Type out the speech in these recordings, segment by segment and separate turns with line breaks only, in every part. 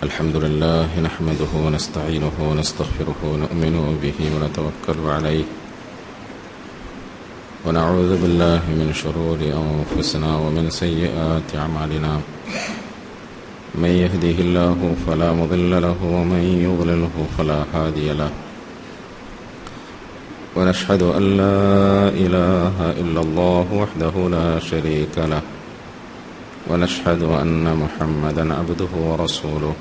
الحمد لله نحمده ونستعينه ونستغفره ونؤمن به ونتوكل عليه ونعوذ بالله من شرور أنفسنا ومن سيئات أعمالنا من يهده الله فلا مضل له ومن يضلله فلا هادي له ونشهد أن لا إله إلا الله وحده لا شريك له ونشهد أن محمدا عبده ورسوله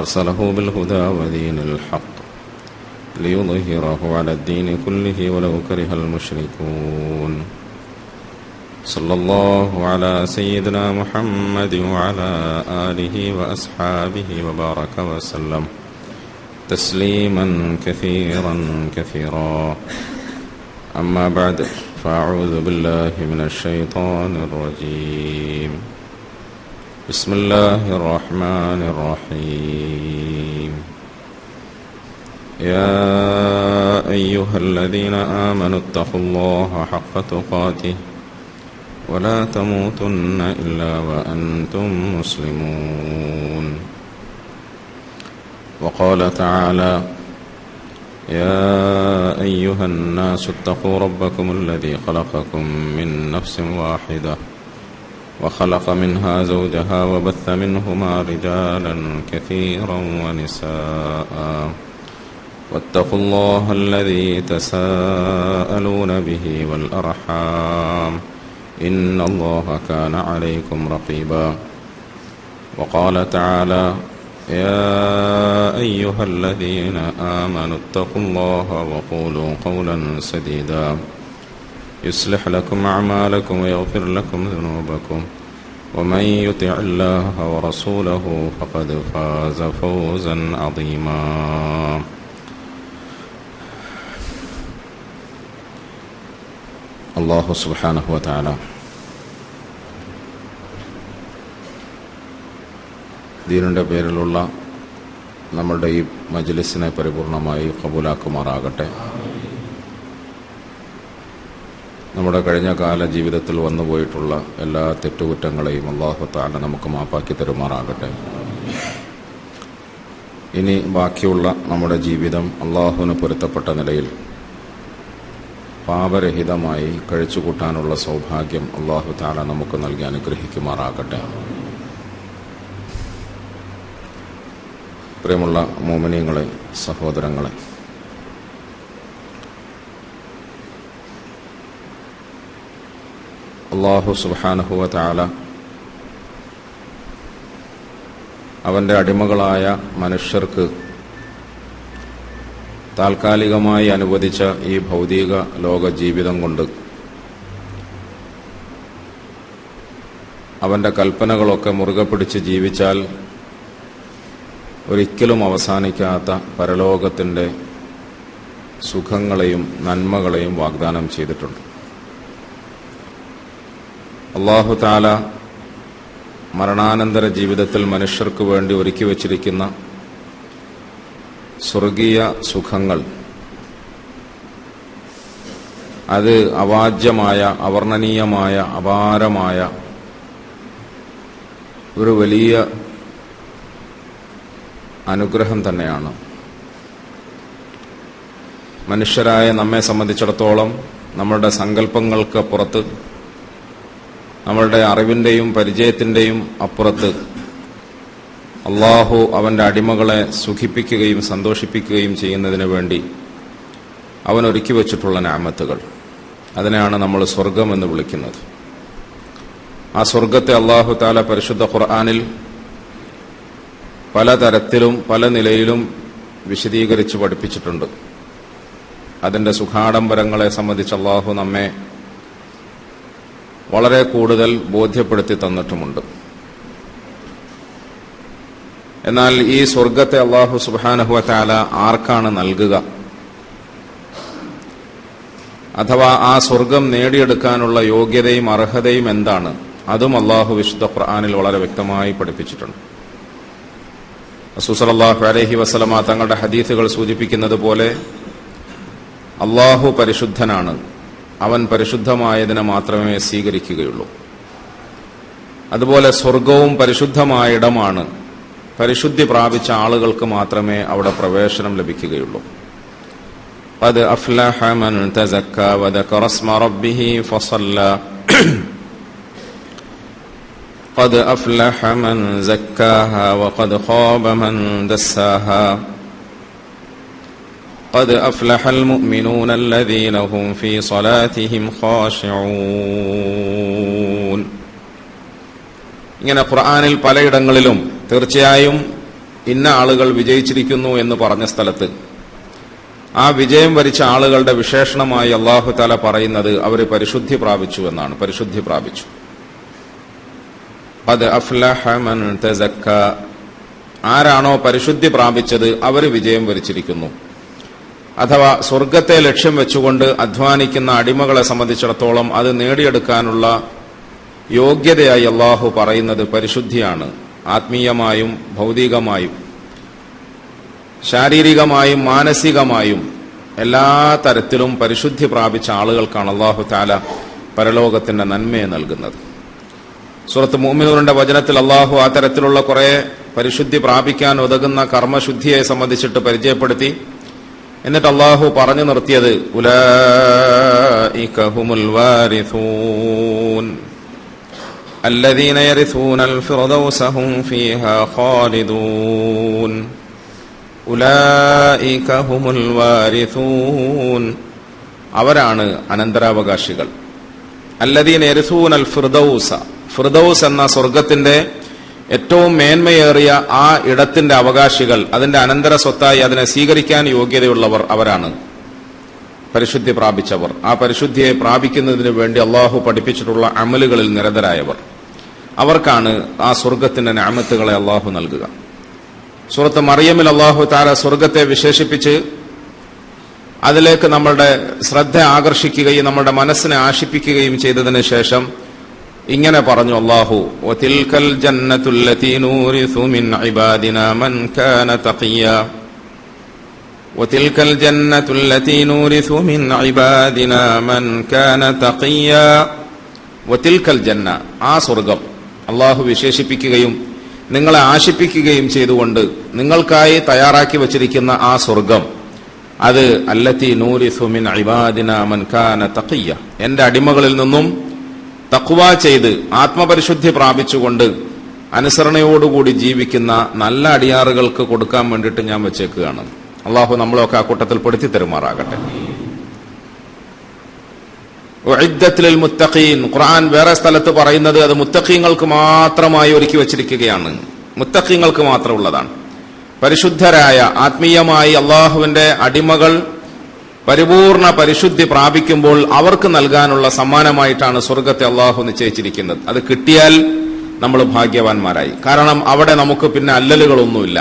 أرسله بالهدى ودين الحق ليظهره على الدين كله ولو كره المشركون صلى الله على سيدنا محمد وعلى آله وأصحابه وبارك وسلم تسليما كثيرا كثيرا أما بعد فأعوذ بالله من الشيطان الرجيم بسم الله الرحمن الرحيم يا أيها الذين آمنوا اتقوا الله حق تقاته ولا تموتن إلا وأنتم مسلمون وقال تعالى يا أيها الناس اتقوا ربكم الذي خلقكم من نفس واحدة وخلق منها زوجها وبث منهما رجالا كثيرا ونساء واتقوا الله الذي تساءلون به والأرحام إن الله كان عليكم رقيبا وقال تعالى يا أيها الذين آمنوا اتقوا الله وقولوا قولا سديدا يصلح لكم أعمالكم ويغفر لكم ذنوبكم ومن يطع الله ورسوله فقد فاز فوزا عظيما الله سبحانه وتعالى ദീനിൻ്റെ പേരിലുള്ള നമ്മളുടെ ഈ മജ്ലിസിനെ പരിപൂർണമായി ഖബൂലാക്കുമാറാകട്ടെ. നമ്മുടെ കഴിഞ്ഞ കാല ജീവിതത്തിൽ വന്നുപോയിട്ടുള്ള എല്ലാ തെറ്റുകുറ്റങ്ങളെയും അല്ലാഹു തആല നമുക്ക് മാപ്പാക്കി തരുമാറാകട്ടെ. ഇനി ബാക്കിയുള്ള നമ്മുടെ ജീവിതം അല്ലാഹുവിന് പൊരുത്തപ്പെട്ട നിലയിൽ പാപരഹിതമായി കഴിച്ചുകൂട്ടാനുള്ള സൗഭാഗ്യം അല്ലാഹു തആല നമുക്ക് നൽകി അനുഗ്രഹിക്കുമാറാകട്ടെ. പ്രിയമുള്ള മോമിനീങ്ങളെ, സഹോദരങ്ങളെ, അല്ലാഹു സുബ്ഹാനഹു വ തആല അവൻ്റെ അടിമകളായ മനുഷ്യർക്ക് താൽക്കാലികമായി അനുവദിച്ച ഈ ഭൗതിക ലോക ജീവിതം കൊണ്ട് അവൻ്റെ കൽപ്പനകളൊക്കെ മുറുകെ പിടിച്ച് ജീവിച്ചാൽ ഒരിക്കലും അവസാനിക്കാത്ത പരലോകത്തിൻ്റെ സുഖങ്ങളെയും നന്മകളെയും വാഗ്ദാനം ചെയ്തിട്ടുണ്ട്. അല്ലാഹു തആല മരണാനന്തര ജീവിതത്തിൽ മനുഷ്യർക്ക് വേണ്ടി ഒരുക്കി വച്ചിരിക്കുന്ന സ്വർഗീയ സുഖങ്ങൾ അത് അവാജ്യമായ, അവർണ്ണനീയമായ, അപാരമായ ഒരു വലിയ അനുഗ്രഹം തന്നെയാണ്. മനുഷ്യരായ നമ്മെ സംബന്ധിച്ചിടത്തോളം നമ്മളുടെ സങ്കല്പങ്ങൾക്ക് അപ്പുറത്ത്, നമ്മളുടെ അറിവിൻ്റെയും പരിചയത്തിൻ്റെയും അപ്പുറത്ത് അല്ലാഹു അവൻ്റെ അടിമകളെ സുഖിപ്പിക്കുകയും സന്തോഷിപ്പിക്കുകയും ചെയ്യുന്നതിന് വേണ്ടി അവൻ ഒരുക്കി വച്ചിട്ടുള്ള നിഅമത്തുകൾ, അതിനെയാണ് നമ്മൾ സ്വർഗം എന്ന് വിളിക്കുന്നത്. ആ സ്വർഗത്തെ അല്ലാഹു തആല പരിശുദ്ധ ഖുർആനിൽ പലതരത്തിലും പല നിലയിലും വിശദീകരിച്ച് പഠിപ്പിച്ചിട്ടുണ്ട്. അതിൻ്റെ സുഖാഡംബരങ്ങളെ സംബന്ധിച്ച് അല്ലാഹു നമ്മെ വളരെ കൂടുതൽ ബോധ്യപ്പെടുത്തി തന്നിട്ടുമുണ്ട്. എന്നാൽ ഈ സ്വർഗത്തെ അല്ലാഹു സുബ്ഹാനഹു വ തആല ആർക്കാണ് നൽകുക, അഥവാ ആ സ്വർഗം നേടിയെടുക്കാനുള്ള യോഗ്യതയും അർഹതയും എന്താണ്, അതും അല്ലാഹു വിശുദ്ധ ഖുർആനിൽ വളരെ വ്യക്തമായി പഠിപ്പിച്ചിട്ടുണ്ട്. റസൂൽ സല്ലല്ലാഹു അലൈഹി വസല്ലമ തങ്ങളുടെ ഹദീസുകൾ സൂചിപ്പിക്കുന്നത് പോലെ അല്ലാഹു പരിശുദ്ധനാണ്, അവൻ പരിശുദ്ധമായതിനെ മാത്രമേ സ്വീകരിക്കുകയുള്ളൂ. അതുപോലെ സ്വർഗവും പരിശുദ്ധമായ ഇടമാണ്, പരിശുദ്ധി പ്രാപിച്ച ആളുകൾക്ക് മാത്രമേ അവിടെ പ്രവേശനം ലഭിക്കുകയുള്ളൂ. ഖദ് അഫ്ലഹ മൻ തസക്ക വദകറ സ്മ റബ്ബിഹി ഫസല്ല. ഖദ് അഫ്ലഹ മൻ സക്കാഹ വഖദ് ഖാബ മൻ ദസ്സാഹാ. ഖദ് അഫ്ലഹൽ മുഅ്മിനൂന അല്ലദീന ഹും ഫീ സ്വലാത്തിഹിം ഖാശിഊൻ. ഇങ്ങനെ ഖുർആനിൽ പലയിടങ്ങളിലും തീർച്ചയായും ഇന്ന ആളുകൾ വിജയിച്ചിരിക്കുന്നു എന്ന് പറഞ്ഞ സ്ഥലത്ത് ആ വിജയം വരിച്ച ആളുകളുടെ വിശേഷണമായി അല്ലാഹു തആല പറയുന്നത് അവർ പരിശുദ്ധി പ്രാപിച്ചു എന്നാണ്. പരിശുദ്ധി പ്രാപിച്ചു. ഖദ് അഫ്ലഹ മൻ തസക്ക. ആരാണോ പരിശുദ്ധി പ്രാപിച്ചത് അവർ വിജയം വരിച്ചിരിക്കുന്നു. അഥവാ സ്വർഗത്തെ ലക്ഷ്യം വെച്ചുകൊണ്ട് അധ്വാനിക്കുന്ന അടിമകളെ സംബന്ധിച്ചിടത്തോളം അത് നേടിയെടുക്കാനുള്ള യോഗ്യതയായി അല്ലാഹു പറയുന്നത് പരിശുദ്ധിയാണ്. ആത്മീയമായും ഭൗതികമായും ശാരീരികമായും മാനസികമായും എല്ലാ തരത്തിലും പരിശുദ്ധി പ്രാപിച്ച ആളുകൾക്കാണ് അല്ലാഹു തആല പരലോകത്തിന്റെ നന്മയെ നൽകുന്നത്. സൂറത്ത് മുഅ്മിനൂനിന്റെ വചനത്തിൽ അല്ലാഹു ആ തരത്തിലുള്ള കുറെ പരിശുദ്ധി പ്രാപിക്കാൻ ഉതകുന്ന കർമ്മശുദ്ധിയെ സംബന്ധിച്ചിട്ട് പരിചയപ്പെടുത്തി. എന്നിട്ട് അല്ലാഹു പറഞ്ഞു നിർത്തിയത് ഉലൈക ഹുമുൽ വാരിസൂൻ الذين يرثون الفردوس هم فيها خالدون أولئك هم الوارثون. അവരാണ് അനന്തരാവകാശികൾ. الذين يرثون الفردوس. ഫിർദൗസ് എന്ന സ്വർഗത്തിന്റെ ഏറ്റവും മേന്മയേറിയ ആ ഇടത്തിന്റെ അവകാശികൾ, അതിന്റെ അനന്തര സ്വത്തായി അതിനെ സ്വീകരിക്കാൻ യോഗ്യതയുള്ളവർ അവരാണ് പരിശുദ്ധി പ്രാപിച്ചവർ. ആ പരിശുദ്ധിയെ പ്രാപിക്കുന്നതിന് വേണ്ടി അല്ലാഹു പഠിപ്പിച്ചിട്ടുള്ള അമലുകളിൽ നിരതരായവർ. അവർക്കാണ് ആ സ്വർഗത്തിന്റെ നിഅമത്തുകളെ അല്ലാഹു നൽകുക. സൂറത്ത് മറിയമിൽ അല്ലാഹു തആല സ്വർഗത്തെ വിശേഷിപ്പിച്ച് അതിലേക്ക് നമ്മളുടെ ശ്രദ്ധ ആകർഷിക്കുകയും നമ്മുടെ മനസ്സിനെ ആശിപ്പിക്കുകയും ചെയ്തതിന് ശേഷം ഇങ്ങനെ പറഞ്ഞു അല്ലാഹു വതിൽകൽ ജന്നത്തുല്ലതി നൂരിസു മിൻ ഇബാദിനാ മൻ കാന തഖിയ. وتلك الجنة التي نورث من عبادنا من كان تقيا. وتلك الجنة. ആ സ്വർഗം അല്ലാഹു വിശേഷിപ്പിക്കുകയും നിങ്ങളെ ആശിപ്പിക്കുകയും ചെയ്തുകൊണ്ട് നിങ്ങൾക്കായി തയ്യാറാക്കി വച്ചിരിക്കുന്ന ആ സ്വർഗം, അത് അല്ലത്തി നൂരിസു മിൻ ഇബാദിനാ മൻ കാന തഖിയ. എന്റെ അടിമകളിൽ നിന്നും തഖ്വ ചെയ്ത് ആത്മപരിശുദ്ധി പ്രാപിച്ചുകൊണ്ട് അനുസരണയോടുകൂടി ജീവിക്കുന്ന നല്ല അടിയാറുകൾക്ക് കൊടുക്കാൻ വേണ്ടിയിട്ട് ഞാൻ വെച്ചേക്കുകയാണ്. അള്ളാഹു നമ്മളൊക്കെ ആ കൂട്ടത്തിൽ പെടുത്തി തരുമാറാകട്ടെ. ഉഇദ്ദത്തുൽ മുത്തഖീൻ. ഖുർആൻ വേറെ സ്ഥലത്ത് പറയുന്നത് അത് മുത്തഖീങ്ങൾക്ക് മാത്രമായി ഒരുക്കി വച്ചിരിക്കുകയാണ്. മുത്തഖീങ്ങൾക്ക് മാത്രമുള്ളതാണ്. പരിശുദ്ധരായ ആത്മീയമായി അള്ളാഹുവിന്റെ അടിമകൾ പരിപൂർണ പരിശുദ്ധി പ്രാപിക്കുമ്പോൾ അവർക്ക് നൽകാനുള്ള സമ്മാനമായിട്ടാണ് സ്വർഗത്തെ അള്ളാഹു നിശ്ചയിച്ചിരിക്കുന്നത്. അത് കിട്ടിയാൽ നമ്മൾ ഭാഗ്യവാന്മാരായി. കാരണം അവിടെ നമുക്ക് പിന്നെ അല്ലലുകളൊന്നുമില്ല,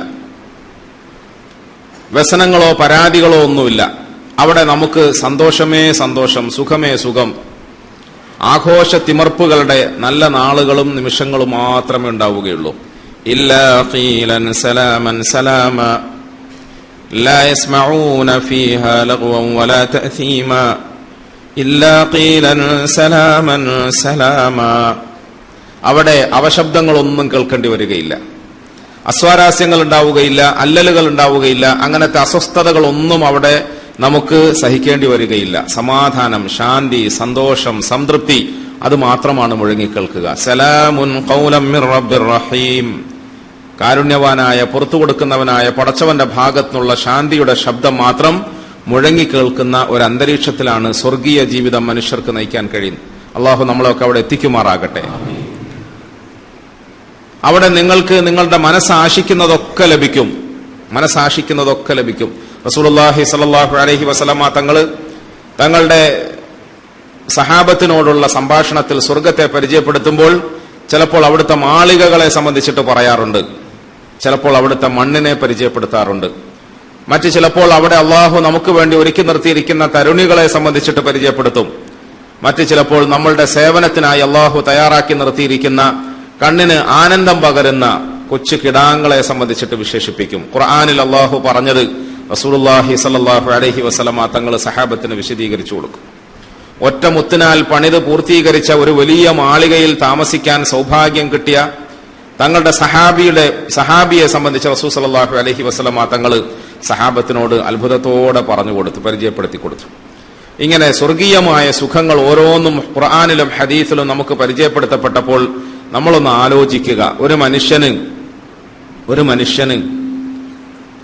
വ്യസനങ്ങളോ പരാതികളോ ഒന്നുമില്ല. അവിടെ നമുക്ക് സന്തോഷമേ സന്തോഷം, സുഖമേ സുഖം, ആഘോഷ തിമർപ്പുകളുടെ നല്ല നാളുകളും നിമിഷങ്ങളും മാത്രമേ ഉണ്ടാവുകയുള്ളൂ. ഇല്ലാ ഖീലൻ സലാമൻ സലാമ ലാ യസ്മഊന ഫീഹാ ലഗ്വൻ വലാ തഅസീമ ഇല്ലാ ഖീലൻ സലാമൻ സലാമ. അവിടെ അവശബ്ദങ്ങളൊന്നും കേൾക്കേണ്ടി വരികയില്ല, അസ്വാരസ്യങ്ങൾ ഉണ്ടാവുകയില്ല, അല്ലലുകൾ ഉണ്ടാവുകയില്ല, അങ്ങനത്തെ അസ്വസ്ഥതകളൊന്നും അവിടെ നമുക്ക് സഹിക്കേണ്ടി വരികയില്ല. സമാധാനം, ശാന്തി, സന്തോഷം, സംതൃപ്തി, അത് മാത്രമാണ് മുഴങ്ങിക്കേൾക്കുക. സലാമുൻ ഖൗലൻ മിർ റബ്ബിർ റഹീം. കാരുണ്യവാനായ, പുറത്തു കൊടുക്കുന്നവനായ പടച്ചവന്റെ ഭാഗത്തുനിന്നുള്ള ശാന്തിയുടെ ശബ്ദം മാത്രം മുഴങ്ങിക്കേൾക്കുന്ന ഒരു അന്തരീക്ഷത്തിലാണ് സ്വർഗീയ ജീവിതം മനുഷ്യർക്ക് നയിക്കാൻ കഴിയുന്നത്. അള്ളാഹു നമ്മളൊക്കെ അവിടെ എത്തിക്കുമാറാകട്ടെ. അവിടെ നിങ്ങൾക്ക് നിങ്ങളുടെ മനസ്സാശിക്കുന്നതൊക്കെ ലഭിക്കും, മനസ്സാശിക്കുന്നതൊക്കെ ലഭിക്കും. റസൂലുള്ളാഹി സ്വല്ലല്ലാഹു അലൈഹി വസല്ലമ തങ്ങളുടെ സഹാബത്തിനോടുള്ള സംഭാഷണത്തിൽ സ്വർഗത്തെ പരിചയപ്പെടുത്തുമ്പോൾ ചിലപ്പോൾ അവിടുത്തെ മാളികകളെ സംബന്ധിച്ചിട്ട് പറയാറുണ്ട്, ചിലപ്പോൾ അവിടുത്തെ മണ്ണിനെ പരിചയപ്പെടുത്താറുണ്ട്, മറ്റു ചിലപ്പോൾ അവിടെ അള്ളാഹു നമുക്ക് വേണ്ടി ഒരുക്കി നിർത്തിയിരിക്കുന്ന തരുണികളെ സംബന്ധിച്ചിട്ട് പരിചയപ്പെടുത്തും, മറ്റു ചിലപ്പോൾ നമ്മളുടെ സേവനത്തിനായി അള്ളാഹു തയ്യാറാക്കി നിർത്തിയിരിക്കുന്ന കണ്ണിന് ആനന്ദം പകരുന്ന കൊച്ചു കിടാങ്ങളെ സംബന്ധിച്ചിട്ട് വിശേഷിപ്പിക്കും. ഖുർആനിൽ അള്ളാഹു പറഞ്ഞത് റസൂലുള്ളാഹി സ്വല്ലല്ലാഹു അലൈഹി വസല്ലമ തങ്ങൾ സഹാബത്തിന് വിശദീകരിച്ചു കൊടുക്കും. ഒറ്റ മുത്തിനാൽ പണിത് പൂർത്തീകരിച്ച ഒരു വലിയ മാളികയിൽ താമസിക്കാൻ സൗഭാഗ്യം കിട്ടിയ തങ്ങളുടെ സഹാബിയെ സംബന്ധിച്ച് റസൂൽ സല്ലല്ലാഹു അലൈഹി വസല്ലമ തങ്ങൾ സഹാബത്തിനോട് അത്ഭുതത്തോടെ പറഞ്ഞു കൊടുത്തു, പരിചയപ്പെടുത്തി കൊടുത്തു. ഇങ്ങനെ സ്വർഗീയമായ സുഖങ്ങൾ ഓരോന്നും ഖുർആനിലും ഹദീസിലും നമുക്ക് പരിചയപ്പെടുത്തപ്പെട്ടപ്പോൾ നമ്മളൊന്ന് ആലോചിക്കുക. ഒരു മനുഷ്യന്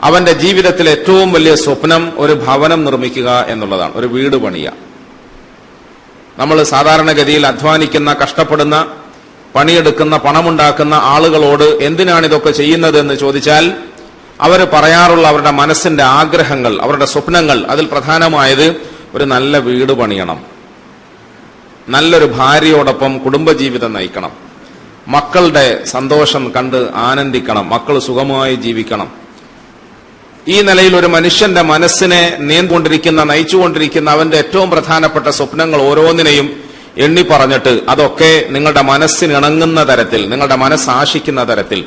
അവന്റെ ജീവിതത്തിലെ ഏറ്റവും വലിയ സ്വപ്നം ഒരു ഭവനം നിർമ്മിക്കുക എന്നുള്ളതാണ്, ഒരു വീട് പണിയുക. നമ്മൾ സാധാരണഗതിയിൽ അധ്വാനിക്കുന്ന, കഷ്ടപ്പെടുന്ന, പണിയെടുക്കുന്ന, പണമുണ്ടാക്കുന്ന ആളുകളോട് എന്തിനാണ് ഇതൊക്കെ ചെയ്യുന്നത് എന്ന് ചോദിച്ചാൽ അവർ പറയാറുള്ള അവരുടെ മനസ്സിന്റെ ആഗ്രഹങ്ങൾ, അവരുടെ സ്വപ്നങ്ങൾ, അതിൽ പ്രധാനമായത് ഒരു നല്ല വീട് പണിയണം, നല്ലൊരു ഭാര്യയോടൊപ്പം കുടുംബജീവിതം നയിക്കണം, മക്കളുടെ സന്തോഷം കണ്ട് ആനന്ദിക്കണം, മക്കൾ സുഖമായി ജീവിക്കണം. ഈ നിലയിൽ ഒരു മനുഷ്യന്റെ മനസ്സിനെ നയിച്ചുകൊണ്ടിരിക്കുന്ന അവന്റെ ഏറ്റവും പ്രധാനപ്പെട്ട സ്വപ്നങ്ങൾ ഓരോന്നിനെയും എണ്ണി പറഞ്ഞിട്ട് അതൊക്കെ നിങ്ങളുടെ മനസ്സിനിണങ്ങുന്ന തരത്തിൽ, നിങ്ങളുടെ മനസ്സാശിക്കുന്ന തരത്തിൽ,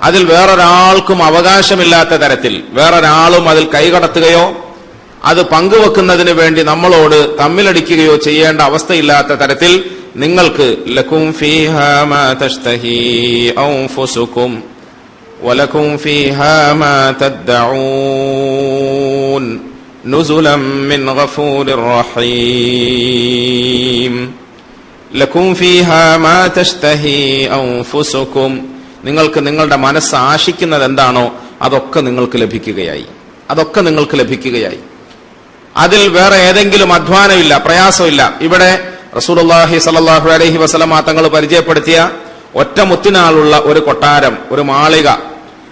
അതിൽ വേറൊരാൾക്കും അവകാശമില്ലാത്ത തരത്തിൽ, വേറൊരാളും അതിൽ കൈകടത്തുകയോ അത് പങ്കുവെക്കുന്നതിന് വേണ്ടി നമ്മളോട് തമ്മിലടിക്കുകയോ ചെയ്യേണ്ട അവസ്ഥയില്ലാത്ത തരത്തിൽ നിങ്ങൾക്ക് ലക്കും ഫീഹാ മാ തശ്തഹി അൻഫുസുകും വലക്കും ഫീഹാ മാ തദ്ദഊൻ നുസുലം മിൻ ഗഫൂരിർ റഹീം. ലക്കും ഫീഹാ മാ തശ്തഹി അൻഫുസുകും, നിങ്ങൾക്ക് നിങ്ങളുടെ മനസ്സ് ആശിക്കുന്നത് എന്താണോ അതൊക്കെ നിങ്ങൾക്ക് ലഭിക്കുകയായി. അതിൽ വേറെ ഏതെങ്കിലും അധ്വാനമില്ല, പ്രയാസമില്ല. ഇവിടെ റസൂലുള്ളാഹി സ്വല്ലല്ലാഹു അലൈഹി വസല്ലമ തങ്ങൾ പരിചയപ്പെടുത്തിയ ഒറ്റമുത്തിനാളുള്ള ഒരു കൊട്ടാരം, ഒരു മാളിക,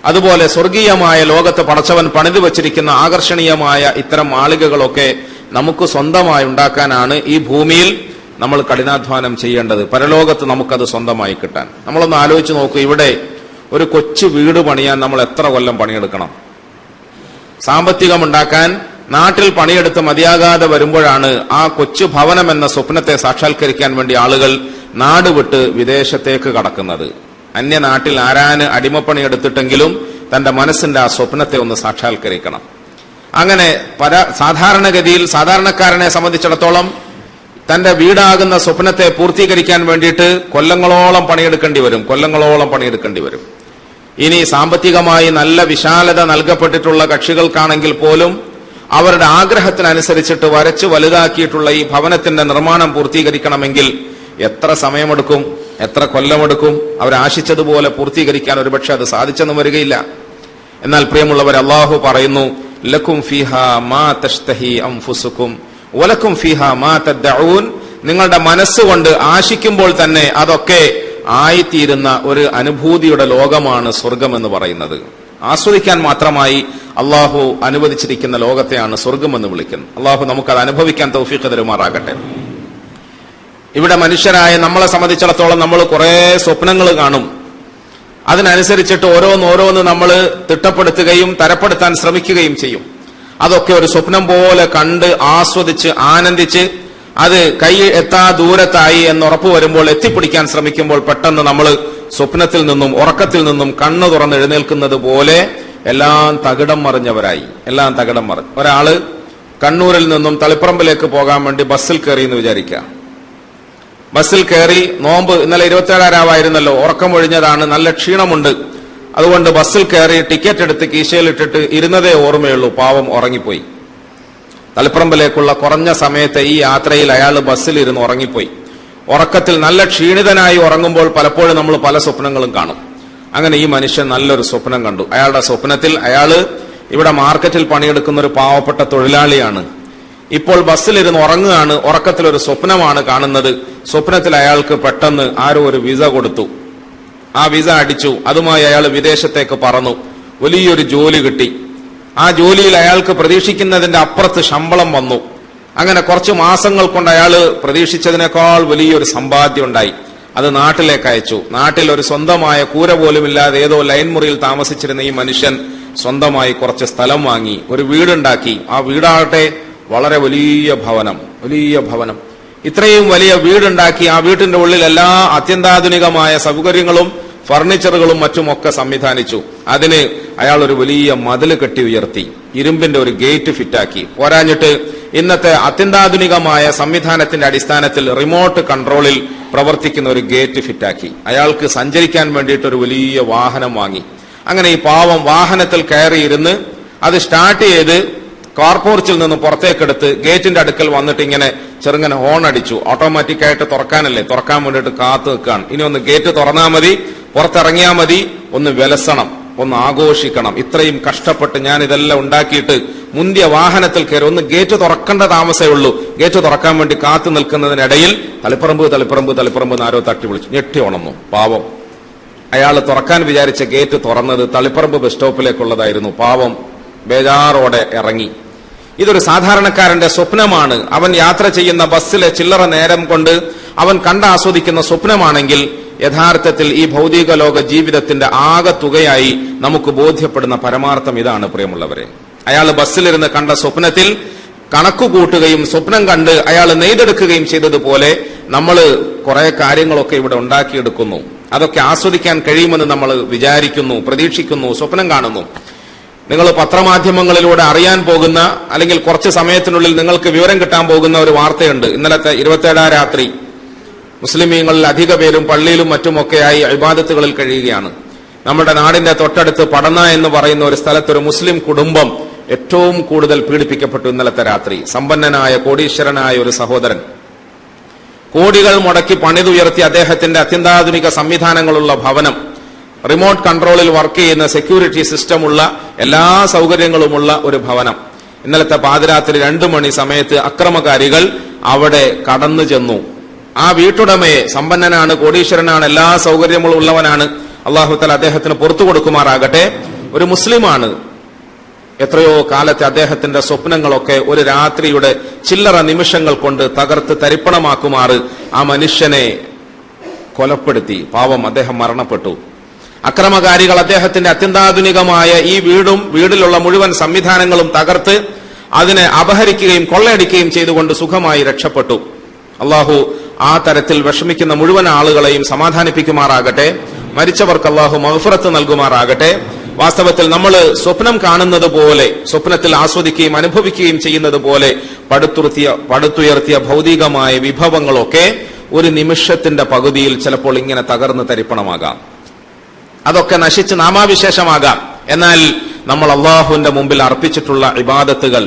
അതുപോലെ സ്വർഗീയമായ ലോകത്ത് പടച്ചവൻ പണിതു വച്ചിരിക്കുന്ന ആകർഷണീയമായ ഇത്തരം മാളികകളൊക്കെ നമുക്ക് സ്വന്തമായി ഉണ്ടാക്കാനാണ് ഈ ഭൂമിയിൽ നമ്മൾ കഠിനാധ്വാനം ചെയ്യേണ്ടത്. പരലോകത്ത് നമുക്കത് സ്വന്തമായി കിട്ടാൻ നമ്മളൊന്ന് ആലോചിച്ച് നോക്കൂ. ഇവിടെ ഒരു കൊച്ചു വീട് പണിയാൻ നമ്മൾ എത്ര കൊല്ലം പണിയെടുക്കണം? സാമ്പത്തികം ഉണ്ടാക്കാൻ നാട്ടിൽ പണിയെടുത്ത് മതിയാകാതെ വരുമ്പോഴാണ് ആ കൊച്ചു ഭവനം എന്ന സ്വപ്നത്തെ സാക്ഷാത്കരിക്കാൻ വേണ്ടി ആളുകൾ നാട് വിട്ട് വിദേശത്തേക്ക് കടക്കുന്നത്. അന്യനാട്ടിൽ ആരാന് അടിമപ്പണിയെടുത്തിട്ടെങ്കിലും തന്റെ മനസ്സിന്റെ ആ സ്വപ്നത്തെ ഒന്ന് സാക്ഷാത്കരിക്കണം. അങ്ങനെ സാധാരണഗതിയിൽ സാധാരണക്കാരനെ സംബന്ധിച്ചിടത്തോളം തന്റെ വീടാകുന്ന സ്വപ്നത്തെ പൂർത്തീകരിക്കാൻ വേണ്ടിയിട്ട് കൊല്ലങ്ങളോളം പണിയെടുക്കേണ്ടി വരും. ഇനി സാമ്പത്തികമായി നല്ല വിശാലത നൽകപ്പെട്ടിട്ടുള്ള കക്ഷികൾക്കാണെങ്കിൽ പോലും അവരുടെ ആഗ്രഹത്തിനനുസരിച്ചിട്ട് വരച്ച് വലുതാക്കിയിട്ടുള്ള ഈ ഭവനത്തിന്റെ നിർമ്മാണം പൂർത്തീകരിക്കണമെങ്കിൽ എത്ര സമയമെടുക്കും, എത്ര കൊല്ലമെടുക്കും? അവരാശിച്ചതുപോലെ പൂർത്തീകരിക്കാൻ ഒരുപക്ഷെ അത് സാധിച്ചെന്ന് വരികയില്ല. എന്നാൽ പ്രിയമുള്ളവർ, അല്ലാഹു പറയുന്നു, ലക്കും ഫീഹാ മാ തശ്തഹി അൻഫുസുകും വലക്കും ഫീഹാ മാ തദ്ദഊൻ, നിങ്ങളുടെ മനസ്സുകൊണ്ട് ആശിക്കുമ്പോൾ തന്നെ അതൊക്കെ ആയിത്തീരുന്ന ഒരു അനുഭൂതിയുടെ ലോകമാണ് സ്വർഗം എന്ന് പറയുന്നത്. ആസ്വദിക്കാൻ മാത്രമായി അള്ളാഹു അനുവദിച്ചിരിക്കുന്ന ലോകത്തെയാണ് സ്വർഗം എന്ന് വിളിക്കുന്നത്. അള്ളാഹു നമുക്കത് അനുഭവിക്കാൻ തൗഫീഖ് തരുമാറാകട്ടെ. ഇവിടെ മനുഷ്യരായ നമ്മളെ സംബന്ധിച്ചിടത്തോളം നമ്മൾ കുറെ സ്വപ്നങ്ങൾ കാണും. അതിനനുസരിച്ചിട്ട് ഓരോന്ന് നമ്മൾ തിട്ടപ്പെടുത്തുകയും തരപ്പെടുത്താൻ ശ്രമിക്കുകയും ചെയ്യും. അതൊക്കെ ഒരു സ്വപ്നം പോലെ കണ്ട് ആസ്വദിച്ച് ആനന്ദിച്ച് അത് കൈ എത്താ ദൂരത്തായി എന്നുറപ്പ് വരുമ്പോൾ എത്തിപ്പിടിക്കാൻ ശ്രമിക്കുമ്പോൾ പെട്ടെന്ന് നമ്മൾ സ്വപ്നത്തിൽ നിന്നും ഉറക്കത്തിൽ നിന്നും കണ്ണു തുറന്ന് എഴുന്നേൽക്കുന്നത് പോലെ എല്ലാം തകിടം മറിഞ്ഞവരായി. ഒരാള് കണ്ണൂരിൽ നിന്നും തളിപ്പറമ്പിലേക്ക് പോകാൻ വേണ്ടി ബസ്സിൽ കയറി എന്ന് വിചാരിക്കുക. ബസ്സിൽ കയറി, നോമ്പ് ഇന്നലെ 27 രാവായിരുന്നല്ലോ, ഉറക്കം ഒഴിഞ്ഞതാണ്, നല്ല ക്ഷീണമുണ്ട്. അതുകൊണ്ട് ബസ്സിൽ കയറി ടിക്കറ്റ് എടുത്ത് കീശയിലിട്ടിട്ട് ഇരുന്നതേ ഓർമ്മയുള്ളൂ. പാവം ഉറങ്ങിപ്പോയി. തളിപ്പറമ്പിലേക്കുള്ള കുറഞ്ഞ സമയത്തെ ഈ യാത്രയിൽ അയാൾ ബസ്സിലിരുന്ന് ഉറങ്ങിപ്പോയി. ഉറക്കത്തിൽ നല്ല ക്ഷീണിതനായി ഉറങ്ങുമ്പോൾ പലപ്പോഴും നമ്മൾ പല സ്വപ്നങ്ങളും കാണും. അങ്ങനെ ഈ മനുഷ്യൻ നല്ലൊരു സ്വപ്നം കണ്ടു. അയാളുടെ സ്വപ്നത്തിൽ അയാള് ഇവിടെ മാർക്കറ്റിൽ പണിയെടുക്കുന്ന ഒരു പാവപ്പെട്ട തൊഴിലാളിയാണ്. ഇപ്പോൾ ബസ്സിലിരുന്ന് ഉറങ്ങുകയാണ്. ഉറക്കത്തിൽ ഒരു സ്വപ്നമാണ് കാണുന്നത്. സ്വപ്നത്തിൽ അയാൾക്ക് പെട്ടെന്ന് ആരോ ഒരു വിസ കൊടുത്തു. ആ വിസ അടിച്ചു. അതുമായി അയാൾ വിദേശത്തേക്ക് പറന്നു. വലിയൊരു ജോലി കിട്ടി. ആ ജോലിയിൽ അയാൾക്ക് പ്രതീക്ഷിക്കുന്നതിന്റെ അപ്പുറത്ത് ശമ്പളം വന്നു. അങ്ങനെ കുറച്ച് മാസങ്ങൾ കൊണ്ട് അയാൾ പ്രതീക്ഷിച്ചതിനേക്കാൾ വലിയൊരു സമ്പാദ്യം ഉണ്ടായി. അത് നാട്ടിലേക്ക് അയച്ചു. നാട്ടിൽ ഒരു സ്വന്തമായ കൂര പോലുമില്ലാതെ ഏതോ ലൈൻ മുറിയിൽ താമസിച്ചിരുന്ന ഈ മനുഷ്യൻ സ്വന്തമായി കുറച്ച് സ്ഥലം വാങ്ങി, ഒരു വീടുണ്ടാക്കി. ആ വീടാകട്ടെ വളരെ വലിയ ഭവനം. ഇത്രയും വലിയ വീടുണ്ടാക്കി ആ വീട്ടിന്റെ ഉള്ളിൽ എല്ലാ അത്യന്താധുനികമായ സൗകര്യങ്ങളും ഫർണിച്ചറുകളും മറ്റുമൊക്കെ സംവിധാനിച്ചു. അതിന് അയാൾ ഒരു വലിയ മതിൽ കെട്ടി ഉയർത്തി, ഇരുമ്പിന്റെ ഒരു ഗേറ്റ് ഫിറ്റാക്കി. പോരാഞ്ഞിട്ട് ഇന്നത്തെ അത്യന്താധുനികമായ സംവിധാനത്തിന്റെ അടിസ്ഥാനത്തിൽ റിമോട്ട് കൺട്രോളിൽ പ്രവർത്തിക്കുന്ന ഒരു ഗേറ്റ് ഫിറ്റാക്കി. അയാൾക്ക് സഞ്ചരിക്കാൻ വേണ്ടിയിട്ട് ഒരു വലിയ വാഹനം വാങ്ങി. അങ്ങനെ ഈ പാവം വാഹനത്തിൽ കയറിയിരുന്ന് അത് സ്റ്റാർട്ട് ചെയ്ത് കാർപോർച്ചിൽ നിന്ന് പുറത്തേക്കെടുത്ത് ഗേറ്റിന്റെ അടുക്കൽ വന്നിട്ട് ഇങ്ങനെ ചെറുങ്ങനെ ഹോൺ അടിച്ചു. ഓട്ടോമാറ്റിക്കായിട്ട് തുറക്കാനല്ലേ, തുറക്കാൻ വേണ്ടിയിട്ട് കാത്തു നിൽക്കുകയാണ്. ഇനി ഒന്ന് ഗേറ്റ് തുറന്നാൽ മതി, പുറത്തിറങ്ങിയാൽ മതി, ഒന്ന് വിലസണം, ഒന്ന് ആഘോഷിക്കണം. ഇത്രയും കഷ്ടപ്പെട്ട് ഞാൻ ഇതെല്ലാം ഉണ്ടാക്കിയിട്ട് മുന്തിയ വാഹനത്തിൽ കയറി ഒന്ന് ഗേറ്റ് തുറക്കേണ്ട താമസമേ ഉള്ളൂ. ഗേറ്റ് തുറക്കാൻ വേണ്ടി കാത്തു നിൽക്കുന്നതിനിടയിൽ തളിപ്പറമ്പ് ആരോ തട്ടി വിളിച്ചു. ഞെട്ടി ഉണർന്നു പാവം. അയാൾ തുറക്കാൻ വിചാരിച്ച ഗേറ്റ് തുറന്നത് തളിപ്പറമ്പ് ബസ് സ്റ്റോപ്പിലേക്കുള്ളതായിരുന്നു. പാവം ബേജാറോടെ ഇറങ്ങി. ഇതൊരു സാധാരണക്കാരന്റെ സ്വപ്നമാണ്. അവൻ യാത്ര ചെയ്യുന്ന ബസ്സിലെ ചില്ലറ നേരം കൊണ്ട് അവൻ കണ്ടാസ്വദിക്കുന്ന സ്വപ്നമാണെങ്കിൽ യഥാർത്ഥത്തിൽ ഈ ഭൗതിക ലോക ജീവിതത്തിന്റെ ആകെ തുകയായി നമുക്ക് ബോധ്യപ്പെടുന്ന പരമാർത്ഥം ഇതാണ് പ്രിയമുള്ളവരെ. അയാൾ ബസ്സിലിരുന്ന് കണ്ട സ്വപ്നത്തിൽ കണക്കുകൂട്ടുകയും സ്വപ്നം കണ്ട് അയാൾ നെയ്തെടുക്കുകയും ചെയ്തതുപോലെ നമ്മൾ കുറെ കാര്യങ്ങളൊക്കെ ഇവിടെ ഉണ്ടാക്കിയെടുക്കുന്നു. അതൊക്കെ ആസ്വദിക്കാൻ കഴിയുമെന്ന് നമ്മൾ വിചാരിക്കുന്നു, പ്രതീക്ഷിക്കുന്നു, സ്വപ്നം കാണുന്നു. നിങ്ങൾ പത്രമാധ്യമങ്ങളിലൂടെ അറിയാൻ പോകുന്ന അല്ലെങ്കിൽ കുറച്ച് സമയത്തിനുള്ളിൽ നിങ്ങൾക്ക് വിവരം കിട്ടാൻ പോകുന്ന ഒരു വാർത്തയുണ്ട്. ഇന്നലത്തെ 27 രാത്രി മുസ്ലിമീങ്ങളിൽ അധിക പേരും പള്ളിയിലും മറ്റുമൊക്കെയായി ഇബാദത്തുകളിൽ കഴിയുകയാണ്. നമ്മുടെ നാടിന്റെ തൊട്ടടുത്ത് പടന്ന എന്ന് പറയുന്ന ഒരു സ്ഥലത്ത് ഒരു മുസ്ലിം കുടുംബം ഏറ്റവും കൂടുതൽ പീഡിപ്പിക്കപ്പെട്ടു ഇന്നലത്തെ രാത്രി. സമ്പന്നനായ കോടീശ്വരനായ ഒരു സഹോദരൻ കോടികൾ മുടക്കി പണിതുയർത്തി അദ്ദേഹത്തിന്റെ അത്യന്താധുനിക സംവിധാനങ്ങളുള്ള ഭവനം, റിമോട്ട് കൺട്രോളിൽ വർക്ക് ചെയ്യുന്ന സെക്യൂരിറ്റി സിസ്റ്റമുള്ള എല്ലാ സൗകര്യങ്ങളുമുള്ള ഒരു ഭവനം. ഇന്നലത്തെ പാതിരാത്രി 2 മണി സമയത്ത് അക്രമകാരികൾ അവിടെ കടന്നു ചെന്നു. ആ വീട്ടുടമയെ, സമ്പന്നനാണ്, കോടീശ്വരനാണ്, എല്ലാ സൗകര്യങ്ങളും ഉള്ളവനാണ്, അള്ളാഹു തആല അദ്ദേഹത്തിന് പുറത്തു കൊടുക്കുമാറാകട്ടെ, ഒരു മുസ്ലിമാണ്. എത്രയോ കാലത്തെ അദ്ദേഹത്തിന്റെ സ്വപ്നങ്ങളൊക്കെ ഒരു രാത്രിയുടെ ചില്ലറ നിമിഷങ്ങൾ കൊണ്ട് തകർത്ത് തരിപ്പണമാക്കുമാറ് ആ മനുഷ്യനെ കൊലപ്പെടുത്തി. പാവം, അദ്ദേഹം മരണപ്പെട്ടു. അക്രമകാരികൾ അദ്ദേഹത്തിന്റെ അത്യന്താധുനികമായ ഈ വീടും വീടിലുള്ള മുഴുവൻ സംവിധാനങ്ങളും തകർത്ത് അതിനെ അപഹരിക്കുകയും കൊള്ളയടിക്കുകയും ചെയ്തുകൊണ്ട് സുഖമായി രക്ഷപ്പെട്ടു. അള്ളാഹു ആ തരത്തിൽ വിഷമിക്കുന്ന മുഴുവൻ ആളുകളെയും സമാധാനിപ്പിക്കുമാറാകട്ടെ. മരിച്ചവർക്ക് അള്ളാഹു മഗ്ഫിറത്ത് നൽകുമാറാകട്ടെ. വാസ്തവത്തിൽ നമ്മൾ സ്വപ്നം കാണുന്നത് പോലെ, സ്വപ്നത്തിൽ ആസ്വദിക്കുകയും അനുഭവിക്കുകയും ചെയ്യുന്നത് പോലെ പടുത്തുയർത്തിയ ഭൗതികമായ വിഭവങ്ങളൊക്കെ ഒരു നിമിഷത്തിന്റെ പകുതിയിൽ ചിലപ്പോൾ ഇങ്ങനെ തകർന്ന് തരിപ്പണമാകാം. അതൊക്കെ നശിച്ച് നാമാവിശേഷമാകാം. എന്നാൽ നമ്മൾ അള്ളാഹുവിന്റെ മുമ്പിൽ അർപ്പിച്ചിട്ടുള്ള ഇബാദത്തുകൾ,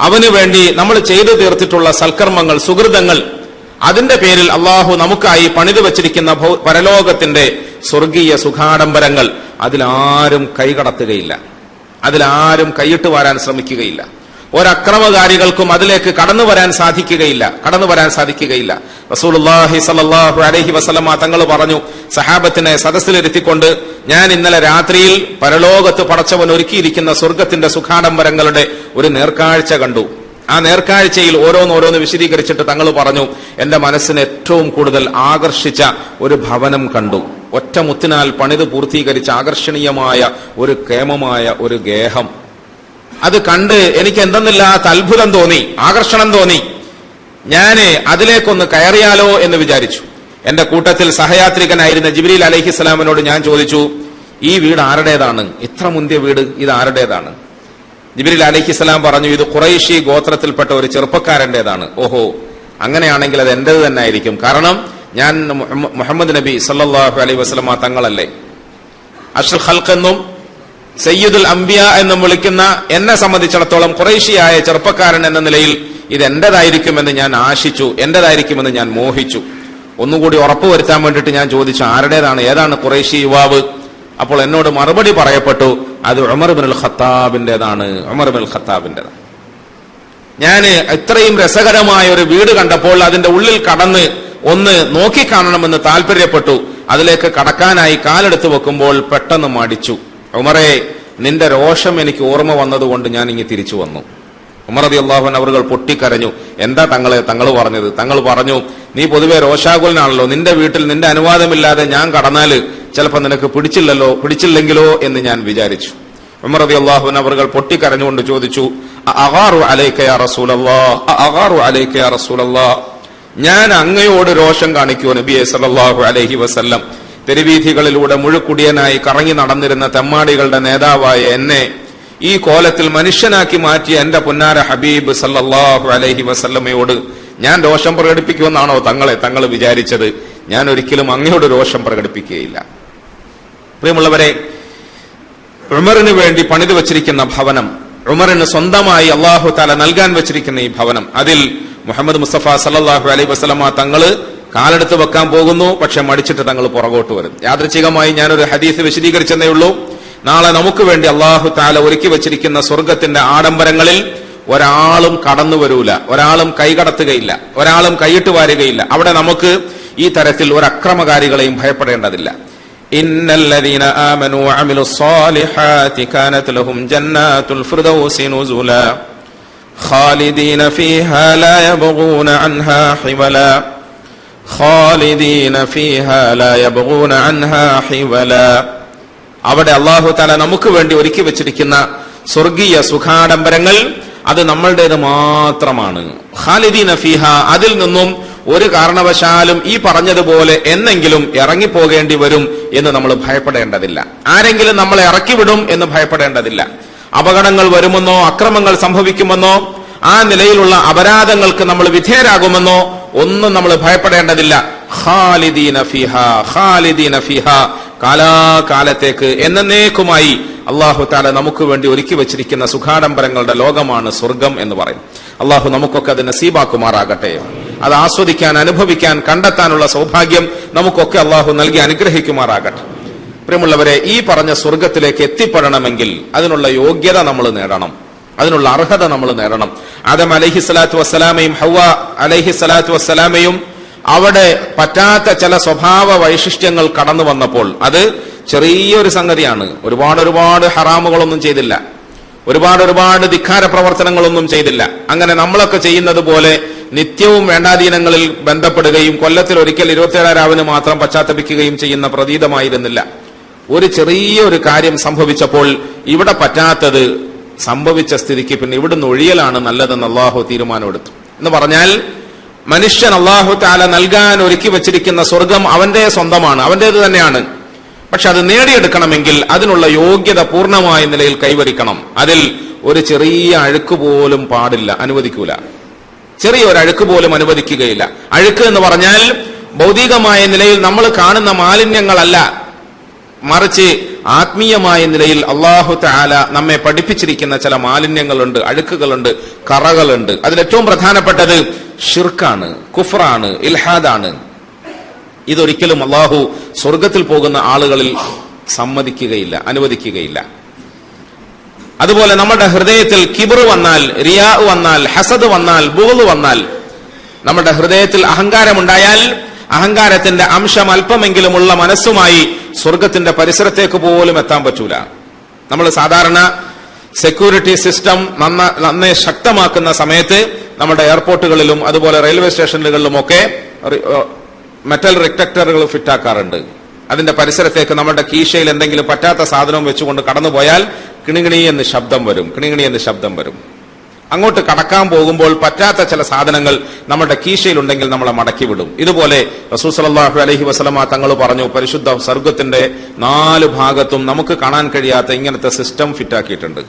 അവന് വേണ്ടി നമ്മൾ ചെയ്തു തീർത്തിട്ടുള്ള സൽക്കർമ്മങ്ങൾ, സുഹൃതങ്ങൾ, അതിന്റെ പേരിൽ അള്ളാഹു നമുക്കായി പണിതു വച്ചിരിക്കുന്ന പരലോകത്തിന്റെ സ്വർഗീയ സുഖാഡംബരങ്ങൾ അതിലാരും കൈകടത്തുകയില്ല, അതിലാരും കൈയിട്ട് വാരാൻ ശ്രമിക്കുകയില്ല. ഒരക്രമകാരികൾക്കും അതിലേക്ക് കടന്നു വരാൻ സാധിക്കുകയില്ല. റസൂലുള്ളാഹി സ്വല്ലല്ലാഹു അലൈഹി വസല്ലമ തങ്ങൾ പറഞ്ഞു, സഹാബത്തിനെ സദസ്സിലിരുത്തിക്കൊണ്ട്, ഞാൻ ഇന്നലെ രാത്രിയിൽ പരലോകത്ത് പടച്ചവൻ ഒരുക്കിയിരിക്കുന്ന സ്വർഗത്തിന്റെ സുഖാഡംബരങ്ങളുടെ ഒരു നേർക്കാഴ്ച കണ്ടു. ആ നേർക്കാഴ്ചയിൽ ഓരോന്നോരോന്ന് വിശദീകരിച്ചിട്ട് തങ്ങൾ പറഞ്ഞു, എന്റെ മനസ്സിന് ഏറ്റവും കൂടുതൽ ആകർഷിച്ച ഒരു ഭവനം കണ്ടു. ഒറ്റമുത്തിനാൽ പണിത് പൂർത്തീകരിച്ച ആകർഷണീയമായ ഒരു കേമമായ ഒരു ഗേഹം. അത് കണ്ട് എനിക്ക് എന്തെന്നില്ലാത്ത അത്ഭുതം തോന്നി, ആകർഷണം തോന്നി. ഞാന് അതിലേക്കൊന്ന് കയറിയാലോ എന്ന് വിചാരിച്ചു. എന്റെ കൂട്ടത്തിൽ സഹയാത്രികനായിരുന്ന ജിബ്രീൽ അലൈഹിസ്സലാമിനോട് ഞാൻ ചോദിച്ചു, ഈ വീട് ആരുടേതാണ്? ഇത്ര മുന്തിയ വീട്, ഇത് ആരുടേതാണ്? ജിബ്രീൽ അലൈഹിസ്സലാം പറഞ്ഞു, ഇത് ഖുറൈശി ഗോത്രത്തിൽപ്പെട്ട ഒരു ചെറുപ്പക്കാരന്റേതാണ്. ഓഹോ, അങ്ങനെയാണെങ്കിൽ അത് എന്റേത് തന്നെ ആയിരിക്കും. കാരണം ഞാൻ മുഹമ്മദ് നബി സല്ലല്ലാഹു അലൈഹി വസല്ലമ തങ്ങളല്ലേ. അഷ്റഫുൽ ഖൽഖ് എന്നും സയ്യിദുൽ അംബിയ എന്നും വിളിക്കുന്ന എന്നെ സംബന്ധിച്ചിടത്തോളം ഖുറൈശിയായ ചെറുപ്പക്കാരൻ എന്ന നിലയിൽ ഇത് എന്റേതായിരിക്കുമെന്ന് ഞാൻ ആശിച്ചു, എന്റേതായിരിക്കുമെന്ന് ഞാൻ മോഹിച്ചു. ഒന്നുകൂടി ഉറപ്പുവരുത്താൻ വേണ്ടിയിട്ട് ഞാൻ ചോദിച്ചു, ആരുടേതാണ്, ഏതാണ് ഖുറൈശി യുവാവ്? അപ്പോൾ എന്നോട് മറുപടി പറയപ്പെട്ടു, അത് ഉമർ ഇബ്നുൽ ഖത്താബിന്റേതാണ്. ഞാൻ ഇത്രയും രസകരമായ ഒരു വീട് കണ്ടപ്പോൾ അതിന്റെ ഉള്ളിൽ കടന്ന് ഒന്ന് നോക്കിക്കാണണമെന്ന് താല്പര്യപ്പെട്ടു. അതിലേക്ക് കടക്കാനായി കാലെടുത്ത് വെക്കുമ്പോൾ പെട്ടെന്ന് മടിച്ചു. ഉമറേ, നിന്റെ രോഷം എനിക്ക് ഓർമ്മ വന്നതുകൊണ്ട് ഞാൻ ഇങ്ങ് തിരിച്ചു വന്നു. ഉമർ റളിയല്ലാഹു അൻഹു അവർ പൊട്ടിക്കരഞ്ഞു. എന്താ തങ്ങൾ പറഞ്ഞത്? തങ്ങൾ പറഞ്ഞു, നീ പൊതുവെ രോഷാകുലനാണല്ലോ, നിന്റെ വീട്ടിൽ നിന്റെ അനുവാദമില്ലാതെ ഞാൻ കടന്നാല് ചിലപ്പോ നിനക്ക് പിടിച്ചില്ലെങ്കിലോ എന്ന് ഞാൻ വിചാരിച്ചു. ഉമർ റളിയല്ലാഹു അൻഹു അവർ പൊട്ടിക്കരഞ്ഞുകൊണ്ട് ചോദിച്ചു, അഗാറു അലൈക യാ റസൂലല്ലാഹ്, ഞാൻ അങ്ങയോട് രോഷം കാണിക്കുമോ നബിയെ സല്ലല്ലാഹു അലൈഹി വസല്ലം? തെരുവീഥികളിലൂടെ മുഴുക്കുടിയനായി കറങ്ങി നടന്നിരുന്ന തെമ്മാടികളുടെ നേതാവായ എന്നെ ഈ കോലത്തിൽ മനുഷ്യനാക്കി മാറ്റിയ എന്റെ പൊന്നാര ഹബീബ് സല്ലല്ലാഹു അലൈഹി വസല്ലമയോട് ഞാൻ രോഷം പ്രകടിപ്പിക്കുമെന്നാണോ തങ്ങൾ വിചാരിച്ചത്? ഞാൻ ഒരിക്കലും അങ്ങയോട് രോഷം പ്രകടിപ്പിക്കുകയില്ല. പ്രിയമുള്ളവരെ, ഉമറിന് വേണ്ടി പണിതു വച്ചിരിക്കുന്ന ഭവനം, ഉമറിന് സ്വന്തമായി അല്ലാഹു തആല നൽകാൻ വെച്ചിരിക്കുന്ന ഈ ഭവനം, അതിൽ മുഹമ്മദ് മുസ്തഫ സല്ലല്ലാഹു അലൈഹി വസല്ലമ തങ്ങള് കാലെടുത്ത് വെക്കാൻ പോകുന്നു. പക്ഷെ മടിച്ചിട്ട് തങ്ങൾ പുറകോട്ട് വരും. യാദൃച്ഛികമായി ഞാനൊരു ഹദീസ് വിശദീകരിച്ചെന്നേ ഉള്ളൂ. നാളെ നമുക്ക് വേണ്ടി അല്ലാഹു തആല ഒരുക്കി വെച്ചിരിക്കുന്ന സ്വർഗത്തിന്റെ ആഡംബരങ്ങളിൽ ഒരാളും കടന്നു വരൂല, ഒരാളും കൈകടത്തുകയില്ല, ഒരാളും കൈയിട്ട് വാരുകയില്ല. അവിടെ നമുക്ക് ഈ തരത്തിൽ ഒരു അക്രമകാരികളെയും ഭയപ്പെടേണ്ടതില്ല. ഇന്നല്ലദീന ആമനൂ വഅമിലുസ്സാലിഹാതി കാനത് ലഹും ജന്നാത്തുൽ ഫിർദൗസി നുസുലാ ഖാലിദീന ഫീഹാ ലാ യബ്ഗൂന അൻഹാ ഹിവലാ ഖാലിദീന ഫീഹാ ലാ യബ്ഗൂന അൻഹാ ഹിവലാ. അവിടെ അല്ലാഹു തആല നമുക്ക് വേണ്ടി ഒരുക്കി വെച്ചിരിക്കുന്ന സ്വർഗീയ സുഖാഡംബരങ്ങൾ അത് നമ്മളുടേത് മാത്രമാണ്. ഖാലിദീന ഫീഹാ, അതിൽ നിന്നും ഒരു കാരണവശാലും ഈ പറഞ്ഞതുപോലെ എന്നെങ്കിലും ഇറങ്ങിപ്പോകേണ്ടി വരും എന്ന് നമ്മൾ ഭയപ്പെടേണ്ടതില്ല. ആരെങ്കിലും നമ്മളെ ഇറക്കിവിടും എന്ന് ഭയപ്പെടേണ്ടതില്ല. അപകടങ്ങൾ വരുമെന്നോ അക്രമങ്ങൾ സംഭവിക്കുമെന്നോ ആ നിലയിലുള്ള അപരാധങ്ങൾക്ക് നമ്മൾ വിധേയരാകുമെന്നോ ഒന്നും നമ്മൾ ഭയപ്പെടേണ്ടതില്ല. ഖാലിദീന ഫീഹാ, ഖാലിദീന ഫീഹാ, കാലാകാലത്തേക്ക് എന്നേക്കുമായി അല്ലാഹു തആല നമുക്ക് വേണ്ടി ഒരുക്കി വെച്ചിരിക്കുന്ന സുഖാഡംബരങ്ങളുടെ ലോകമാണ് സ്വർഗം എന്ന് പറയും. അല്ലാഹു നമുക്കൊക്കെ അത് നസീബാക്കുമാറാകട്ടെ. അത് ആസ്വദിക്കാൻ, അനുഭവിക്കാൻ, കണ്ടെത്താനുള്ള സൗഭാഗ്യം നമുക്കൊക്കെ അല്ലാഹു നൽകി അനുഗ്രഹിക്കുമാറാകട്ടെ. പ്രിയമുള്ളവരെ, ഈ പറഞ്ഞ സ്വർഗത്തിലേക്ക് എത്തിപ്പെടണമെങ്കിൽ അതിനുള്ള യോഗ്യത നമ്മൾ നേടണം, അതിനുള്ള അർഹത നമ്മൾ നേടണം. ആദം അലൈഹിസ്സലാത്തു വസ്സലാമയും ഹവ്വ അലൈഹിസ്സലാത്തു വസ്സലാമയും അവിടെ പറ്റാത്ത ചില സ്വഭാവ വൈശിഷ്ട്യങ്ങൾ കടന്നു വന്നപ്പോൾ, അത് ചെറിയൊരു സംഗതിയാണ്. ഒരുപാട് ഹറാമുകളൊന്നും ചെയ്തില്ല, ഒരുപാട് ധിക്കാര പ്രവർത്തനങ്ങളൊന്നും ചെയ്തില്ല. അങ്ങനെ നമ്മളൊക്കെ ചെയ്യുന്നത് പോലെ നിത്യവും വേണ്ടാധീനങ്ങളിൽ ബന്ധപ്പെടുകയും കൊല്ലത്തിൽ ഒരിക്കൽ 27 രാവിന് മാത്രം പശ്ചാത്തപിക്കുകയും ചെയ്യുന്ന പ്രതീതമായിരുന്നില്ല. ഒരു ചെറിയൊരു കാര്യം സംഭവിച്ചപ്പോൾ ഇവിടെ പറ്റാത്തത് സംഭവിച്ച സ്ഥിതിക്ക് പിന്നെ ഇവിടുന്ന് ഒഴിയലാണ് നല്ലതെന്ന് അല്ലാഹു തീരുമാനമെടുത്തു. എന്ന് പറഞ്ഞാൽ മനുഷ്യൻ അല്ലാഹു തആല നൽകാൻ ഒരുക്കി വെച്ചിരിക്കുന്ന സ്വർഗം അവന്റെ സ്വന്തമാണ്, അവന്റേത് തന്നെയാണ്. പക്ഷെ അത് നേടിയെടുക്കണമെങ്കിൽ അതിനുള്ള യോഗ്യത പൂർണ്ണമായ നിലയിൽ കൈവരിക്കണം. അതിൽ ഒരു ചെറിയ അഴുക്ക് പോലും പാടില്ല, അനുവദിക്കൂല. ചെറിയൊരു അഴുക്ക് പോലും അനുവദിക്കുകയില്ല. അഴുക്ക് എന്ന് പറഞ്ഞാൽ ഭൗതികമായ നിലയിൽ നമ്മൾ കാണുന്ന മാലിന്യങ്ങളല്ല, മറിച്ച് ആത്മീയമായ നിലയിൽ അല്ലാഹു തആല നമ്മെ പഠിപ്പിച്ചിരിക്കുന്ന ചില മാലിന്യങ്ങളുണ്ട്, അഴുക്കുകളുണ്ട്, കറകളുണ്ട്. അതിലേറ്റവും പ്രധാനപ്പെട്ടത് ഷിർക്കാണ്, കുഫ്റാണ്, ഇൽഹാദാണ്. ഇതൊരിക്കലും അല്ലാഹു സ്വർഗത്തിൽ പോകുന്ന ആളുകളിൽ സമ്മതിക്കുകയില്ല, അനുവദിക്കുകയില്ല. അതുപോലെ നമ്മുടെ ഹൃദയത്തിൽ കിബ്ർ വന്നാൽ, റിയാ വന്നാൽ, ഹസദ് വന്നാൽ, ബുഗ്ള് വന്നാൽ, നമ്മുടെ ഹൃദയത്തിൽ അഹങ്കാരമുണ്ടായാൽ, അഹങ്കാരത്തിന്റെ അംശം അല്പമെങ്കിലുമുള്ള മനസ്സുമായി സ്വർഗത്തിന്റെ പരിസരത്തേക്ക് പോലും എത്താൻ പറ്റൂല. നമ്മൾ സാധാരണ സെക്യൂരിറ്റി സിസ്റ്റം നന്നേ ശക്തമാക്കുന്ന സമയത്ത് നമ്മുടെ എയർപോർട്ടുകളിലും അതുപോലെ റെയിൽവേ സ്റ്റേഷനുകളിലുമൊക്കെ മെറ്റൽ റിഡക്ടറുകൾ ഫിറ്റാക്കാറുണ്ട്. അതിന്റെ പരിസരത്തേക്ക് നമ്മുടെ കീശയിൽ എന്തെങ്കിലും പറ്റാത്ത സാധനം വെച്ചുകൊണ്ട് കടന്നുപോയാൽ കിണികിണി എന്ന് ശബ്ദം വരും. അങ്ങോട്ട് കടക്കാൻ പോകുമ്പോൾ പറ്റാത്ത ചില സാധനങ്ങൾ നമ്മുടെ കീശയിലുണ്ടെങ്കിൽ നമ്മളെ മടക്കി വിടും. ഇതുപോലെ റസൂൽ സല്ലല്ലാഹു അലൈഹി വസല്ലമ തങ്ങൾ പറഞ്ഞു, പരിശുദ്ധ സ്വർഗത്തിന്റെ 4 ഭാഗത്തും നമുക്ക് കാണാൻ കഴിയാത്ത ഇങ്ങനത്തെ സിസ്റ്റം ഫിറ്റാക്കിയിട്ടുണ്ട്.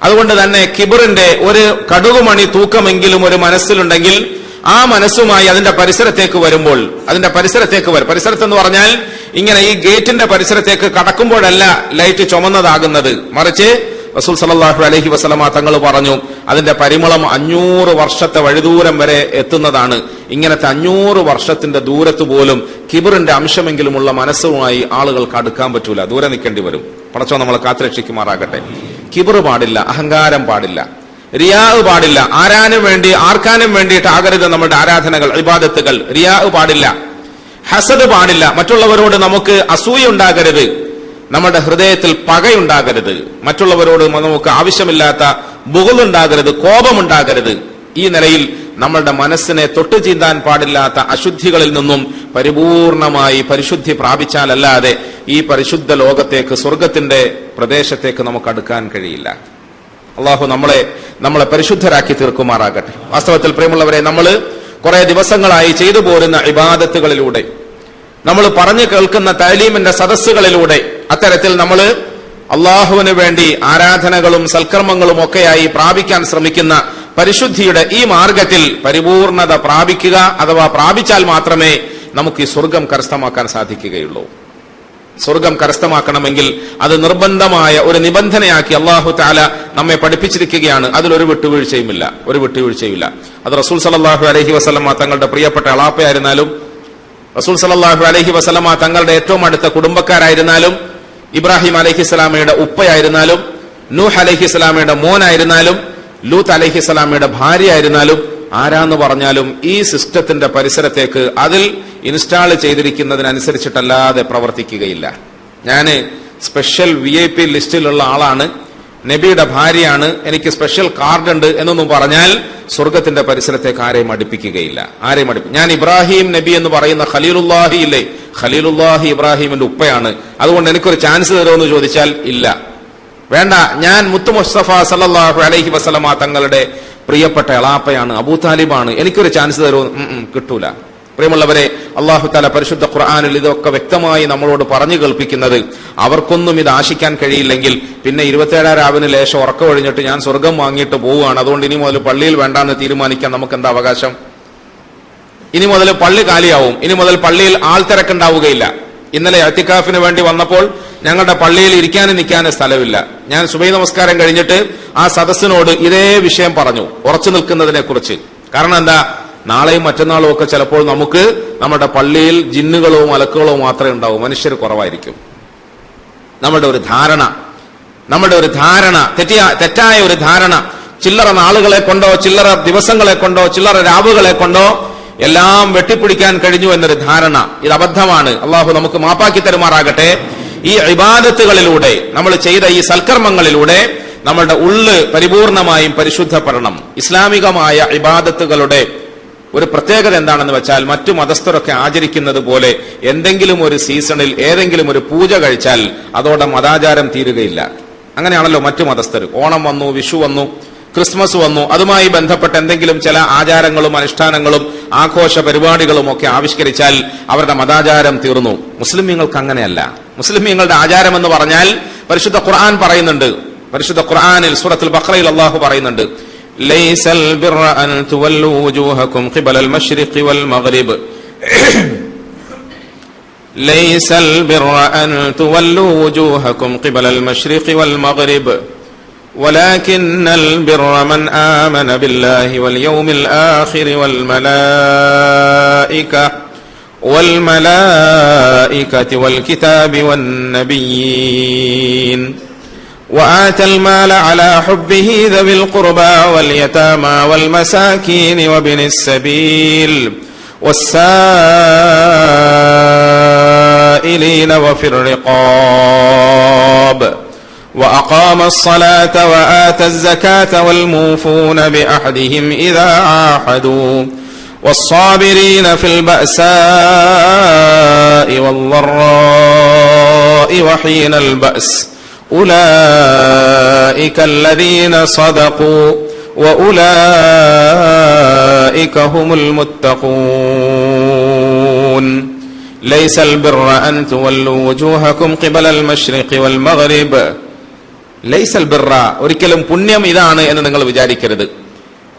അതുകൊണ്ട് തന്നെ കിബറിന്റെ ഒരു കടുകുമണി തൂക്കമെങ്കിലും ഒരു മനസ്സിലുണ്ടെങ്കിൽ ആ മനസ്സുമായി അതിന്റെ പരിസരത്തേക്ക് വരുമ്പോൾ, പരിസരത്തെന്ന് പറഞ്ഞാൽ ഇങ്ങനെ ഈ ഗേറ്റിന്റെ പരിസരത്തേക്ക് കടക്കുമ്പോഴല്ല ലൈറ്റ് ചുമന്നതാകുന്നത്, മറിച്ച് റസൂൽ സല്ലല്ലാഹു അലൈഹി വസല്ലമ തങ്ങൾ പറഞ്ഞു അതിന്റെ പരിമളം 500 വർഷത്തെ വഴിദൂരം വരെ എത്തുന്നതാണ്. ഇങ്ങനത്തെ 500 വർഷത്തിന്റെ ദൂരത്ത് പോലും കിബറിന്റെ അംശമെങ്കിലുമുള്ള മനസ്സുമായി ആളുകൾക്ക് അടുക്കാൻ പറ്റൂല, ദൂരെ നിൽക്കേണ്ടി വരും. പടച്ചോ നമ്മളെ കാത്തുരക്ഷിക്കുമാറാകട്ടെ. കിബർ പാടില്ല, അഹങ്കാരം പാടില്ല, റിയാ പാടില്ല. ആർക്കാനും വേണ്ടിയിട്ട് ആകരുത് നമ്മുടെ ആരാധനകൾ, ഇബാദത്തുകൾ. റിയാ പാടില്ല, ഹസദ് പാടില്ല, മറ്റുള്ളവരോട് നമുക്ക് അസൂയ ഉണ്ടാകരുത്, നമ്മുടെ ഹൃദയത്തിൽ പകയുണ്ടാകരുത്, മറ്റുള്ളവരോട് നമുക്ക് ആവശ്യമില്ലാത്ത ബുഗ്ളുണ്ടാകരുത്, കോപമുണ്ടാകരുത്. ഈ നിലയിൽ നമ്മളുടെ മനസ്സിനെ തൊട്ടു ചീന്താൻ പാടില്ലാത്ത അശുദ്ധികളിൽ നിന്നും പരിപൂർണമായി പരിശുദ്ധി പ്രാപിച്ചാലല്ലാതെ ഈ പരിശുദ്ധ ലോകത്തേക്ക്, സ്വർഗത്തിന്റെ പ്രദേശത്തേക്ക് നമുക്ക് അടുക്കാൻ കഴിയില്ല. അള്ളാഹു നമ്മളെ പരിശുദ്ധരാക്കി തീർക്കുമാറാകട്ടെ. വാസ്തവത്തിൽ പ്രിയമുള്ളവരെ, നമ്മൾ കുറെ ദിവസങ്ങളായി ചെയ്തു പോരുന്ന ഇബാദത്തുകളിലൂടെ, നമ്മൾ പറഞ്ഞു കേൾക്കുന്ന തഅലീമിന്റെ സദസ്സുകളിലൂടെ, അത്തരത്തിൽ നമ്മൾ അള്ളാഹുവിന് വേണ്ടി ആരാധനകളും സൽക്കർമ്മങ്ങളും ഒക്കെയായി പ്രാപിക്കാൻ ശ്രമിക്കുന്ന പരിശുദ്ധിയുടെ ഈ മാർഗത്തിൽ പരിപൂർണത പ്രാപിക്കുക, അഥവാ പ്രാപിച്ചാൽ മാത്രമേ നമുക്ക് ഈ സ്വർഗം കരസ്ഥമാക്കാൻ സാധിക്കുകയുള്ളൂ. സ്വർഗം കരസ്ഥമാക്കണമെങ്കിൽ അത് നിർബന്ധമായ ഒരു നിബന്ധനയാക്കി അള്ളാഹു തആല നമ്മെ പഠിപ്പിച്ചിരിക്കുകയാണ്. അതിലൊരു വിട്ടുവീഴ്ചയുമില്ല, ഒരു വിട്ടുവീഴ്ചയുമില്ല. അത് റസൂൽ സല്ലല്ലാഹു അലൈഹി വസല്ലമ തങ്ങളുടെ പ്രിയപ്പെട്ട അളാപ്പയായിരുന്നാലും, റസൂൽ സല്ലല്ലാഹു അലൈഹി വസല്ലമ തങ്ങളുടെ ഏറ്റവും അടുത്ത കുടുംബക്കാരായിരുന്നാലും, ഇബ്രാഹിം അലൈഹിസ്സലാമയുടെ ഉപ്പയായിരുന്നാലും, നൂഹ് അലൈഹിസ്സലാമയുടെ മോനായിരുന്നാലും, ലൂത്ത് അലൈഹിസ്സലാമയുടെ ഭാര്യയായിരുന്നാലും, ആരാന്ന് പറഞ്ഞാലും ഈ സിസ്റ്റത്തിന്റെ പരിസരത്തേക്ക് അതിൽ ഇൻസ്റ്റാൾ ചെയ്തിരിക്കുന്നതിനനുസരിച്ചിട്ടല്ലാതെ പ്രവർത്തിക്കുകയില്ല. ഞാന് സ്പെഷ്യൽ VIP ലിസ്റ്റിലുള്ള ആളാണ്, നബിയുടെ ഭാര്യയാണ്, എനിക്ക് സ്പെഷ്യൽ കാർഡ് ഉണ്ട് എന്നൊന്നും പറഞ്ഞാൽ സ്വർഗത്തിന്റെ പരിസരത്തേക്ക് ആരെയും അടുപ്പിക്കുകയില്ല. ഞാൻ ഇബ്രാഹിം നബി എന്ന് പറയുന്ന ഖലീലുല്ലാഹി ഇല്ലേ, ഖലീലുല്ലാഹി ഇബ്രാഹിമിന്റെ ഉപ്പയാണ്, അതുകൊണ്ട് എനിക്കൊരു ചാൻസ് തരുമെന്ന് ചോദിച്ചാൽ ഇല്ല, വേണ്ട. ഞാൻ മുത്തു മുസ്തഫ സല്ലല്ലാഹു അലൈഹി വസല്ലമ തങ്ങളുടെ പ്രിയപ്പെട്ട എളാപ്പയാണ്, അബൂ താലിബാണ്, എനിക്കൊരു ചാൻസ് തരുമെന്ന് കിട്ടൂല. പ്രിയമുള്ളവരെ, അല്ലാഹു തആല പരിശുദ്ധ ഖുർആനിൽ ഇതൊക്കെ വ്യക്തമായി നമ്മളോട് പറഞ്ഞു കേൾപ്പിക്കുന്നത് അവർക്കൊന്നും ഇത് ആശിക്കാൻ കഴിയില്ലെങ്കിൽ പിന്നെ 27 രാവിന് ലേശം ഉറക്കം ഒഴിഞ്ഞിട്ട് ഞാൻ സ്വർഗം വാങ്ങിയിട്ട് പോവുകയാണ്, അതുകൊണ്ട് ഇനി മുതൽ പള്ളിയിൽ വേണ്ടാന്ന് തീരുമാനിക്കാൻ നമുക്ക് എന്താ അവകാശം? ഇനി മുതൽ പള്ളി കാലിയാവും, ഇനി മുതൽ പള്ളിയിൽ ആൾ തിരക്കുണ്ടാവുകയില്ല. ഇന്നലെ ഇഅ്തികാഫിന് വേണ്ടി വന്നപ്പോൾ ഞങ്ങളുടെ പള്ളിയിൽ ഇരിക്കാനും നിൽക്കാനും സ്ഥലമില്ല. ഞാൻ സുബഹി നമസ്കാരം കഴിഞ്ഞിട്ട് ആ സദസ്സിനോട് ഇതേ വിഷയം പറഞ്ഞു, ഉറച്ചു നിൽക്കുന്നതിനെ കുറിച്ച്. കാരണം എന്താ, നാളെയും മറ്റന്നാളും ഒക്കെ ചിലപ്പോൾ നമുക്ക് നമ്മുടെ പള്ളിയിൽ ജിന്നുകളോ മലക്കുകളോ മാത്രമേ ഉണ്ടാവൂ, മനുഷ്യർ കുറവായിരിക്കും. നമ്മുടെ ഒരു ധാരണ തെറ്റായ ഒരു ധാരണ, ചില്ലറ നാളുകളെ കൊണ്ടോ ചില്ലറ ദിവസങ്ങളെ കൊണ്ടോ ചില്ലറ രാവുകളെ കൊണ്ടോ എല്ലാം വെട്ടിപ്പിടിക്കാൻ കഴിഞ്ഞു എന്നൊരു ധാരണ, ഇത് അബദ്ധമാണ്. അള്ളാഹു നമുക്ക് മാപ്പാക്കി തരുമാറാകട്ടെ. ഈ ഇബാദത്തുകളിലൂടെ, നമ്മൾ ചെയ്ത ഈ സൽക്കർമ്മങ്ങളിലൂടെ നമ്മളുടെ ഉള്ള് പരിപൂർണമായും പരിശുദ്ധപ്പെടണം. ഇസ്ലാമികമായ ഇബാദത്തുകളുടെ ഒരു പ്രത്യേകത എന്താണെന്ന് വെച്ചാൽ, മറ്റു മതസ്ഥരൊക്കെ ആചരിക്കുന്നത് പോലെ എന്തെങ്കിലും ഒരു സീസണിൽ ഏതെങ്കിലും ഒരു പൂജ കഴിച്ചാൽ അതോടെ മതാചാരം തീരുകയില്ല. അങ്ങനെയാണല്ലോ മറ്റു മതസ്ഥർ. ഓണം വന്നു, വിഷു വന്നു, ക്രിസ്മസ് വന്നു, അതുമായി ബന്ധപ്പെട്ട എന്തെങ്കിലും ചില ആചാരങ്ങളും അനുഷ്ഠാനങ്ങളും ആഘോഷ പരിപാടികളും ഒക്കെ ആവിഷ്കരിച്ചാൽ അവരുടെ മതാചാരം തീർന്നു. മുസ്ലിമീങ്ങൾക്ക് അങ്ങനെയല്ല. മുസ്ലിമീങ്ങളുടെ ആചാരം എന്ന് പറഞ്ഞാൽ പരിശുദ്ധ ഖുർആൻ പറയുന്നുണ്ട്. പരിശുദ്ധ ഖുർആനിൽ സൂറത്തുൽ ബഖറയിൽ അല്ലാഹു പറയുന്നുണ്ട്, ലൈസൽ ബിർറ അൻ തുവല്ലു വുജൂഹകും ഖിബലൽ മശ്രിഖി വൽ മഗ്രിബ് ലൈസൽ ബിർറ അൻ തുവല്ലു വുജൂഹകും ഖിബലൽ മശ്രിഖി വൽ മഗ്രിബ് ولكن البر من آمن بالله واليوم الآخر والملائكة والكتاب والنبيين وآتى المال على حبه ذوي القربى واليتامى والمساكين وابن السبيل والسائلين وفي الرقاب وأقام الصلاة وآتى الزكاة والموفون بأحدهم إذا عاهدوا والصابرين في البأساء والضراء وحين البأس أولئك الذين صدقوا وأولئك هم المتقون ليس البر أن تولوا وجوهكم قبل المشرق والمغرب ലൈസൽ ബിർറ, ഒരിക്കലും പുണ്യം ഇതാണ് എന്ന് നിങ്ങൾ വിചാരിക്കരുത്.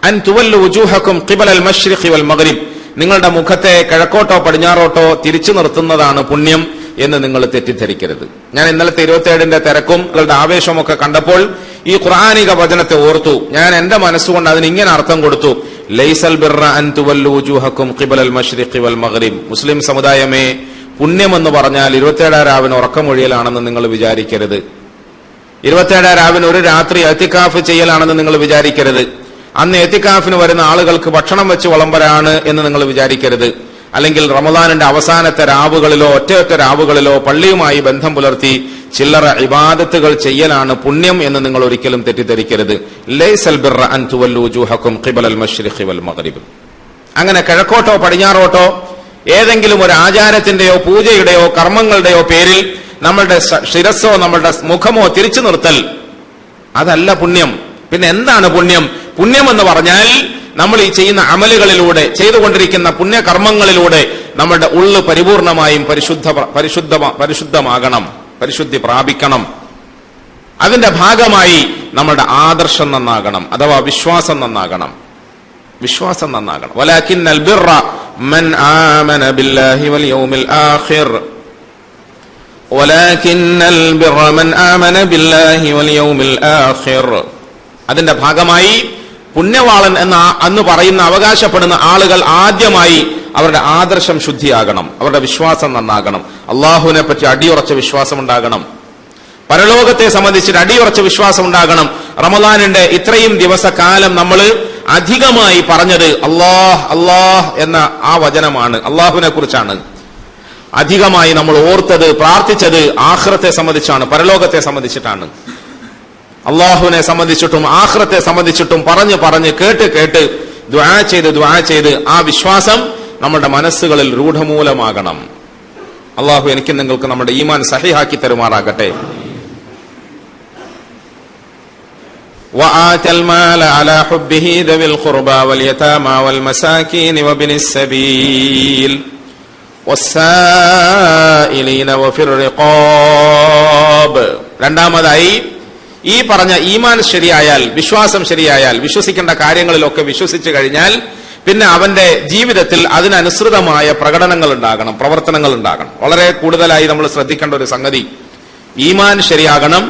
അൻ തുവല്ലു വുജൂഹകും ഖിബലൽ മശ്രിഖി വൽ മഗ്രിബ്, നിങ്ങളുടെ മുഖത്തെ കിഴക്കോട്ടോ പടിഞ്ഞാറോട്ടോ തിരിച്ചു നിർത്തുന്നതാണ് പുണ്യം എന്ന് നിങ്ങൾ തെറ്റിദ്ധരിക്കരുത്. ഞാൻ ഇന്നലത്തെ 27ന്റെ തിരക്കും നിങ്ങളുടെ ആവേശമൊക്കെ കണ്ടപ്പോൾ ഈ ഖുർആനിക വചനത്തെ ഓർത്തു. ഞാൻ എന്റെ മനസ്സുകൊണ്ട് അതിന് ഇങ്ങനെ അർത്ഥം കൊടുത്തു, ലൈസൽ ബിർറ അൻ തുവല്ലു വുജൂഹകും ഖിബലൽ മശ്രിഖി വൽ മഗ്രിബ്. മുസ്ലിം സമുദായമേ, പുണ്യമെന്ന് പറഞ്ഞാൽ 27 രാവിന് ഉറക്കമൊഴിയലാണെന്ന് നിങ്ങൾ വിചാരിക്കരുത്. 27 രാവിന് ഒരു രാത്രി എത്തിക്കാഫ് ചെയ്യലാണെന്ന് നിങ്ങൾ വിചാരിക്കരുത്. അന്ന് എത്തിക്കാഫിന് വരുന്ന ആളുകൾക്ക് ഭക്ഷണം വെച്ച് വിളമ്പലാണ് എന്ന് നിങ്ങൾ വിചാരിക്കരുത്. അല്ലെങ്കിൽ റമദാനിന്റെ അവസാനത്തെ രാവുകളിലോ ഒറ്റയൊറ്റ രാവുകളിലോ പള്ളിയുമായി ബന്ധം പുലർത്തി ചില്ലറ ഇബാദത്തുകൾ ചെയ്യലാണ് പുണ്യം എന്ന് നിങ്ങൾ ഒരിക്കലും തെറ്റിദ്ധരിക്കരുത്. ലൈസൽ ബിർറ അൻ തുവല്ലു വുജൂഹകും ഖിബലൽ മശ്രിഖി വൽ മഗ്രിബ്. അങ്ങനെ കിഴക്കോട്ടോ പടിഞ്ഞാറോട്ടോ ഏതെങ്കിലും ഒരു ആചാരത്തിന്റെയോ പൂജയുടെയോ കർമ്മങ്ങളുടെയോ പേരിൽ നമ്മളുടെ ശിരസ്സോ നമ്മളുടെ മുഖമോ തിരിച്ചു നിർത്തൽ, അതല്ല പുണ്യം. പിന്നെ എന്താണ് പുണ്യം? പുണ്യം എന്ന് പറഞ്ഞാൽ നമ്മൾ ഈ ചെയ്യുന്ന അമലുകളിലൂടെ, ചെയ്തുകൊണ്ടിരിക്കുന്ന പുണ്യകർമ്മങ്ങളിലൂടെ നമ്മളുടെ ഉള്ള് പരിപൂർണമായും പരിശുദ്ധമാകണം, പരിശുദ്ധി പ്രാപിക്കണം. അതിന്റെ ഭാഗമായി നമ്മുടെ ആദർശം നന്നാകണം, അഥവാ വിശ്വാസം നന്നാകണം. വിശ്വാസം നന്നാകണം. വലാകിന്നൽ ബിർറ മൻ ആമന ബില്ലാഹി വൽ യൗമിൽ ആഖിർ, വലാകിന്നൽ ബിർറ മൻ ആമന ബില്ലാഹി വൽ യൗമിൽ ആഖിർ. അതിന്റെ ഭാഗമായി പുണ്യവാളൻ എന്ന് പറയുന്ന അവകാശപ്പെടുന്ന ആളുകൾ ആദ്യമായി അവരുടെ ആദർശം ശുദ്ധിയാകണം, അവരുടെ വിശ്വാസം നന്നാകണം, അള്ളാഹുവിനെ പറ്റി അടിയുറച്ച വിശ്വാസം ഉണ്ടാകണം, പരലോകത്തെ സംബന്ധിച്ചിട്ട് അടിയുറച്ച വിശ്വാസം ഉണ്ടാകണം. റമദാനിന്റെ ഇത്രയും ദിവസക്കാലം നമ്മൾ അധികമായി പറഞ്ഞത് അല്ലാഹ് അല്ലാഹ് എന്ന ആ വചനമാണ്, അള്ളാഹുവിനെ കുറിച്ചാണ് അധികമായി നമ്മൾ ഓർത്തത്, പ്രാർത്ഥിച്ചത് ആഖിറത്തെ സംബന്ധിച്ചാണ്, പരലോകത്തെ സംബന്ധിച്ചിട്ടാണ്. അള്ളാഹുവിനെ സംബന്ധിച്ചിട്ടും ആഖിറത്തെ സംബന്ധിച്ചിട്ടും പറഞ്ഞ് കേട്ട് ദുആ ചെയ്ത് ആ വിശ്വാസം നമ്മുടെ മനസ്സുകളിൽ രൂഢമൂലമാകണം. അള്ളാഹു എനിക്ക് നിങ്ങൾക്ക് നമ്മുടെ ഈമാൻ സഹിഹാക്കി തരുമാറാകട്ടെ. وآتى المال على حبه ذوي القربى واليتامى والمساكين وابن السبيل والسائلين وفي الرقاب. രണ്ടാമതായി ഈ പറഞ്ഞ ഈമാൻ ശരിയായാൽ, വിശ്വാസം ശരിയായാൽ, വിശ്വസിക്കേണ്ട കാര്യങ്ങളിലൊക്കെ വിശ്വസിച്ചു കഴിഞ്ഞാൽ പിന്നെ അവന്റെ ജീവിതത്തിൽ അതിനനുസൃതമായ പ്രകടനങ്ങൾ ഉണ്ടാകണം, പ്രവർത്തനങ്ങൾ ഉണ്ടാകണം. വളരെ കൂടുതലായി നമ്മൾ ശ്രദ്ധിക്കേണ്ട ഒരു സംഗതി, ഈമാൻ ശരിയാകണം.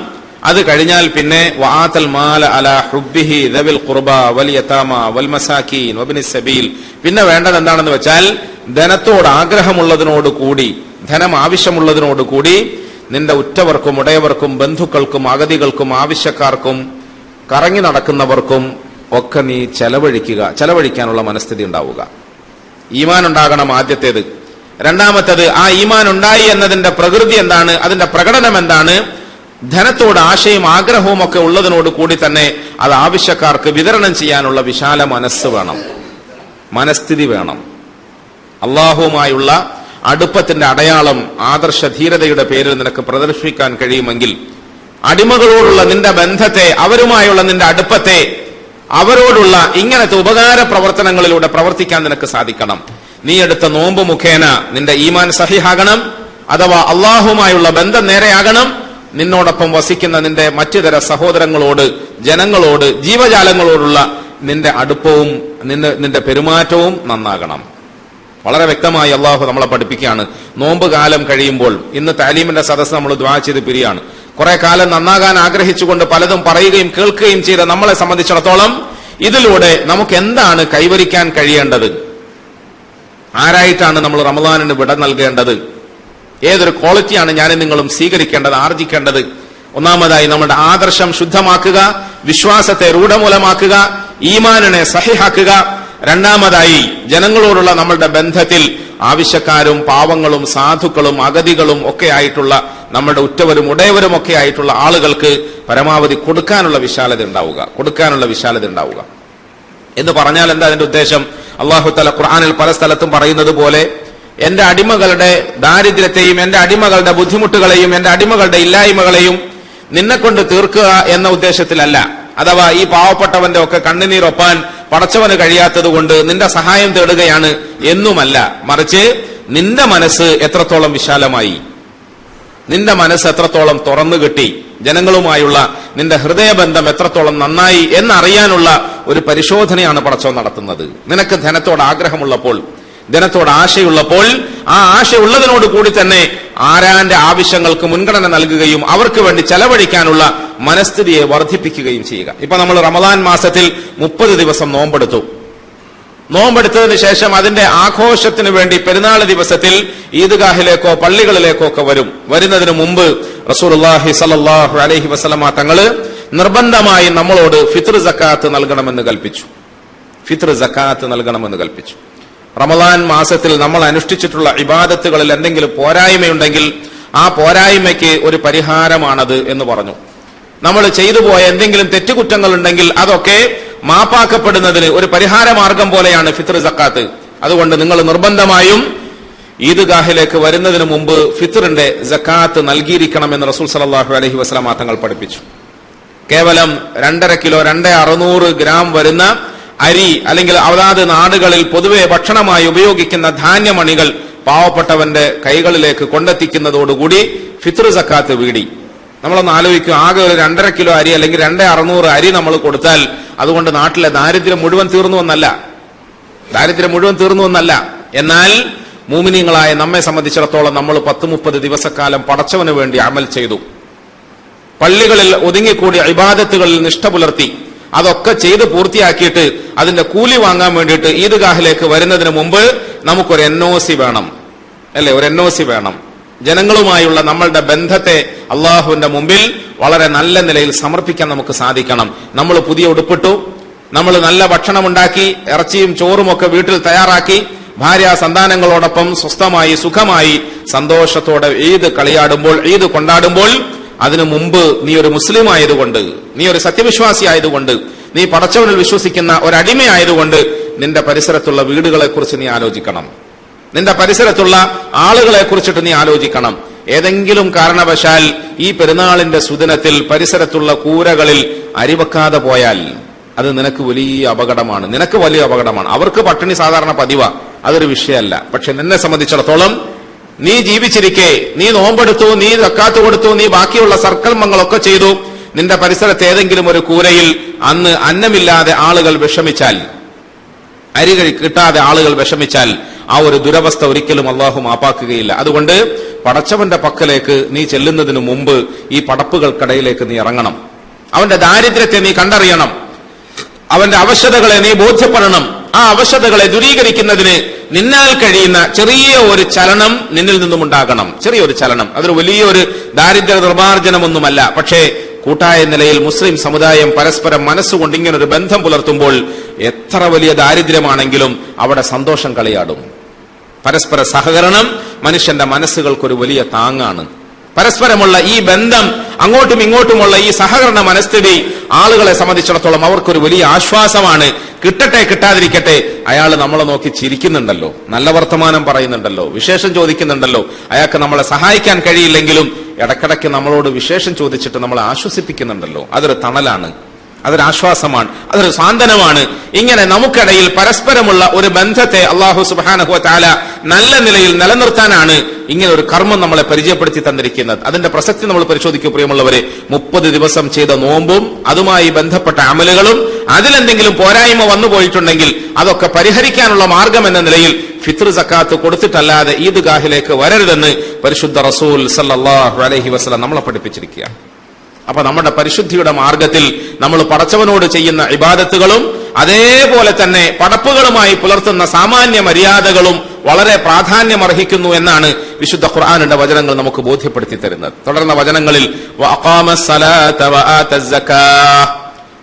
അത് കഴിഞ്ഞാൽ പിന്നെ വആതൽ മാല അലാ ഹുബ്ബിഹി ദവിൽ ഖുർബ വൽ യതാമ വൽ മസാകീൻ വബ്നിസ് സബീൽ. പിന്നെ വേണ്ടത് എന്താണെന്ന് വെച്ചാൽ ധനത്തോട് ആഗ്രഹമുള്ളതിനോട് കൂടി, ധനം ആവശ്യമുള്ളതിനോട് കൂടി നിന്റെ ഉറ്റവർക്കും ഉടയവർക്കും ബന്ധുക്കൾക്കും അഗതികൾക്കും ആവശ്യക്കാർക്കും കറങ്ങി നടക്കുന്നവർക്കും ഒക്കെ നീ ചെലവഴിക്കാനുള്ള മനസ്ഥിതി ഉണ്ടാവുക. ഈമാൻ ഉണ്ടാകണം ആദ്യത്തേത്. രണ്ടാമത്തേത്, ആ ഈമാൻ ഉണ്ടായി എന്നതിന്റെ പ്രകൃതി എന്താണ്, അതിന്റെ പ്രകടനം എന്താണ്? ധനത്തോട് ആശയും ആഗ്രഹവും ഒക്കെ ഉള്ളതിനോട് കൂടി തന്നെ അത് ആവശ്യക്കാർക്ക് വിതരണം ചെയ്യാനുള്ള വിശാല മനസ്സ് വേണം, മനസ്ഥിതി വേണം. അള്ളാഹുവുമായുള്ള അടുപ്പത്തിന്റെ അടയാളം ആദർശ ധീരതയുടെ പേരിൽ നിനക്ക് പ്രദർശിപ്പിക്കാൻ കഴിയുമെങ്കിൽ അടിമകളോടുള്ള നിന്റെ ബന്ധത്തെ, അവരുമായുള്ള നിന്റെ അടുപ്പത്തെ, അവരോടുള്ള ഇങ്ങനത്തെ ഉപകാര പ്രവർത്തനങ്ങളിലൂടെ പ്രവർത്തിക്കാൻ നിനക്ക് സാധിക്കണം. നീ എടുത്ത നോമ്പ് മുഖേന നിന്റെ ഈമാൻ സഹിഹാകണം, അഥവാ അള്ളാഹുമായുള്ള ബന്ധം നേരെയാകണം. നിന്നോടൊപ്പം വസിക്കുന്ന നിന്റെ മറ്റുതര സഹോദരങ്ങളോട്, ജനങ്ങളോട്, ജീവജാലങ്ങളോടുള്ള നിന്റെ അടുപ്പവും നിന്റെ പെരുമാറ്റവും നന്നാകണം. വളരെ വ്യക്തമായി അള്ളാഹു നമ്മളെ പഠിപ്പിക്കുകയാണ്. നോമ്പ് കാലം കഴിയുമ്പോൾ, ഇന്ന് താലീമിന്റെ സദസ്സ് നമ്മൾ ദുആ ചെയ്ത് പിരിയാണ്. കുറെ കാലം നന്നാകാൻ ആഗ്രഹിച്ചുകൊണ്ട് പലതും പറയുകയും കേൾക്കുകയും ചെയ്ത നമ്മളെ സംബന്ധിച്ചിടത്തോളം ഇതിലൂടെ നമുക്ക് എന്താണ് കൈവരിക്കാൻ കഴിയേണ്ടത്? ആരായിട്ടാണ് നമ്മൾ റമദാനിന് വിട നൽകേണ്ടത്? ഏതൊരു ക്വാളിറ്റിയാണ് ഞാനും നിങ്ങളും സ്വീകരിക്കേണ്ടത്, ആർജിക്കേണ്ടത്? ഒന്നാമതായി നമ്മുടെ ആദർശം ശുദ്ധമാക്കുക, വിശ്വാസത്തെ രൂഢമൂലമാക്കുക, ഈമാനിനെ സഹിഹാക്കുക. രണ്ടാമതായി ജനങ്ങളോടുള്ള നമ്മളുടെ ബന്ധത്തിൽ ആവശ്യക്കാരും പാവങ്ങളും സാധുക്കളും അഗതികളും ഒക്കെ ആയിട്ടുള്ള നമ്മുടെ ഉറ്റവരും ഉടയവരും ഒക്കെ ആയിട്ടുള്ള ആളുകൾക്ക് പരമാവധി കൊടുക്കാനുള്ള വിശാലത ഉണ്ടാവുക. എന്ന് പറഞ്ഞാൽ എന്താ അതിന്റെ ഉദ്ദേശം? അല്ലാഹു തആല ഖുർആനിൽ പല സ്ഥലത്തും പറയുന്നത് പോലെ എന്റെ അടിമകളുടെ ദാരിദ്ര്യത്തെയും എന്റെ അടിമകളുടെ ബുദ്ധിമുട്ടുകളെയും എന്റെ അടിമകളുടെ ഇല്ലായ്മകളെയും നിന്നെ കൊണ്ട് തീർക്കുക എന്ന ഉദ്ദേശത്തിലല്ല. അഥവാ ഈ പാവപ്പെട്ടവന്റെ ഒക്കെ കണ്ണുനീരൊപ്പാൻ പടച്ചവന് കഴിയാത്തത് കൊണ്ട് നിന്റെ സഹായം തേടുകയാണ് എന്നുമല്ല. മറിച്ച് നിന്റെ മനസ്സ് എത്രത്തോളം വിശാലമായി, നിന്റെ മനസ്സ് എത്രത്തോളം തുറന്നു കിട്ടി, ജനങ്ങളുമായുള്ള നിന്റെ ഹൃദയബന്ധം എത്രത്തോളം നന്നായി എന്നറിയാനുള്ള ഒരു പരിശോധനയാണ് പടച്ചവൻ നടത്തുന്നത്. നിനക്ക് ധനത്തോട് ആഗ്രഹമുള്ളപ്പോൾ, ധനത്തോട് ആശയുള്ളപ്പോൾ, ആ ആശയുള്ളതിനോട് കൂടി തന്നെ ആരാന്റെ ആവശ്യങ്ങൾക്ക് മുൻഗണന നൽകുകയും അവർക്ക് വേണ്ടി ചെലവഴിക്കാനുള്ള മനസ്ഥിതിയെ വർദ്ധിപ്പിക്കുകയും ചെയ്യുക. ഇപ്പൊ നമ്മൾ റമദാൻ മാസത്തിൽ 30 ദിവസം നോമ്പെടുത്തതിന് ശേഷം അതിന്റെ ആഘോഷത്തിന് വേണ്ടി പെരുന്നാൾ ദിവസത്തിൽ ഈദ്ഗാഹിലേക്കോ പള്ളികളിലേക്കോ ഒക്കെ വരുന്നതിന് മുമ്പ് റസൂലുള്ളാഹി സ്വല്ലല്ലാഹു അലൈഹി വസല്ലമ തങ്ങള് നിർബന്ധമായി നമ്മളോട് ഫിത്ർ സക്കാത്ത് നൽകണമെന്ന് കൽപ്പിച്ചു. റമദാൻ മാസത്തിൽ നമ്മൾ അനുഷ്ഠിച്ചിട്ടുള്ള ഇബാദത്തുകളിൽ എന്തെങ്കിലും പോരായ്മയുണ്ടെങ്കിൽ ആ പോരായ്മയ്ക്ക് ഒരു പരിഹാരമാണത് എന്ന് പറഞ്ഞു. നമ്മൾ ചെയ്തു പോയ എന്തെങ്കിലും തെറ്റുകുറ്റങ്ങൾ ഉണ്ടെങ്കിൽ അതൊക്കെ മാപ്പാക്കപ്പെടുന്നതിന് ഒരു പരിഹാര മാർഗം പോലെയാണ് ഫിത്ർ സക്കാത്ത്. അതുകൊണ്ട് നിങ്ങൾ നിർബന്ധമായും ഈദ്ഗാഹിലേക്ക് വരുന്നതിന് മുമ്പ് ഫിത്റിന്റെ സക്കാത്ത് നൽകിയിരിക്കണമെന്ന് റസൂൽ സല്ലല്ലാഹു അലൈഹി വസല്ലം തങ്ങൾ പഠിപ്പിച്ചു. കേവലം 2.5 കിലോ 2.6 ഗ്രാം വരുന്ന അരി, അല്ലെങ്കിൽ അതാത് നാടുകളിൽ പൊതുവെ ഭക്ഷണമായി ഉപയോഗിക്കുന്ന ധാന്യമണികൾ പാവപ്പെട്ടവന്റെ കൈകളിലേക്ക് കൊണ്ടെത്തിക്കുന്നതോടുകൂടി ഫിത്ർ സക്കാത്ത് വീടി. നമ്മളൊന്ന് ആലോചിക്കും, ആകെ ഒരു 2.5 കിലോ അരി അല്ലെങ്കിൽ 2,600 അരി നമ്മൾ കൊടുത്താൽ അതുകൊണ്ട് നാട്ടിലെ ദാരിദ്ര്യം മുഴുവൻ തീർന്നു എന്നല്ല. എന്നാൽ മുഅ്മിനീങ്ങളായ നമ്മെ സംബന്ധിച്ചിടത്തോളം നമ്മൾ 10-30 ദിവസക്കാലം പടച്ചവന് വേണ്ടി അമൽ ചെയ്തു. പള്ളികളിൽ ഒതുങ്ങിക്കൂടി ഇബാദത്തുകളിൽ നിഷ്ഠ പുലർത്തി. അതൊക്കെ ചെയ്ത് പൂർത്തിയാക്കിയിട്ട് അതിന്റെ കൂലി വാങ്ങാൻ വേണ്ടിയിട്ട് ഈദ്ഗാഹിലേക്ക് വരുന്നതിന് മുമ്പ് നമുക്കൊരു NOC വേണം, അല്ലെ? ഒരു NOC വേണം. ജനങ്ങളുമായുള്ള നമ്മളുടെ ബന്ധത്തെ അള്ളാഹുവിന്റെ മുമ്പിൽ വളരെ നല്ല നിലയിൽ സമർപ്പിക്കാൻ നമുക്ക് സാധിക്കണം. നമ്മൾ പുതിയ ഉടുപ്പിട്ടു, നമ്മൾ നല്ല ഭക്ഷണം ഉണ്ടാക്കി, ഇറച്ചിയും ചോറും ഒക്കെ വീട്ടിൽ തയ്യാറാക്കി, ഭാര്യ സന്താനങ്ങളോടൊപ്പം സ്വസ്ഥമായി സുഖമായി സന്തോഷത്തോടെ ഈദ് കൊണ്ടാടുമ്പോൾ അതിനു മുമ്പ് നീ ഒരു മുസ്ലിം ആയതുകൊണ്ട്, നീ ഒരു സത്യവിശ്വാസി ആയതുകൊണ്ട്, നീ പടച്ചവനിൽ വിശ്വസിക്കുന്ന ഒരടിമയായതുകൊണ്ട് നിന്റെ പരിസരത്തുള്ള വീടുകളെ കുറിച്ച് നീ ആലോചിക്കണം. നിന്റെ പരിസരത്തുള്ള ആളുകളെ കുറിച്ചിട്ട് നീ ആലോചിക്കണം. ഏതെങ്കിലും കാരണവശാൽ ഈ പെരുന്നാളിന്റെ സുദിനത്തിൽ പരിസരത്തുള്ള കൂരകളിൽ അരിവെക്കാതെ പോയാൽ അത് നിനക്ക് വലിയ അപകടമാണ്. അവർക്ക് പട്ടിണി സാധാരണ പതിവാ, അതൊരു വിഷയമല്ല. പക്ഷെ നിന്നെ സംബന്ധിച്ചിടത്തോളം നീ ജീവിച്ചിരിക്കെ, നീ നോമ്പെടുത്തു, നീ സക്കാത്ത് കൊടുത്തു, നീ ബാക്കിയുള്ള സൽക്കർമ്മങ്ങളൊക്കെ ചെയ്തു, നിന്റെ പരിസരത്ത് ഏതെങ്കിലും ഒരു കൂരയിൽ അന്ന് അന്നമില്ലാതെ ആളുകൾ വിഷമിച്ചാൽ, അരി കിട്ടാതെ ആളുകൾ വിഷമിച്ചാൽ ആ ഒരു ദുരവസ്ഥ ഒരിക്കലും അള്ളാഹു മാപ്പാക്കുകയില്ല. അതുകൊണ്ട് പടച്ചവന്റെ പക്കലേക്ക് നീ ചെല്ലുന്നതിന് മുമ്പ് ഈ പടപ്പുകൾക്കിടയിലേക്ക് നീ ഇറങ്ങണം. അവന്റെ ദാരിദ്ര്യത്തെ നീ കണ്ടറിയണം, അവന്റെ അവശതകളെ നീ ബോധ്യപ്പെടണം. ആ അവശതകളെ ദൂരീകരിക്കുന്നതിന് നിന്നാൽ കഴിയുന്ന ചെറിയ ഒരു ചലനം നിന്നിൽ നിന്നും ഉണ്ടാകണം. ചെറിയൊരു ചലനം, അതൊരു വലിയൊരു ദാരിദ്ര്യ നിർമ്മാർജ്ജനമൊന്നുമല്ല. പക്ഷേ കൂട്ടായ നിലയിൽ മുസ്ലിം സമുദായം പരസ്പരം മനസ്സുകൊണ്ട് ഇങ്ങനെ ഒരു ബന്ധം പുലർത്തുമ്പോൾ എത്ര വലിയ ദാരിദ്ര്യമാണെങ്കിലും അവിടെ സന്തോഷം കളിയാടും. പരസ്പര സഹകരണം മനുഷ്യന്റെ മനസ്സുകൾക്കൊരു വലിയ താങ്ങാണ്. പരസ്പരമുള്ള ഈ ബന്ധം, അങ്ങോട്ടും ഇങ്ങോട്ടുമുള്ള ഈ സഹകരണ മനസ്ഥിതി ആളുകളെ സംബന്ധിച്ചിടത്തോളം അവർക്കൊരു വലിയ ആശ്വാസമാണ്. കിട്ടട്ടെ കിട്ടാതിരിക്കട്ടെ, അയാൾ നമ്മളെ നോക്കി ചിരിക്കുന്നുണ്ടല്ലോ, നല്ല വർത്തമാനം പറയുന്നുണ്ടല്ലോ, വിശേഷം ചോദിക്കുന്നുണ്ടല്ലോ, അയാൾക്ക് നമ്മളെ സഹായിക്കാൻ കഴിയില്ലെങ്കിലും ഇടക്കിടയ്ക്ക് നമ്മളോട് വിശേഷം ചോദിച്ചിട്ട് നമ്മളെ ആശ്വസിപ്പിക്കുന്നുണ്ടല്ലോ, അതൊരു തണലാണ്, അതൊരു ആശ്വാസമാണ്, അതൊരു സാന്ത്വനമാണ്. ഇങ്ങനെ നമുക്കിടയിൽ പരസ്പരമുള്ള ഒരു ബന്ധത്തെ അല്ലാഹു സുബ്ഹാനഹു വ തആല നല്ല നിലയിൽ നിലനിർത്താനാണ് ഇങ്ങനെ ഒരു കർമ്മം നമ്മളെ പരിചയപ്പെടുത്തി തന്നിരിക്കുന്നത്. അതിന്റെ പ്രസക്തി നമ്മൾ പരിശോധിക്കും പ്രിയമുള്ളവരെ. 30 ദിവസം ചെയ്ത നോമ്പും അതുമായി ബന്ധപ്പെട്ട അമലുകളും അതിലെന്തെങ്കിലും പോരായ്മ വന്നു പോയിട്ടുണ്ടെങ്കിൽ അതൊക്കെ പരിഹരിക്കാനുള്ള മാർഗം എന്ന നിലയിൽ ഫിത്ർ സക്കാത്ത് കൊടുത്തിട്ടല്ലാതെ ഈദ്ഗാഹിലേക്ക് വരരുതെന്ന് പരിശുദ്ധ റസൂൽ സല്ലല്ലാഹു അലൈഹി വസല്ലം നമ്മളെ പഠിപ്പിച്ചിരിക്കുകയാണ്. അപ്പൊ നമ്മുടെ പരിശുദ്ധിയുടെ മാർഗത്തിൽ നമ്മൾ പടച്ചവനോട് ചെയ്യുന്ന ഇബാദത്തുകളും അതേപോലെ തന്നെ പടപ്പുകളുമായി പുലർത്തുന്ന സാമാന്യ മര്യാദകളും വളരെ പ്രാധാന്യമർഹിക്കുന്നു എന്നാണ് വിശുദ്ധ ഖുർആനിന്റെ വചനങ്ങൾ നമുക്ക് ബോധ്യപ്പെടുത്തി തരുന്നത്. തുടർന്ന വചനങ്ങളിൽ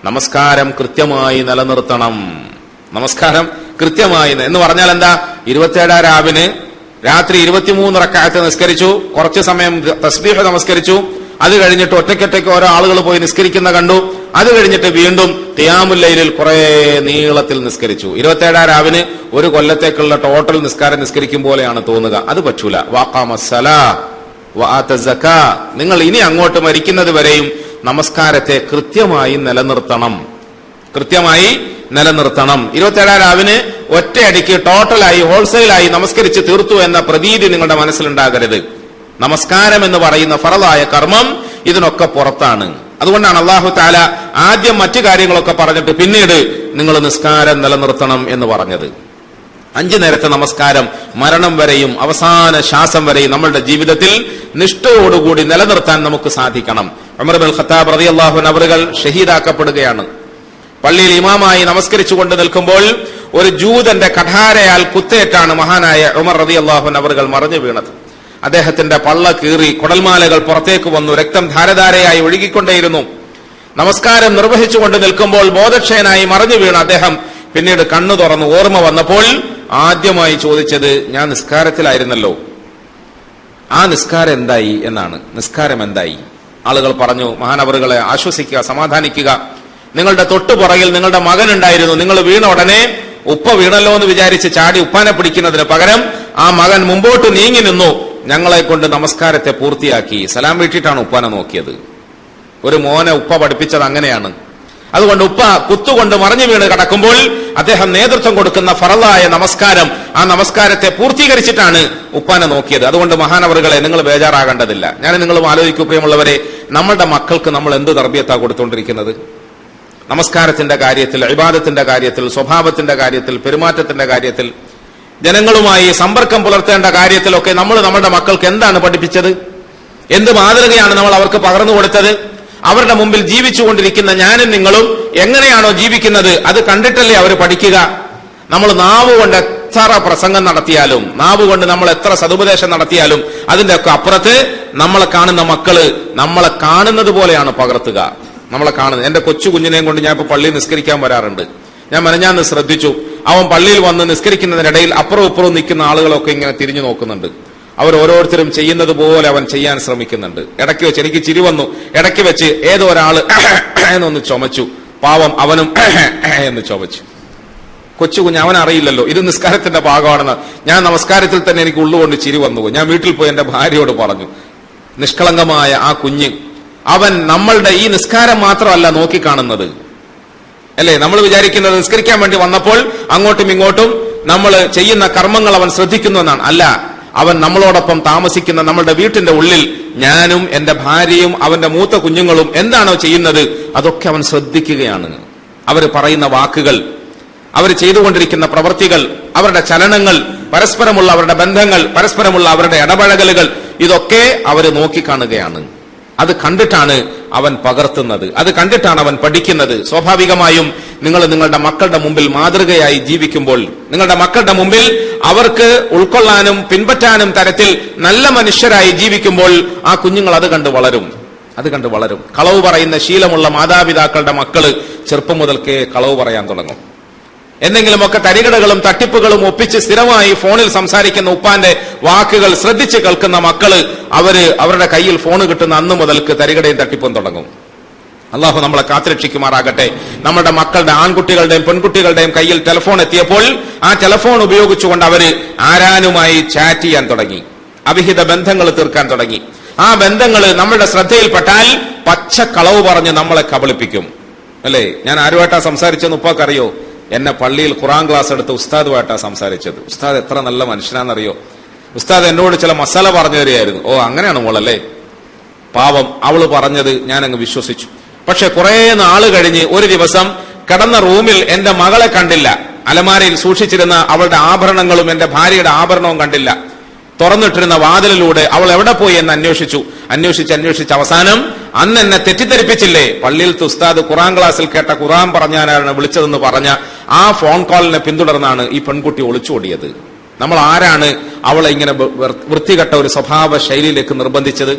നമസ്കാരം കൃത്യമായി നിലനിർത്തണം. നമസ്കാരം കൃത്യമായി എന്ന് പറഞ്ഞാൽ എന്താ? 27 രാവിന് രാത്രി 23 റക്അത്ത് നിസ്കരിച്ചു, കുറച്ചു സമയം തസ്ബീഹ് നമസ്കരിച്ചു, അത് കഴിഞ്ഞിട്ട് ഒറ്റയ്ക്കൊറ്റയ്ക്ക് ഓരോ ആളുകൾ പോയി നിസ്കരിക്കുന്ന കണ്ടു, അത് കഴിഞ്ഞിട്ട് വീണ്ടും ഖിയാമുൽ ലൈലിൽ കുറെ നീളത്തിൽ നിസ്കരിച്ചു. 27 രാവിന് ഒരു കൊല്ലത്തേക്കുള്ള ടോട്ടൽ നിസ്കാരം നിസ്കരിക്കും പോലെയാണ് തോന്നുക. അത് പറ്റൂല. വഖാമസ്സലാ വആതസക്കാ, നിങ്ങൾ ഇനി അങ്ങോട്ട് മരിക്കുന്നത് വരെയും നമസ്കാരത്തെ കൃത്യമായി നിലനിർത്തണം. 27 രാവിന് ഒറ്റയടിക്ക് ടോട്ടലായി ഹോൾസെയിലായി നമസ്കരിച്ച് തീർത്തു എന്ന പ്രതീതി നിങ്ങളുടെ മനസ്സിലുണ്ടാകരുത്. നമസ്കാരം എന്ന് പറയുന്ന ഫറളായ കർമ്മം ഇതിനൊക്കെ പുറത്താണ്. അതുകൊണ്ടാണ് അല്ലാഹു തആല ആദ്യം മറ്റു കാര്യങ്ങളൊക്കെ പറഞ്ഞിട്ട് പിന്നീട് നിങ്ങൾ നിസ്കാരം നിലനിർത്തണം എന്ന് പറഞ്ഞത്. 5 നേരത്തെ നമസ്കാരം മരണം വരെയും അവസാന ശ്വാസം വരെയും നമ്മളുടെ ജീവിതത്തിൽ നിഷ്ഠയോടുകൂടി നിലനിർത്താൻ നമുക്ക് സാധിക്കണം. ഉമർ ഇബ്നുൽ ഖത്താബ് റളിയല്ലാഹു അൻഹു അവറുകൾ ഷഹീദാക്കപ്പെടുകയാണ്. പള്ളിയിൽ ഇമാമായി നമസ്കരിച്ചുകൊണ്ട് നിൽക്കുമ്പോൾ ഒരു ജൂതന്റെ കഠാരയാൽ കുത്തേറ്റാണ് മഹാനായ ഉമർ റളിയല്ലാഹു അൻഹു അവറുകൾ മറിഞ്ഞു വീണത്. അദ്ദേഹത്തിന്റെ പള്ള കീറി കുടൽമാലകൾ പുറത്തേക്ക് വന്നു, രക്തം ധാരധാരയായി ഒഴുകിക്കൊണ്ടേയിരുന്നു. നമസ്കാരം നിർവഹിച്ചുകൊണ്ട് നിൽക്കുമ്പോൾ ബോധക്ഷയനായി മറിഞ്ഞു വീണ അദ്ദേഹം പിന്നീട് കണ്ണു തുറന്ന് ഓർമ്മ വന്നപ്പോൾ ആദ്യമായി ചോദിച്ചത്, ഞാൻ നിസ്കാരത്തിലായിരുന്നല്ലോ, ആ നിസ്കാരം എന്തായി എന്നാണ്. നിസ്കാരം എന്തായി? ആളുകൾ പറഞ്ഞു, മഹാനവറുകളെ ആശ്വസിക്കുക, സമാധാനിക്കുക, നിങ്ങളുടെ തൊട്ടുപുറകിൽ നിങ്ങളുടെ മകൻ ഉണ്ടായിരുന്നു, നിങ്ങൾ വീണ ഉടനെ ഉപ്പ വീണല്ലോ എന്ന് വിചാരിച്ച് ചാടി ഉപ്പാനെ പിടിക്കുന്നതിന് പകരം ആ മകൻ മുമ്പോട്ട് നീങ്ങി നിന്നു, ഞങ്ങളെ കൊണ്ട് നമസ്കാരത്തെ പൂർത്തിയാക്കി. സലാം വീട്ടിട്ടാണ് ഉപ്പാനെ നോക്കിയത്. ഒരു മോനെ ഉപ്പ പഠിപ്പിച്ചത് അങ്ങനെയാണ്. അതുകൊണ്ട് ഉപ്പ കുത്തുകൊണ്ട് മറിഞ്ഞു വീണ് കിടക്കുമ്പോൾ അദ്ദേഹം നേതൃത്വം കൊടുക്കുന്ന ഫറളായ നമസ്കാരം, ആ നമസ്കാരത്തെ പൂർത്തീകരിച്ചിട്ടാണ് ഉപ്പാനെ നോക്കിയത്. അതുകൊണ്ട് മഹാനവറുകളെ നിങ്ങൾ ബേജാറാകേണ്ടതില്ല. ഞാൻ നിങ്ങളും ആലോചിക്കൂ പ്രിയമുള്ളവരെ, നമ്മളുടെ മക്കൾക്ക് നമ്മൾ എന്ത് തർബിയത്താ കൊടുത്തുകൊണ്ടിരിക്കുന്നത്? നമസ്കാരത്തിന്റെ കാര്യത്തിൽ, ഇബാദത്തിന്റെ കാര്യത്തിൽ, സ്വഭാവത്തിന്റെ കാര്യത്തിൽ, പെരുമാറ്റത്തിന്റെ കാര്യത്തിൽ, ജനങ്ങളുമായി സമ്പർക്കം പുലർത്തേണ്ട കാര്യത്തിലൊക്കെ നമ്മൾ നമ്മുടെ മക്കൾക്ക് എന്താണ് പഠിപ്പിച്ചത്? എന്ത് മാതൃകയാണ് നമ്മൾ അവർക്ക് പകർന്നു കൊടുത്തത്? അവരുടെ മുമ്പിൽ ജീവിച്ചുകൊണ്ടിരിക്കുന്ന ഞാനും നിങ്ങളും എങ്ങനെയാണോ ജീവിക്കുന്നത് അത് കണ്ടിട്ടല്ലേ അവർ പഠിക്കുക. നമ്മൾ നാവ് കൊണ്ട് എത്ര പ്രസംഗം നടത്തിയാലും, നാവ് കൊണ്ട് നമ്മൾ എത്ര സതുപദേശം നടത്തിയാലും അതിന്റെ ഒക്കെ അപ്പുറത്ത് നമ്മളെ കാണുന്ന മക്കള് നമ്മളെ കാണുന്നത് പോലെയാണ് പകർത്തുക. നമ്മളെ കാണുന്നത്. എന്റെ കൊച്ചു കുഞ്ഞിനെയും കൊണ്ട് ഞാൻ ഇപ്പൊ പള്ളിയിൽ നിസ്കരിക്കാൻ വരാറുണ്ട്. ഞാൻ മെനഞ്ഞാന്ന് ശ്രദ്ധിച്ചു, അവൻ പള്ളിയിൽ വന്ന് നിസ്കരിക്കുന്നതിനിടയിൽ അപ്പുറവും ഇപ്പുറവും നിൽക്കുന്ന ആളുകളൊക്കെ ഇങ്ങനെ തിരിഞ്ഞു നോക്കുന്നുണ്ട്. അവർ ഓരോരുത്തരും ചെയ്യുന്നത് പോലെ അവൻ ചെയ്യാൻ ശ്രമിക്കുന്നുണ്ട്. ഇടയ്ക്ക് വെച്ച് എനിക്ക് ചിരി വന്നു. ഇടയ്ക്ക് വെച്ച് ഏതോ ഒരാള് എന്നൊന്ന് ചുമച്ചു. പാവം അവനും എന്ന് ചുമച്ചു. കൊച്ചു കുഞ്ഞ്, അവനറിയില്ലല്ലോ ഇത് നിസ്കാരത്തിന്റെ ഭാഗമാണെന്ന്. ഞാൻ നമസ്കാരത്തിൽ തന്നെ എനിക്ക് ഉള്ളുകൊണ്ട് ചിരി വന്നു. ഞാൻ വീട്ടിൽ പോയി എന്റെ ഭാര്യയോട് പറഞ്ഞു, നിഷ്കളങ്കമായ ആ കുഞ്ഞ്, അവൻ നമ്മളുടെ ഈ നിസ്കാരം മാത്രമല്ല നോക്കിക്കാണുന്നത്, അല്ലേ? നമ്മൾ വിചാരിക്കുന്നത് നിസ്കരിക്കാൻ വേണ്ടി വന്നപ്പോൾ അങ്ങോട്ടും ഇങ്ങോട്ടും നമ്മൾ ചെയ്യുന്ന കർമ്മങ്ങൾ അവൻ ശ്രദ്ധിക്കുന്നു എന്നാണ്. അല്ല, അവൻ നമ്മളോടൊപ്പം താമസിക്കുന്ന നമ്മളുടെ വീട്ടിന്റെ ഉള്ളിൽ ഞാനും എന്റെ ഭാര്യയും അവന്റെ മൂത്ത കുഞ്ഞുങ്ങളും എന്താണോ ചെയ്യുന്നത് അതൊക്കെ അവൻ ശ്രദ്ധിക്കുകയാണ്. അവർ പറയുന്ന വാക്കുകൾ, അവർ ചെയ്തുകൊണ്ടിരിക്കുന്ന പ്രവൃത്തികൾ, അവരുടെ ചലനങ്ങൾ, പരസ്പരമുള്ള അവരുടെ ബന്ധങ്ങൾ, പരസ്പരമുള്ള അവരുടെ ഇടപഴകലുകൾ, ഇതൊക്കെ അവർ നോക്കിക്കാണുകയാണ്. അത് കണ്ടിട്ടാണ് അവൻ പകർത്തുന്നത്, അത് കണ്ടിട്ടാണ് അവൻ പഠിക്കുന്നത്. സ്വാഭാവികമായും നിങ്ങൾ നിങ്ങളുടെ മക്കളുടെ മുമ്പിൽ മാതൃകയായി ജീവിക്കുമ്പോൾ, നിങ്ങളുടെ മക്കളുടെ മുമ്പിൽ അവർക്ക് ഉൾക്കൊള്ളാനും പിൻപറ്റാനും തരത്തിൽ നല്ല മനുഷ്യരായി ജീവിക്കുമ്പോൾ ആ കുഞ്ഞുങ്ങൾ അത് കണ്ട് വളരും, അത് കണ്ട് വളരും. കളവ് പറയുന്ന ശീലമുള്ള മാതാപിതാക്കളുടെ മക്കള് ചെറുപ്പം മുതൽക്കേ കളവ് പറയാൻ തുടങ്ങും. എന്തെങ്കിലുമൊക്കെ തരികിടകളും തട്ടിപ്പുകളും ഒപ്പിച്ച് സ്ഥിരമായി ഫോണിൽ സംസാരിക്കുന്ന ഉപ്പാന്റെ വാക്കുകൾ ശ്രദ്ധിച്ച് കേൾക്കുന്ന മക്കള് അവരുടെ കയ്യിൽ ഫോൺ കിട്ടുന്ന അന്ന് മുതൽക്ക് തരികിടയും തട്ടിപ്പും തുടങ്ങും. അള്ളാഹു നമ്മളെ കാത്തുരക്ഷിക്കുമാറാകട്ടെ. നമ്മുടെ മക്കളുടെ ആൺകുട്ടികളുടെയും പെൺകുട്ടികളുടെയും കയ്യിൽ ടെലിഫോൺ എത്തിയപ്പോൾ ആ ടെലിഫോൺ ഉപയോഗിച്ചുകൊണ്ട് അവര് ആരാനുമായി ചാറ്റ് ചെയ്യാൻ തുടങ്ങി, അവിഹിത ബന്ധങ്ങൾ തീർക്കാൻ തുടങ്ങി. ആ ബന്ധങ്ങൾ നമ്മുടെ ശ്രദ്ധയിൽപ്പെട്ടാൽ പച്ച കളവ് പറഞ്ഞ് നമ്മളെ കബളിപ്പിക്കും, അല്ലേ? ഞാൻ ആരുമായിട്ടാ സംസാരിച്ചെന്ന് ഉപ്പാക്കറിയോ? എന്നെ പള്ളിയിൽ ഖുറാൻ ക്ലാസ് എടുത്ത് ഉസ്താദുമായിട്ടാ സംസാരിച്ചത്. ഉസ്താദ് എത്ര നല്ല മനുഷ്യനാണെന്നറിയോ? ഉസ്താദ് എന്നോട് ചില മസാല പറഞ്ഞു തരികയായിരുന്നു. ഓ, അങ്ങനെയാണ് മോളല്ലേ? പാവം, അവള് പറഞ്ഞത് ഞാൻ അങ്ങ് വിശ്വസിച്ചു. പക്ഷെ കുറെ നാള് കഴിഞ്ഞ് ഒരു ദിവസം കിടന്ന റൂമിൽ എന്റെ മകളെ കണ്ടില്ല. അലമാരയിൽ സൂക്ഷിച്ചിരുന്ന അവളുടെ ആഭരണങ്ങളും എന്റെ ഭാര്യയുടെ ആഭരണവും കണ്ടില്ല. തുറന്നിട്ടിരുന്ന വാതിലിലൂടെ അവൾ എവിടെ പോയി എന്ന് അന്വേഷിച്ച് അവസാനം അന്ന് എന്നെ തെറ്റിദ്ധരിപ്പിച്ചില്ലേ, പള്ളിയിലത്തെ ഉസ്താദ് ഖുറാൻ ക്ലാസ്സിൽ കേട്ട ഖുറാൻ പറഞ്ഞാലാണ് വിളിച്ചതെന്ന് പറഞ്ഞ ആ ഫോൺ കോളിനെ പിന്തുടർന്നാണ് ഈ പെൺകുട്ടി ഒളിച്ചോടിയത്. നമ്മൾ ആരാണ് അവളെ ഇങ്ങനെ വൃത്തികെട്ട ഒരു സ്വഭാവ ശൈലിയിലേക്ക് നിർബന്ധിച്ചത്?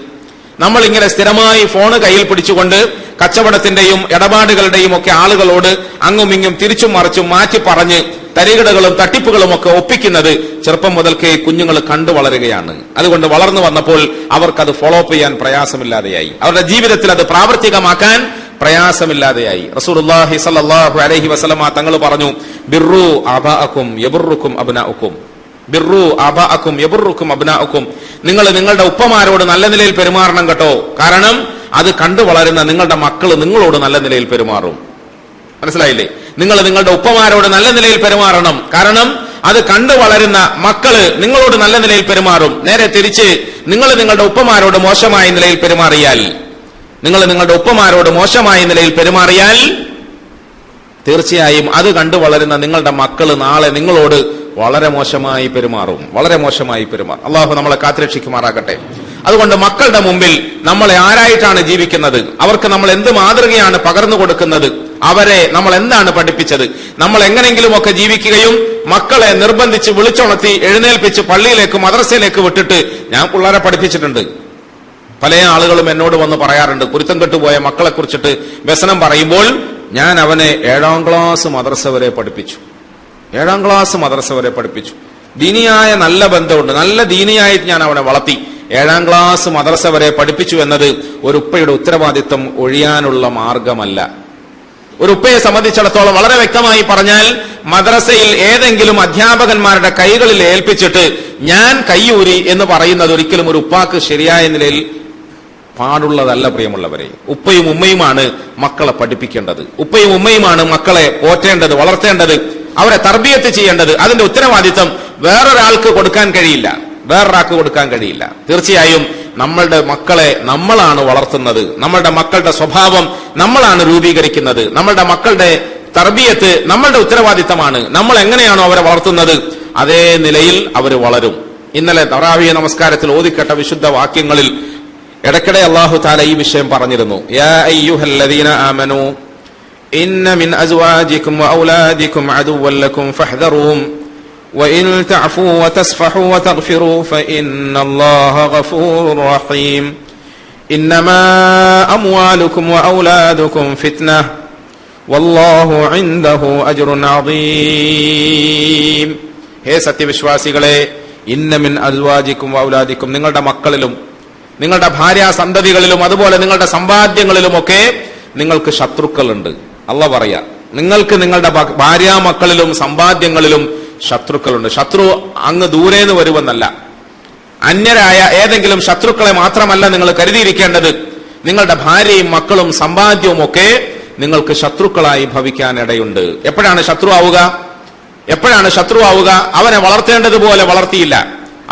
നമ്മൾ ഇങ്ങനെ സ്ഥിരമായി ഫോണ് കയ്യിൽ പിടിച്ചുകൊണ്ട് കച്ചവടത്തിന്റെയും ഇടപാടുകളുടെയും ഒക്കെ ആളുകളോട് അങ്ങും ഇങ്ങും തിരിച്ചും മറിച്ചും മാറ്റി പറഞ്ഞ് തരികിടകളും തട്ടിപ്പുകളും ഒക്കെ ഒപ്പിക്കുന്നത് ചെറുപ്പം മുതൽക്കേ കുഞ്ഞുങ്ങൾ കണ്ടു വളരുകയാണ്. അതുകൊണ്ട് വളർന്നു വന്നപ്പോൾ അവർക്കത് ഫോളോ അപ്പ് ചെയ്യാൻ പ്രയാസമില്ലാതെയായി, അവരുടെ ജീവിതത്തിൽ അത് പ്രാവർത്തികമാക്കാൻ പ്രയാസമില്ലാതെയായി. റസൂലുള്ളാഹി സ്വല്ലല്ലാഹു അലൈഹി വസല്ലമ തങ്ങൾ പറഞ്ഞു, ബിർറു ആബാഅക്കും യബുറുക്കും അബ്നാഉക്കും, ബിർറു ആബാഅക്കും യബുറുക്കും അബ്നാഉക്കും, നിങ്ങൾ നിങ്ങളുടെ ഉപ്പമാരോട് നല്ല നിലയിൽ പെരുമാറണം കേട്ടോ. കാരണം അത് കണ്ടു വളരുന്ന നിങ്ങളുടെ മക്കള് നിങ്ങളോട് നല്ല നിലയിൽ പെരുമാറും. മനസ്സിലായില്ലേ? നിങ്ങൾ നിങ്ങളുടെ ഉപ്പമാരോട് നല്ല നിലയിൽ പെരുമാറണം. കാരണം അത് കണ്ടു വളരുന്ന മക്കള് നിങ്ങളോട് നല്ല നിലയിൽ പെരുമാറും. നേരെ തിരിച്ച് നിങ്ങൾ നിങ്ങളുടെ ഉപ്പമാരോട് മോശമായ നിലയിൽ പെരുമാറിയാൽ തീർച്ചയായും അത് കണ്ടു വളരുന്ന നിങ്ങളുടെ മക്കള് നാളെ നിങ്ങളോട് വളരെ മോശമായി പെരുമാറും. അള്ളാഹു നമ്മളെ കാത്തുരക്ഷിക്കുമാറാകട്ടെ. അതുകൊണ്ട് മക്കളുടെ മുമ്പിൽ നമ്മളെ ആരായിട്ടാണ് ജീവിക്കുന്നത്, അവർക്ക് നമ്മൾ എന്ത് മാതൃകയാണ് പകർന്നു കൊടുക്കുന്നത്, അവരെ നമ്മൾ എന്താണ് പഠിപ്പിച്ചത്, നമ്മൾ എങ്ങനെങ്കിലുമൊക്കെ ജീവിക്കുകയും മക്കളെ നിർബന്ധിച്ച് വിളിച്ചുണർത്തി എഴുന്നേൽപ്പിച്ച് പള്ളിയിലേക്ക് മദ്രസയിലേക്ക് വിട്ടിട്ട് ഞാൻ പിള്ളേരെ പഠിപ്പിച്ചിട്ടുണ്ട്. പല ആളുകളും എന്നോട് വന്ന് പറയാറുണ്ട്, കുരുത്തം കെട്ടുപോയ മക്കളെ കുറിച്ചിട്ട് വ്യസനം പറയുമ്പോൾ ഞാൻ അവനെ 7ാം ക്ലാസ് മദ്രസ വരെ പഠിപ്പിച്ചു. ദീനിയായ നല്ല ബന്ധമുണ്ട്, നല്ല ദീനിയായിട്ട് ഞാൻ അവനെ വളർത്തി. 7ാം ക്ലാസ് മദ്രസ വരെ പഠിപ്പിച്ചു എന്നത് ഒരു ഉപ്പയുടെ ഉത്തരവാദിത്വം ഒഴിയാനുള്ള മാർഗമല്ല. ഒരു ഉപ്പയെ സംബന്ധിച്ചിടത്തോളം വളരെ വ്യക്തമായി പറഞ്ഞാൽ, മദ്രസയിൽ ഏതെങ്കിലും അധ്യാപകന്മാരുടെ കൈകളിൽ ഏൽപ്പിച്ചിട്ട് ഞാൻ കയ്യൂരി എന്ന് പറയുന്നത് ഒരിക്കലും ഒരു ഉപ്പാക്ക് ശരിയായ നിലയിൽ പാടുള്ളതല്ല. പ്രിയമുള്ളവരെ, ഉപ്പയും ഉമ്മയുമാണ് മക്കളെ പഠിപ്പിക്കേണ്ടത്, ഉപ്പയും ഉമ്മയുമാണ് മക്കളെ പോറ്റേണ്ടത്, വളർത്തേണ്ടത്, അവരെ തർബിയത്ത് ചെയ്യേണ്ടത്. അതിന്റെ ഉത്തരവാദിത്വം വേറൊരാൾക്ക് കൊടുക്കാൻ കഴിയില്ല. തീർച്ചയായും നമ്മളുടെ മക്കളെ നമ്മളാണ് വളർത്തുന്നത്, നമ്മളുടെ മക്കളുടെ സ്വഭാവം നമ്മളാണ് രൂപീകരിക്കുന്നത്, നമ്മളുടെ മക്കളുടെ തർബിയത്ത് നമ്മളുടെ ഉത്തരവാദിത്തമാണ്. നമ്മൾ എങ്ങനെയാണോ അവരെ വളർത്തുന്നത് അതേ നിലയിൽ അവർ വളരും. ഇന്നലെ തറാവിയ നമസ്കാരത്തിൽ ഓതിക്കേട്ട വിശുദ്ധ വാക്യങ്ങളിൽ ഇടയ്ക്കിടെ അല്ലാഹു തആല ഈ വിഷയം പറഞ്ഞിരുന്നു. യാ അയ്യുഹല്ലദീന ആമനൂ ഇന്ന മിൻ അസ്വാജികും വഔലാദികും അദുവ്വൻ ലക്കും ഫഹ്ദറൂഹും വഇൻ തഅഫൂ വതസ്ഫഹൂ വതഗ്ഫിറൂ ഫഇന്നല്ലാഹ ഗഫൂറുർ റഹീം ഇന്നമാ അംവാലുകും വഔലാദുകും ഫിത്നഹ വല്ലാഹു ഇൻദഹു അജ്റുൻ അദീം. ഹേ സത്യവിശ്വാസികളെ, ഇന്ന മിൻ അസ്വാജികും വഔലാദികും, നിങ്ങളുടെ മക്കളിലും നിങ്ങളുടെ ഭാര്യാസന്തതികളിലും അതുപോലെ നിങ്ങളുടെ സമ്പാദ്യങ്ങളിലുമൊക്കെ നിങ്ങൾക്ക് ശത്രുക്കളുണ്ട്. അല്ലാഹു പറയാ, നിങ്ങൾക്ക് നിങ്ങളുടെ ഭാര്യാമക്കളിലും സമ്പാദ്യങ്ങളിലും ശത്രുക്കളുണ്ട്. ശത്രു അങ്ങ് ദൂരേന്ന് വരുമെന്നല്ല, അന്യരായ ഏതെങ്കിലും ശത്രുക്കളെ മാത്രമല്ല നിങ്ങൾ കരുതിയിരിക്കേണ്ടത്. നിങ്ങളുടെ ഭാര്യയും മക്കളും സമ്പാദ്യവും ഒക്കെ നിങ്ങൾക്ക് ശത്രുക്കളായി ഭവിക്കാൻ ഇടയുണ്ട്. എപ്പോഴാണ് ശത്രു ആവുക? അവനെ വളർത്തേണ്ടതുപോലെ വളർത്തിയില്ല,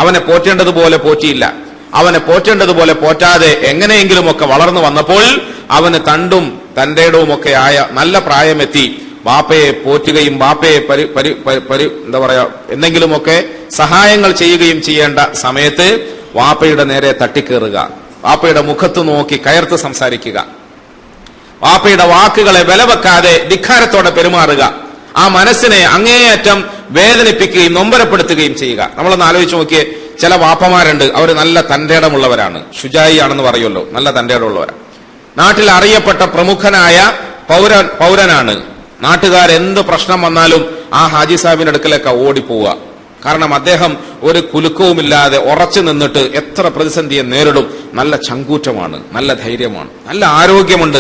അവനെ പോറ്റേണ്ടതുപോലെ പോറ്റിയില്ല, അവനെ പോറ്റേണ്ടതുപോലെ പോറ്റാതെ എങ്ങനെയെങ്കിലുമൊക്കെ വളർന്നു വന്നപ്പോൾ അവന് തണ്ടും തന്റേടവും ഒക്കെ ആയ നല്ല പ്രായമെത്തി ബാപ്പയെ പോറ്റുകയും ബാപ്പയെ എന്താ പറയാ എന്തെങ്കിലുമൊക്കെ സഹായങ്ങൾ ചെയ്യുകയും ചെയ്യേണ്ട സമയത്ത് വാപ്പയുടെ നേരെ തട്ടിക്കേറുക, വാപ്പയുടെ മുഖത്ത് നോക്കി കയർത്ത് സംസാരിക്കുക, വാപ്പയുടെ വാക്കുകളെ വിലവെക്കാതെ ധിക്കാരത്തോടെ പെരുമാറുക, ആ മനസ്സിനെ അങ്ങേയറ്റം വേദനിപ്പിക്കുകയും നൊമ്പരപ്പെടുത്തുകയും ചെയ്യുക. നമ്മളൊന്ന് ആലോചിച്ച് നോക്കിയേ, ചില വാപ്പമാരുണ്ട്, അവർ നല്ല തന്റേടമുള്ളവരാണ്, ഷുജായി ആണെന്ന് പറയുമല്ലോ, നല്ല തന്റേടമുള്ളവരാണ്, നാട്ടിൽ അറിയപ്പെട്ട പ്രമുഖനായ പൗരനാണ്. നാട്ടുകാരെന്ത് പ്രശ്നം വന്നാലും ആ ഹാജി സാഹിബിന്റെ അടുക്കലേക്ക് ഓടിപ്പോവുക. കാരണം അദ്ദേഹം ഒരു കുലുക്കവുമില്ലാതെ ഉറച്ചു നിന്നിട്ട് എത്ര പ്രതിസന്ധിയെ നേരിടും. നല്ല ചങ്കൂറ്റമാണ്, നല്ല ധൈര്യമാണ്, നല്ല ആരോഗ്യമുണ്ട്,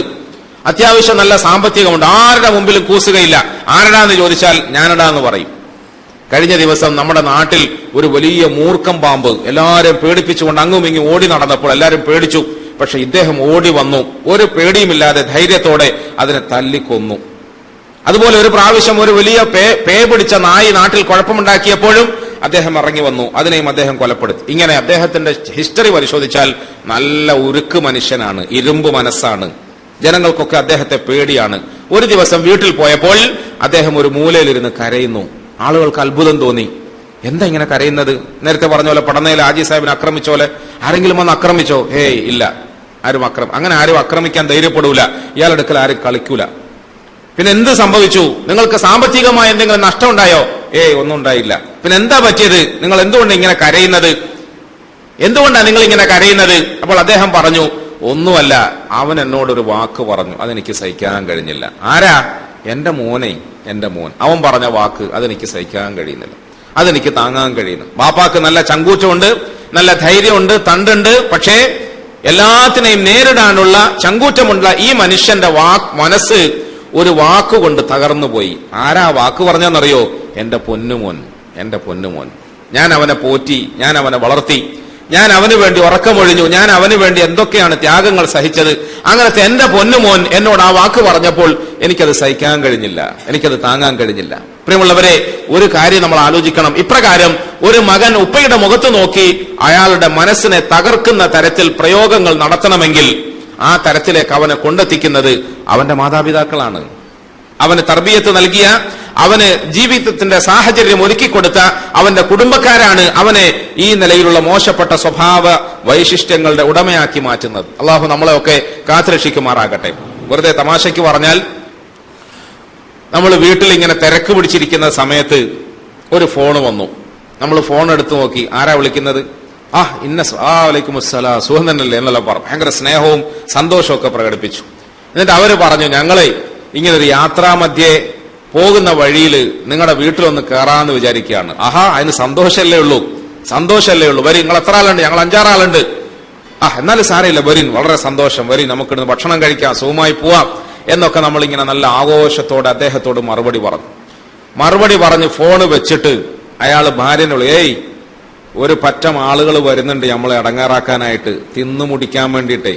അത്യാവശ്യം നല്ല സാമ്പത്തികമുണ്ട്, ആരുടെ മുമ്പിലും കൂസുകയില്ല. ആരടാന്ന് ചോദിച്ചാൽ ഞാനടാന്ന് പറയും. കഴിഞ്ഞ ദിവസം നമ്മുടെ നാട്ടിൽ ഒരു വലിയ മൂർഖം പാമ്പ് എല്ലാവരും പേടിപ്പിച്ചുകൊണ്ട് അങ്ങും ഇങ്ങും ഓടി നടന്നപ്പോൾ എല്ലാവരും പേടിച്ചു. പക്ഷെ ഇദ്ദേഹം ഓടി വന്നു, ഒരു പേടിയുമില്ലാതെ ധൈര്യത്തോടെ അതിനെ തല്ലിക്കൊന്നു. അതുപോലെ ഒരു പ്രാവശ്യം ഒരു വലിയ പേ പിടിച്ച നായി നാട്ടിൽ കുഴപ്പമുണ്ടാക്കിയപ്പോഴും അദ്ദേഹം ഇറങ്ങി വന്നു, അതിനെയും അദ്ദേഹം കൊലപ്പെടുത്തി. ഇങ്ങനെ അദ്ദേഹത്തിന്റെ ഹിസ്റ്ററി പരിശോധിച്ചാൽ നല്ല ഉരുക്ക് മനുഷ്യനാണ്, ഇരുമ്പ് മനസ്സാണ്, ജനങ്ങൾക്കൊക്കെ അദ്ദേഹത്തെ പേടിയാണ്. ഒരു ദിവസം വീട്ടിൽ പോയപ്പോൾ അദ്ദേഹം ഒരു മൂലയിലിരുന്ന് കരയുന്നു. ആളുകൾക്ക് അത്ഭുതം തോന്നി. എന്താ ഇങ്ങനെ കരയുന്നത്? നേരത്തെ പറഞ്ഞ പോലെ പടന്നയിൽ ഹാജി സാഹിബിനെ ആക്രമിച്ച പോലെ ആരെങ്കിലും വന്ന് ആക്രമിച്ചോ? ഹേയ് ഇല്ല, ആരും ആക്രമിക്കാൻ ധൈര്യപ്പെടൂല, ഇയാളുടെ അടുക്കൽ ആരും കളിക്കൂല. പിന്നെ എന്ത് സംഭവിച്ചു? നിങ്ങൾക്ക് സാമ്പത്തികമായ എന്തെങ്കിലും നഷ്ടം ഉണ്ടായോ? ഒന്നും ഉണ്ടായില്ല. പിന്നെ എന്താ പറ്റിയത്? നിങ്ങൾ എന്തുകൊണ്ട് ഇങ്ങനെ കരയുന്നത്? എന്തുകൊണ്ടാണ് നിങ്ങൾ ഇങ്ങനെ കരയുന്നത്? അപ്പോൾ അദ്ദേഹം പറഞ്ഞു, ഒന്നുമല്ല, അവൻ എന്നോടൊരു വാക്ക് പറഞ്ഞു, അതെനിക്ക് സഹിക്കാൻ കഴിഞ്ഞില്ല. ആരാ? എന്റെ മോൻ. അവൻ പറഞ്ഞ വാക്ക് അതെനിക്ക് സഹിക്കാൻ കഴിയുന്നില്ല, അതെനിക്ക് താങ്ങാൻ കഴിയുന്നു. ബാപ്പാക്ക് നല്ല ചങ്കൂറ്റമുണ്ട്, നല്ല ധൈര്യമുണ്ട്, തണ്ടുണ്ട്. പക്ഷേ എല്ലാത്തിനെയും നേരിടാനുള്ള ചങ്കൂറ്റമുള്ള ഈ മനുഷ്യന്റെ മനസ്സ് ഒരു വാക്കുകൊണ്ട് തകർന്നുപോയി. ആരാ വാക്ക് പറഞ്ഞെന്നറിയോ? എന്റെ പൊന്നുമോൻ. ഞാൻ അവനെ പോറ്റി, ഞാൻ അവനെ വളർത്തി, ഞാൻ അവന് വേണ്ടി ഉറക്കമൊഴിഞ്ഞു, ഞാൻ അവന് വേണ്ടി എന്തൊക്കെയാണ് ത്യാഗങ്ങൾ സഹിച്ചത്. അങ്ങനത്തെ എന്റെ പൊന്നുമോൻ എന്നോട് ആ വാക്ക് പറഞ്ഞപ്പോൾ എനിക്കത് സഹിക്കാൻ കഴിഞ്ഞില്ല, എനിക്കത് താങ്ങാൻ കഴിഞ്ഞില്ല. പ്രിയമുള്ളവരെ, ഒരു കാര്യം നമ്മൾ ആലോചിക്കണം. ഇപ്രകാരം ഒരു മകൻ ഉപ്പയുടെ മുഖത്ത് നോക്കി അയാളുടെ മനസ്സിനെ തകർക്കുന്ന തരത്തിൽ പ്രയോഗങ്ങൾ നടത്തണമെങ്കിൽ ആ തരത്തിലേക്ക് അവനെ കൊണ്ടെത്തിക്കുന്നത് അവന്റെ മാതാപിതാക്കളാണ്. അവന് തർബിയത്ത് നൽകിയ, അവന് ജീവിതത്തിന്റെ സാഹചര്യം ഒരുക്കിക്കൊടുത്ത അവന്റെ കുടുംബക്കാരാണ് അവനെ ഈ നിലയിലുള്ള മോശപ്പെട്ട സ്വഭാവ വൈശിഷ്ട്യങ്ങളുടെ ഉടമയാക്കി മാറ്റുന്നത്. അള്ളാഹു നമ്മളെയൊക്കെ കാത്തുരക്ഷിക്കുമാറാകട്ടെ. വെറുതെ തമാശയ്ക്ക് പറഞ്ഞാൽ, നമ്മൾ വീട്ടിൽ ഇങ്ങനെ തിരക്ക് പിടിച്ചിരിക്കുന്ന സമയത്ത് ഒരു ഫോണ് വന്നു. നമ്മൾ ഫോൺ എടുത്തു നോക്കി, ആരാ വിളിക്കുന്നത്? വലൈക്കും അസ്സലാം, സുഖം തന്നെയല്ലേ എന്നെല്ലാം പറഞ്ഞു. ഭയങ്കര സ്നേഹവും സന്തോഷവും ഒക്കെ പ്രകടിപ്പിച്ചു. എന്നിട്ട് അവര് പറഞ്ഞു, ഞങ്ങളെ ഇങ്ങനൊരു യാത്രാമധ്യേ പോകുന്ന വഴിയിൽ നിങ്ങളുടെ വീട്ടിലൊന്ന് കയറാന്ന് വിചാരിക്കുകയാണ്. അതിന് സന്തോഷമല്ലേ ഉള്ളൂ, വരി, നിങ്ങൾ എത്ര ആളുണ്ട്? ഞങ്ങൾ 5-6 ആളുണ്ട്. എന്നാലും സാരമില്ല, വരിൻ, വളരെ സന്തോഷം, വരി, നമുക്കിന്ന് ഭക്ഷണം കഴിക്കാം, സുഖമായി പോവാം എന്നൊക്കെ നമ്മളിങ്ങനെ നല്ല ആഘോഷത്തോടെ അദ്ദേഹത്തോട് മറുപടി പറഞ്ഞ് ഫോണ് വെച്ചിട്ട് അയാൾ ഭാര്യനോട്, ഒരു പറ്റം ആളുകൾ വരുന്നുണ്ട് നമ്മളെ അടങ്ങാറാക്കാനായിട്ട്, തിന്നു മുടിക്കാൻ വേണ്ടിയിട്ടേ.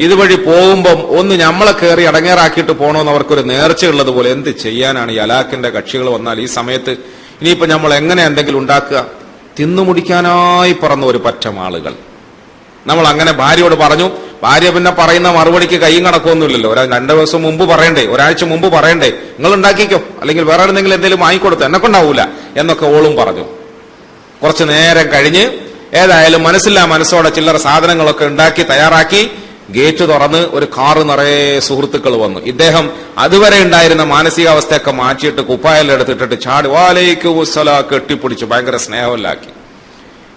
ഇതുവഴി പോകുമ്പം ഒന്ന് നമ്മളെ കയറി അടങ്ങേറാക്കിയിട്ട് പോകണമെന്ന് അവർക്കൊരു നേർച്ചയുള്ളത് പോലെ. എന്ത് ചെയ്യാനാണ്? ഈ അലാക്കിന്റെ കക്ഷികൾ വന്നാൽ ഈ സമയത്ത് ഇനിയിപ്പോ നമ്മൾ എങ്ങനെ എന്തെങ്കിലും ഉണ്ടാക്കുക? തിന്നു മുടിക്കാനായി പറന്ന ഒരു പറ്റം ആളുകൾ. നമ്മൾ അങ്ങനെ ഭാര്യയോട് പറഞ്ഞു, ഭാര്യ പിന്നെ പറയുന്ന മറുപടിക്ക് കൈയും കണക്കൊന്നുമില്ലല്ലോ. 2 ദിവസം മുമ്പ് പറയണ്ടേ, ഒരാഴ്ച മുമ്പ് പറയണ്ടേ, നിങ്ങൾ ഉണ്ടാക്കിക്കോ, അല്ലെങ്കിൽ വേറെ എന്തെങ്കിലും എന്തെങ്കിലും വാങ്ങിക്കൊടുത്തു, എന്നെ കൊണ്ടാവൂല എന്നൊക്കെ ഓളും പറഞ്ഞു. കുറച്ചു നേരം കഴിഞ്ഞ് ഏതായാലും മനസ്സില്ലാ മനസ്സോടെ ചില്ലറ സാധനങ്ങളൊക്കെ ഉണ്ടാക്കി തയ്യാറാക്കി ഗേറ്റ് തുറന്ന് ഒരു കാറ് നിറയെ സുഹൃത്തുക്കൾ വന്നു. ഇദ്ദേഹം അതുവരെ ഉണ്ടായിരുന്ന മാനസികാവസ്ഥയൊക്കെ മാറ്റിയിട്ട് കുപ്പായെല്ലാം എടുത്തിട്ടിട്ട് ചാടി വാലൈക്കും വസ്സലാം കെട്ടിപ്പിടിച്ചു ഭയങ്കര സ്നേഹമില്ലാക്കി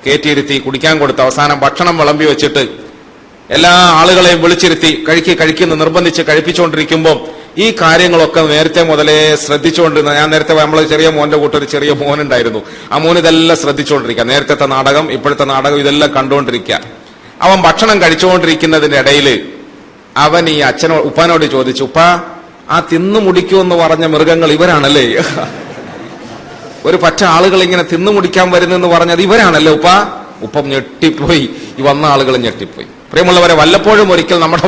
കയറ്റിയിരുത്തി കുടിക്കാൻ കൊടുത്ത് അവസാനം ഭക്ഷണം വിളമ്പി വെച്ചിട്ട് എല്ലാ ആളുകളെയും വിളിച്ചിരുത്തി കഴിക്കുന്ന നിർബന്ധിച്ച് കഴിപ്പിച്ചുകൊണ്ടിരിക്കുമ്പോൾ ഈ കാര്യങ്ങളൊക്കെ നേരത്തെ മുതലേ ശ്രദ്ധിച്ചുകൊണ്ടിരുന്ന, ഞാൻ നേരത്തെ നമ്മളെ ചെറിയ മോന്റെ കൂട്ടൊരു ചെറിയ മോനുണ്ടായിരുന്നു, ആ മോൻ ഇതെല്ലാം ശ്രദ്ധിച്ചുകൊണ്ടിരിക്കുക, നേരത്തെ നാടകം ഇപ്പോഴത്തെ നാടകം ഇതെല്ലാം കണ്ടുകൊണ്ടിരിക്കുക. അവൻ ഭക്ഷണം കഴിച്ചുകൊണ്ടിരിക്കുന്നതിന്റെ ഇടയിൽ അവൻ ഈ ഉപ്പാനോട് ചോദിച്ചു, ഉപ്പ ആ തിന്നു മുടിക്കുമെന്ന് പറഞ്ഞ മൃഗങ്ങൾ ഇവരാണല്ലേ? ഒരു പറ്റ ആളുകൾ ഇങ്ങനെ തിന്നു മുടിക്കാൻ വരുന്നെന്ന് പറഞ്ഞത് ഇവരാണല്ലേ ഉപ്പ? ഉപ്പം ഞെട്ടിപ്പോയി, ഈ വന്ന ആളുകൾ ഞെട്ടിപ്പോയി. പ്രിയമുള്ളവരെ, വല്ലപ്പോഴും ഒരിക്കൽ നമ്മുടെ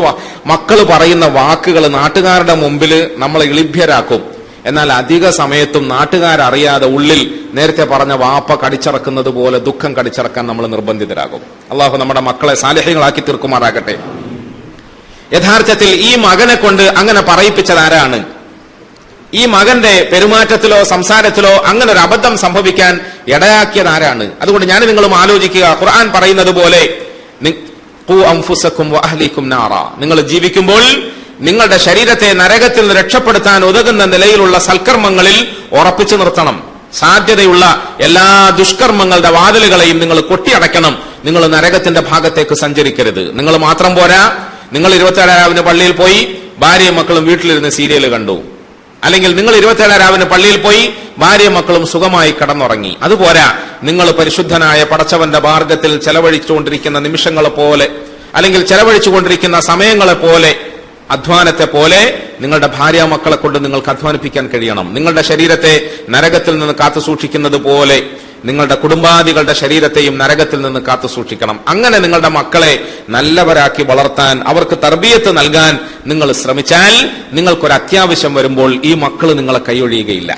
മക്കള് പറയുന്ന വാക്കുകൾ നാട്ടുകാരുടെ മുമ്പിൽ നമ്മളെ ഇളിഭ്യരാക്കും. എന്നാൽ അധിക സമയത്തും നാട്ടുകാരറിയാതെ ഉള്ളിൽ നേരത്തെ പറഞ്ഞ വാപ്പ കടിച്ചിറക്കുന്നത് പോലെ ദുഃഖം കടിച്ചിറക്കാൻ നമ്മൾ നിർബന്ധിതരാകും. അള്ളാഹു നമ്മുടെ മക്കളെ സാലിഹ്യങ്ങളാക്കി തീർക്കുമാറാകട്ടെ. യഥാർത്ഥത്തിൽ ഈ മകനെ കൊണ്ട് അങ്ങനെ പറയിപ്പിച്ചത് ആരാണ്? ഈ മകന്റെ പെരുമാറ്റത്തിലോ സംസാരത്തിലോ അങ്ങനെ ഒരു അബദ്ധം സംഭവിക്കാൻ ഇടയാക്കിയത് ആരാണ്? അതുകൊണ്ട് ഞാൻ നിങ്ങളും ആലോചിക്കുക. ഖുർആൻ പറയുന്നത് പോലെ നിങ്ങൾ ജീവിക്കുമ്പോൾ നിങ്ങളുടെ ശരീരത്തെ നരകത്തിൽ നിന്ന് രക്ഷപ്പെടുത്താൻ ഉതകുന്ന നിലയിലുള്ള സൽക്കർമ്മങ്ങളിൽ ഉറപ്പിച്ചു നിർത്തണം. സാധ്യതയുള്ള എല്ലാ ദുഷ്കർമ്മങ്ങളുടെ വാതിലുകളെയും നിങ്ങൾ കൊട്ടിയടയ്ക്കണം. നിങ്ങൾ നരകത്തിന്റെ ഭാഗത്തേക്ക് സഞ്ചരിക്കരുത്. നിങ്ങൾ മാത്രം പോരാ, നിങ്ങൾ 27 രാവിന് പള്ളിയിൽ പോയി ഭാര്യയും മക്കളും വീട്ടിലിരുന്ന് സീരിയൽ കണ്ടു, അല്ലെങ്കിൽ നിങ്ങൾ 27 രാവിന് പള്ളിയിൽ പോയി ഭാര്യയും മക്കളും സുഖമായി കടന്നുറങ്ങി. അതുപോരാ, നിങ്ങൾ പരിശുദ്ധനായ പടച്ചവന്റെ മാർഗത്തിൽ ചെലവഴിച്ചുകൊണ്ടിരിക്കുന്ന നിമിഷങ്ങളെ പോലെ, അല്ലെങ്കിൽ ചെലവഴിച്ചുകൊണ്ടിരിക്കുന്ന സമയങ്ങളെ പോലെ, അധ്വാനത്തെ പോലെ നിങ്ങളുടെ ഭാര്യ മക്കളെ കൊണ്ട് നിങ്ങൾക്ക് അധ്വാനിപ്പിക്കാൻ കഴിയണം. നിങ്ങളുടെ ശരീരത്തെ നരകത്തിൽ നിന്ന് കാത്തു സൂക്ഷിക്കുന്നത് പോലെ നിങ്ങളുടെ കുടുംബാദികളുടെ ശരീരത്തെയും നരകത്തിൽ നിന്ന് കാത്തു സൂക്ഷിക്കണം. അങ്ങനെ നിങ്ങളുടെ മക്കളെ നല്ലവരാക്കി വളർത്താൻ, അവർക്ക് തർബിയത്ത് നൽകാൻ നിങ്ങൾ ശ്രമിച്ചാൽ നിങ്ങൾക്കൊരു അത്യാവശ്യം വരുമ്പോൾ ഈ മക്കൾ നിങ്ങളെ കൈയൊഴിയുകയില്ല.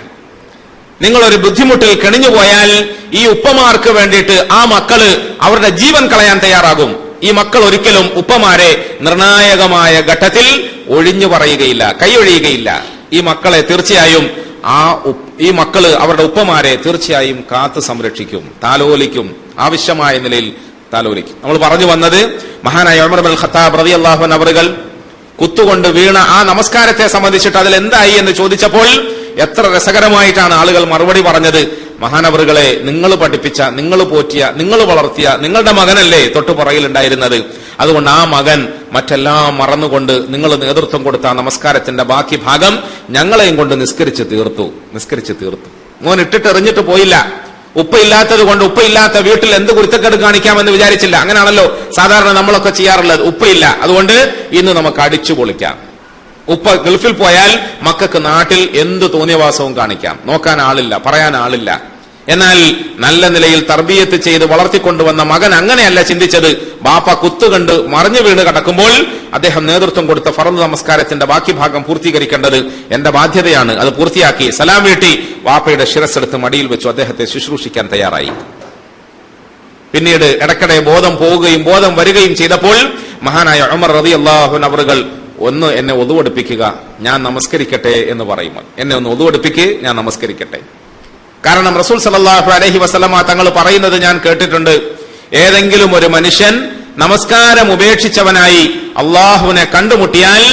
നിങ്ങളൊരു ബുദ്ധിമുട്ടിൽ കെണിഞ്ഞുപോയാൽ ഈ ഉപ്പമാർക്ക് വേണ്ടിയിട്ട് ആ മക്കള് അവരുടെ ജീവൻ കളയാൻ തയ്യാറാകും. ഈ മക്കൾ ഒരിക്കലും ഉപ്പമാരെ നിർണായകമായ ഘട്ടത്തിൽ ഒഴിഞ്ഞു പറയുകയില്ല, കൈയൊഴിയുകയില്ല. ഈ മക്കളെ തീർച്ചയായും ഈ മക്കള് അവരുടെ ഉപ്പമാരെ തീർച്ചയായും കാത്തു സംരക്ഷിക്കും, താലോലിക്കും, ആവശ്യമായ നിലയിൽ താലോലിക്കും. നമ്മൾ പറഞ്ഞു വന്നത് മഹാനായ ഉമർ ഇബ്നുൽ ഖത്താബ് റളിയല്ലാഹു അൻഹു അവറുകൾ കുത്തുകൊണ്ട് വീണ ആ നമസ്കാരത്തെ സംബന്ധിച്ചിട്ട് അതിൽ എന്തായി എന്ന് ചോദിച്ചപ്പോൾ എത്ര രസകരമായിട്ടാണ് ആളുകൾ മറുപടി പറഞ്ഞത്. മഹാനവറുകളെ, നിങ്ങൾ പഠിപ്പിച്ച, നിങ്ങൾ പോറ്റിയ, നിങ്ങൾ വളർത്തിയ നിങ്ങളുടെ മകനല്ലേ തൊട്ടുപുറയിലുണ്ടായിരുന്നത്. അതുകൊണ്ട് ആ മകൻ മറ്റെല്ലാം മറന്നുകൊണ്ട് നിങ്ങൾ നേതൃത്വം കൊടുത്ത നമസ്കാരത്തിന്റെ ബാക്കി ഭാഗം ഞങ്ങളെയും കൊണ്ട് നിസ്കരിച്ച് തീർത്തു. മോൻ ഇട്ടിട്ടെറിഞ്ഞിട്ട് പോയില്ല. ഉപ്പയില്ലാത്തത് കൊണ്ട് ഉപ്പയില്ലാത്ത വീട്ടിൽ എന്ത് കുരുത്തക്കേട് കാണിക്കാമെന്ന് വിചാരിച്ചില്ല. അങ്ങനെയാണല്ലോ സാധാരണ നമ്മളൊക്കെ ചെയ്യാറുള്ളത്. ഉപ്പയില്ല, അതുകൊണ്ട് ഇന്ന് നമുക്ക് അടിച്ചു പൊളിക്കാം. ഉപ്പ ഗൾഫിൽ പോയാൽ മക്കൾക്ക് നാട്ടിൽ എന്ത് തോന്നിയവാസവും കാണിക്കാം. നോക്കാൻ ആളില്ല, പറയാൻ ആളില്ല. എന്നാൽ നല്ല നിലയിൽ തർബിയത്ത് ചെയ്ത് വളർത്തിക്കൊണ്ടുവന്ന മകൻ അങ്ങനെയല്ല ചിന്തിച്ചത്. ബാപ്പ കുത്തുകണ്ട് മറിഞ്ഞു വീണ് കിടക്കുമ്പോൾ അദ്ദേഹം നേതൃത്വം കൊടുത്ത ഫർദ് നമസ്കാരത്തിന്റെ ബാക്കി ഭാഗം പൂർത്തീകരിക്കേണ്ടത് എന്റെ ബാധ്യതയാണ്. അത് പൂർത്തിയാക്കി സലാം വീട്ടി വാപ്പയുടെ ശിരസ്സെടുത്ത് മടിയിൽ വെച്ചു അദ്ദേഹത്തെ ശുശ്രൂഷിക്കാൻ തയ്യാറായി. പിന്നീട് ഇടയ്ക്കിടെ ബോധം പോവുകയും ബോധം വരികയും ചെയ്തപ്പോൾ മഹാനായ ഉമർ റളിയല്ലാഹു അൻഹു അവറുകൾ ഒന്ന് എന്നെ ഒതുവെടുപ്പിക്കുക, ഞാൻ നമസ്കരിക്കട്ടെ എന്ന് പറയുമ്പോൾ, എന്നെ ഒന്ന് ഒതുവെടുപ്പിക്ക്, ഞാൻ നമസ്കരിക്കട്ടെ. കാരണം റസൂൽ സല്ലല്ലാഹു അലൈഹി വസല്ലമ തങ്ങൾ പറയുന്നത് ഞാൻ കേട്ടിട്ടുണ്ട്, ഏതെങ്കിലും ഒരു മനുഷ്യൻ നമസ്കാരം ഉപേക്ഷിച്ചവനായി അള്ളാഹുവിനെ കണ്ടുമുട്ടിയാൽ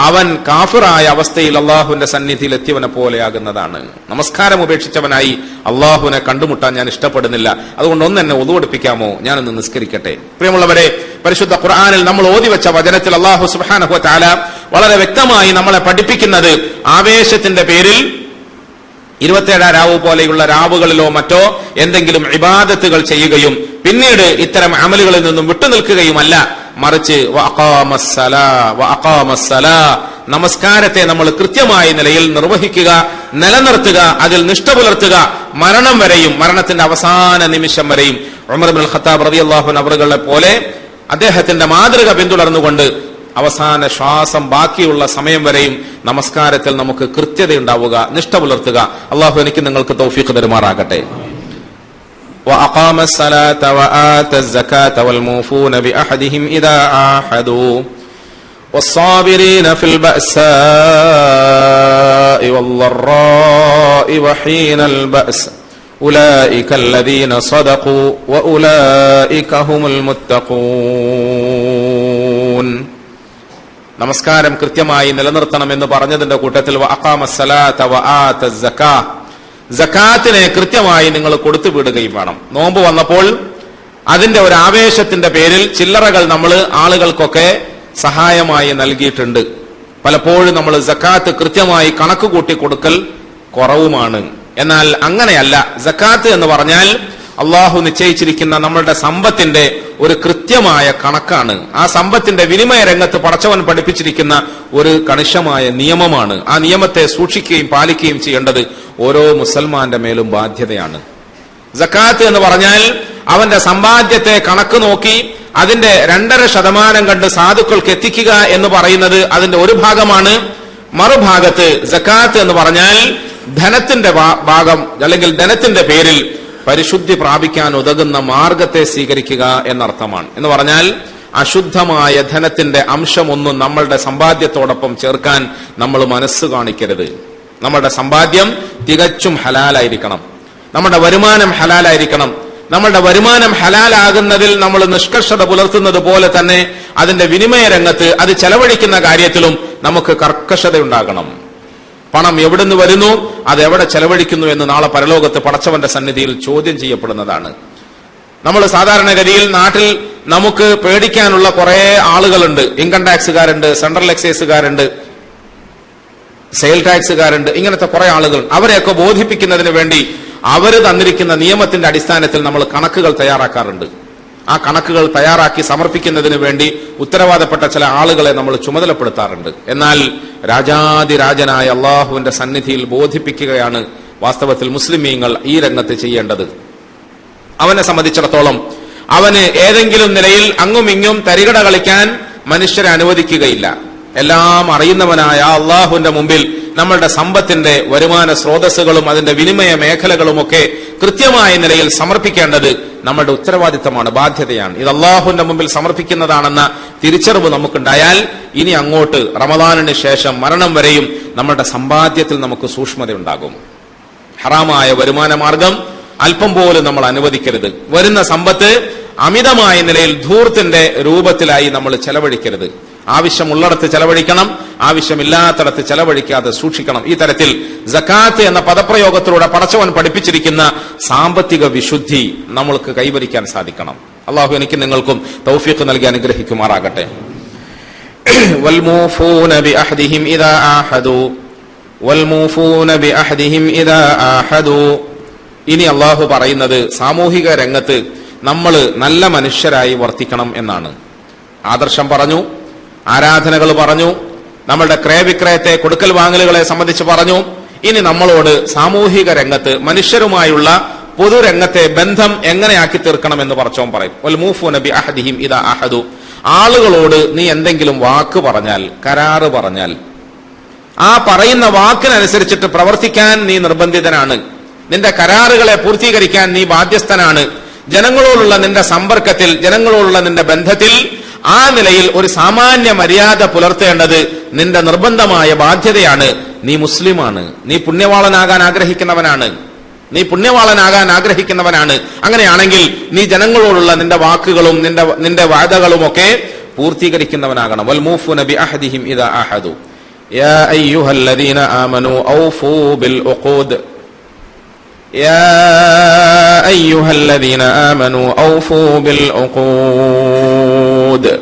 അവൻ കാഫിറായ അവസ്ഥയിൽ അള്ളാഹുവിന്റെ സന്നിധിയിൽ എത്തിയവനെ പോലെയാകുന്നതാണ്. നമസ്കാരം ഉപേക്ഷിച്ചവനായി അള്ളാഹുവിനെ കണ്ടുമുട്ടാൻ ഞാൻ ഇഷ്ടപ്പെടുന്നില്ല. അതുകൊണ്ട് ഒന്ന് എന്നെ ഒതുവെടുപ്പിക്കാമോ, ഞാനൊന്ന് നിസ്കരിക്കട്ടെ. പ്രിയമുള്ളവരെ, പരിശുദ്ധ ഖുർആനിൽ നമ്മൾ ഓതിവെച്ച വചനത്തിൽ അള്ളാഹു സുബ്ഹാനഹു വ തആല വളരെ വ്യക്തമായി നമ്മളെ പഠിപ്പിക്കുന്നത് ആവേശത്തിന്റെ പേരിൽ 27 രാവ് പോലെയുള്ള രാവുകളിലോ മറ്റോ എന്തെങ്കിലും ഇബാദത്തുകൾ ചെയ്യുകയും പിന്നീട് ഇത്തരം അമലുകളിൽ നിന്നും വിട്ടുനിൽക്കുകയുമല്ല, മറിച്ച് നമസ്കാരത്തെ നമ്മൾ കൃത്യമായ നിലയിൽ നിർവഹിക്കുക, നിലനിർത്തുക, അതിൽ നിഷ്ഠ പുലർത്തുക, മരണം വരെയും, മരണത്തിന്റെ അവസാന നിമിഷം വരെയും. ഉമർ ഇബ്നുൽ ഖത്താബ് റളിയല്ലാഹു അൻഹു അവറുകളെ പോലെ അദ്ദേഹത്തിന്റെ മാതൃക പിന്തുടർന്നുകൊണ്ട് അവസാന ശ്വാസം ബാക്കിയുള്ള സമയം വരെയും നമസ്കാരത്തിൽ നമുക്ക് കൃത്യതയുണ്ടാവുക, നിഷ്ഠ പുലർത്തുക. അള്ളാഹു എനിക്ക് നിങ്ങൾക്ക് തൗഫീഖ് തരുമാറാകട്ടെ. وأقام الصلاة وآتى الزكاة والموفون بأحدهم إذا عاهدوا والصابرين في البأساء والضراء وحين البأس أولئك الذين صدقوا وأولئك هم المتقون. നമസ്കാരം കൃത്യമായി നിലനിർത്തണമെന്ന് പറഞ്ഞതിന്റെ കൂട്ടത്തിൽ വഅഖാമസ്സലാത വആതസ് സക്കാ, സക്കാത്തിനെ കൃത്യമായി നിങ്ങൾ കൊടുത്തു വിടുകയും വേണം. നോമ്പ് വന്നപ്പോൾ അതിന്റെ ഒരു ആവേശത്തിന്റെ പേരിൽ ചില്ലറകൾ നമ്മൾ ആളുകൾക്കൊക്കെ സഹായമായി നൽകിയിട്ടുണ്ട്. പലപ്പോഴും നമ്മൾ സക്കാത്ത് കൃത്യമായി കണക്ക് കൂട്ടി കൊടുക്കൽ കുറവുമാണ്. എന്നാൽ അങ്ങനെയല്ല. സക്കാത്ത് എന്ന് പറഞ്ഞാൽ അള്ളാഹു നിശ്ചയിച്ചിരിക്കുന്ന നമ്മളുടെ സമ്പത്തിന്റെ ഒരു കൃത്യമായ കണക്കാണ്. ആ സമ്പത്തിന്റെ വിനിമയ രംഗത്ത് പടച്ചവൻ പഠിപ്പിച്ചിരിക്കുന്ന ഒരു കണിശമായ നിയമമാണ്. ആ നിയമത്തെ സൂക്ഷിക്കുകയും പാലിക്കുകയും ചെയ്യേണ്ടത് ഓരോ മുസൽമാന്റെ മേലും ബാധ്യതയാണ്. സക്കാത്ത് എന്ന് പറഞ്ഞാൽ അവന്റെ സമ്പാദ്യത്തെ കണക്ക് നോക്കി അതിന്റെ 2.5% കണ്ട് സാധുക്കൾക്ക് എത്തിക്കുക എന്ന് പറയുന്നത് അതിന്റെ ഒരു ഭാഗമാണ്. മറുഭാഗത്ത് സക്കാത്ത് എന്ന് പറഞ്ഞാൽ ധനത്തിന്റെ ഭാഗം അല്ലെങ്കിൽ ധനത്തിന്റെ പേരിൽ പരിശുദ്ധി പ്രാപിക്കാൻ ഉതകുന്ന മാർഗത്തെ സ്വീകരിക്കുക എന്നർത്ഥമാണ്. എന്ന് പറഞ്ഞാൽ അശുദ്ധമായ ധനത്തിന്റെ അംശമൊന്നും നമ്മളുടെ സമ്പാദ്യത്തോടൊപ്പം ചേർക്കാൻ നമ്മൾ മനസ്സ് കാണിക്കരുത്. നമ്മുടെ സമ്പാദ്യം തികച്ചും ഹലാലായിരിക്കണം. നമ്മുടെ വരുമാനം ഹലാലായിരിക്കണം. നമ്മളുടെ വരുമാനം ഹലാലാകുന്നതിൽ നമ്മൾ നിഷ്കർഷത പുലർത്തുന്നത് പോലെ തന്നെ അതിന്റെ വിനിമയ രംഗത്ത് അത് ചെലവഴിക്കുന്ന കാര്യത്തിലും നമുക്ക് കർക്കശത ഉണ്ടാകണം. പണം എവിടുന്ന് വരുന്നു, അത് എവിടെ ചെലവഴിക്കുന്നു എന്ന് നാളെ പരലോകത്ത് പടച്ചവന്റെ സന്നിധിയിൽ ചോദ്യം ചെയ്യപ്പെടുന്നതാണ്. നമ്മൾ സാധാരണഗതിയിൽ നാട്ടിൽ നമുക്ക് പേടിക്കാനുള്ള കുറെ ആളുകളുണ്ട്. ഇൻകം ടാക്സുകാരുണ്ട്, സെൻട്രൽ എക്സൈസുകാരുണ്ട്, സെയിൽ ടാക്സുകാരുണ്ട്, ഇങ്ങനത്തെ കുറെ ആളുകൾ. അവരെയൊക്കെ ബോധിപ്പിക്കുന്നതിന് വേണ്ടി അവര് തന്നിരിക്കുന്ന നിയമത്തിന്റെ അടിസ്ഥാനത്തിൽ നമ്മൾ കണക്കുകൾ തയ്യാറാക്കാറുണ്ട്. ആ കണക്കുകൾ തയ്യാറാക്കി സമർപ്പിക്കുന്നതിന് വേണ്ടി ഉത്തരവാദപ്പെട്ട ചില ആളുകളെ നമ്മൾ ചുമതലപ്പെടുത്താറുണ്ട്. എന്നാൽ രാജാതിരാജനായ അള്ളാഹുവിന്റെ സന്നിധിയിൽ ബോധിപ്പിക്കുകയാണ് വാസ്തവത്തിൽ മുസ്ലിമീങ്ങൾ ഈ രംഗത്ത് ചെയ്യേണ്ടത്. അവനെ സംബന്ധിച്ചിടത്തോളം അവന് ഏതെങ്കിലും നിലയിൽ അങ്ങും ഇങ്ങും തരികട കളിക്കാൻ മനുഷ്യരെ അനുവദിക്കുകയില്ല. എല്ലാം അറിയുന്നവനായ അള്ളാഹുവിന്റെ മുമ്പിൽ നമ്മളുടെ സമ്പത്തിന്റെ വരുമാന സ്രോതസ്സുകളും അതിന്റെ വിനിമയ മേഖലകളുമൊക്കെ കൃത്യമായ നിലയിൽ സമർപ്പിക്കേണ്ടത് നമ്മുടെ ഉത്തരവാദിത്തമാണ്, ബാധ്യതയാണ്. ഇത് അള്ളാഹുവിന്റെ മുമ്പിൽ സമർപ്പിക്കുന്നതാണെന്ന തിരിച്ചറിവ് നമുക്കുണ്ടായാൽ ഇനി അങ്ങോട്ട് റമദാനിന് ശേഷം മരണം വരെയും നമ്മുടെ സമ്പാദ്യത്തിൽ നമുക്ക് സൂക്ഷ്മതയുണ്ടാകും. ഹറാമായ വരുമാന മാർഗം അല്പം പോലും നമ്മൾ അനുവദിക്കരുത്. വരുന്ന സമ്പത്ത് അമിതമായ നിലയിൽ ധൂർത്തിന്റെ രൂപത്തിലായി നമ്മൾ ചെലവഴിക്കരുത്. ആവശ്യമുള്ളിടത്ത് ചെലവഴിക്കണം, ആവശ്യമില്ലാത്തിടത്ത് ചെലവഴിക്കാതെ സൂക്ഷിക്കണം. ഈ തരത്തിൽ സക്കാത്ത് എന്ന പദപ്രയോഗത്തിലൂടെ പടച്ചവൻ പഠിപ്പിച്ചിരിക്കുന്ന സാമ്പത്തിക വിശുദ്ധി നമ്മൾക്ക് കൈവരിക്കാൻ സാധിക്കണം. അള്ളാഹു എനിക്ക് നിങ്ങൾക്കും തൗഫീഖ് നൽകി അനുഗ്രഹിക്കുമാറാകട്ടെ. വൽമൂഫൂന ബിഅഹദിഹിം ഇദാ ആഹദു വൽമൂഫൂന ബിഅഹദിഹിം ഇദാ ആഹദു. ഇനി അള്ളാഹു പറയുന്നത് സാമൂഹിക രംഗത്ത് നമ്മൾ നല്ല മനുഷ്യരായി വർത്തിക്കണം എന്നാണ്. ആദർശം പറഞ്ഞു, ആരാധനകൾ പറഞ്ഞു, നമ്മളുടെ ക്രയവിക്രയത്തെ കൊടുക്കൽ വാങ്ങലുകളെ സംബന്ധിച്ച് പറഞ്ഞു. ഇനി നമ്മളോട് സാമൂഹിക രംഗത്ത് മനുഷ്യരുമായുള്ള പൊതുരംഗത്തെ ബന്ധം എങ്ങനെയാക്കി തീർക്കണം എന്ന് പറച്ചോൻ പറയും. വൽമൂഫൂന ബിഅഹദിഹിം ഇദാ അഹദു. ആളുകളോട് നീ എന്തെങ്കിലും വാക്ക് പറഞ്ഞാൽ, കരാറ് പറഞ്ഞാൽ, ആ പറയുന്ന വാക്കിനനുസരിച്ചിട്ട് പ്രവർത്തിക്കാൻ നീ നിർബന്ധിതനാണ്. നിന്റെ കരാറുകളെ പൂർത്തീകരിക്കാൻ നീ ബാധ്യസ്ഥനാണ്. ജനങ്ങളോടുള്ള നിന്റെ സമ്പർക്കത്തിൽ, ജനങ്ങളോടുള്ള നിന്റെ ബന്ധത്തിൽ ആ നിലയിൽ ഒരു സാമാന്യ മര്യാദ പുലർത്തേണ്ടത് നിന്റെ നിർബന്ധമായ ബാധ്യതയാണ്. നീ മുസ്ലിമാണ്, നീ പുണ്യവാളനാകാൻ ആഗ്രഹിക്കുന്നവനാണ്. അങ്ങനെയാണെങ്കിൽ നീ ജനങ്ങളോടുള്ള നിന്റെ വാക്കുകളും നിന്റെ വാദകളും ഒക്കെ പൂർത്തീകരിക്കുന്നവനാകണം. വൽമൂഫൂന ബിഅഹദിഹിം ഇദാ അഹദു യാ അയ്യുഹല്ലദീന ആമനൂ ഔഫൂ ബിൽ ഉഖൂദ് യാ അയ്യുഹല്ലദീന ആമനൂ ഔഫൂ ബിൽ ഉഖൂദ്.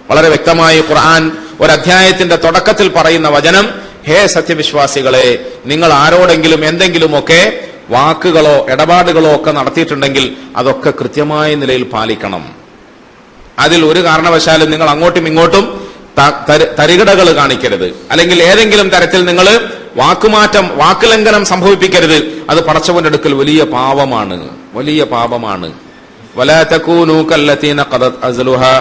വളരെ വ്യക്തമായി ഖുർആൻ ഒരധ്യായത്തിന്റെ തുടക്കത്തിൽ പറയുന്ന വചനം, ഹേ സത്യവിശ്വാസികളെ, നിങ്ങൾ ആരോടെങ്കിലും എന്തെങ്കിലുമൊക്കെ വാക്കുകളോ ഇടപാടുകളോ ഒക്കെ നടത്തിയിട്ടുണ്ടെങ്കിൽ അതൊക്കെ കൃത്യമായ നിലയിൽ പാലിക്കണം. അതിൽ ഒരു കാരണവശാലും നിങ്ങൾ അങ്ങോട്ടും ഇങ്ങോട്ടും തരികിടകൾ കാണിക്കരുത്. അല്ലെങ്കിൽ ഏതെങ്കിലും തരത്തിൽ നിങ്ങൾ വാക്കുലംഘനം സംഭവിപ്പിക്കരുത്. അത് പടച്ചവന്റെ അടുക്കൽ വലിയ പാപമാണ്. വലാ തകൂനൂ കല്ലതീന ഖദത് അസ്ലുഹാ.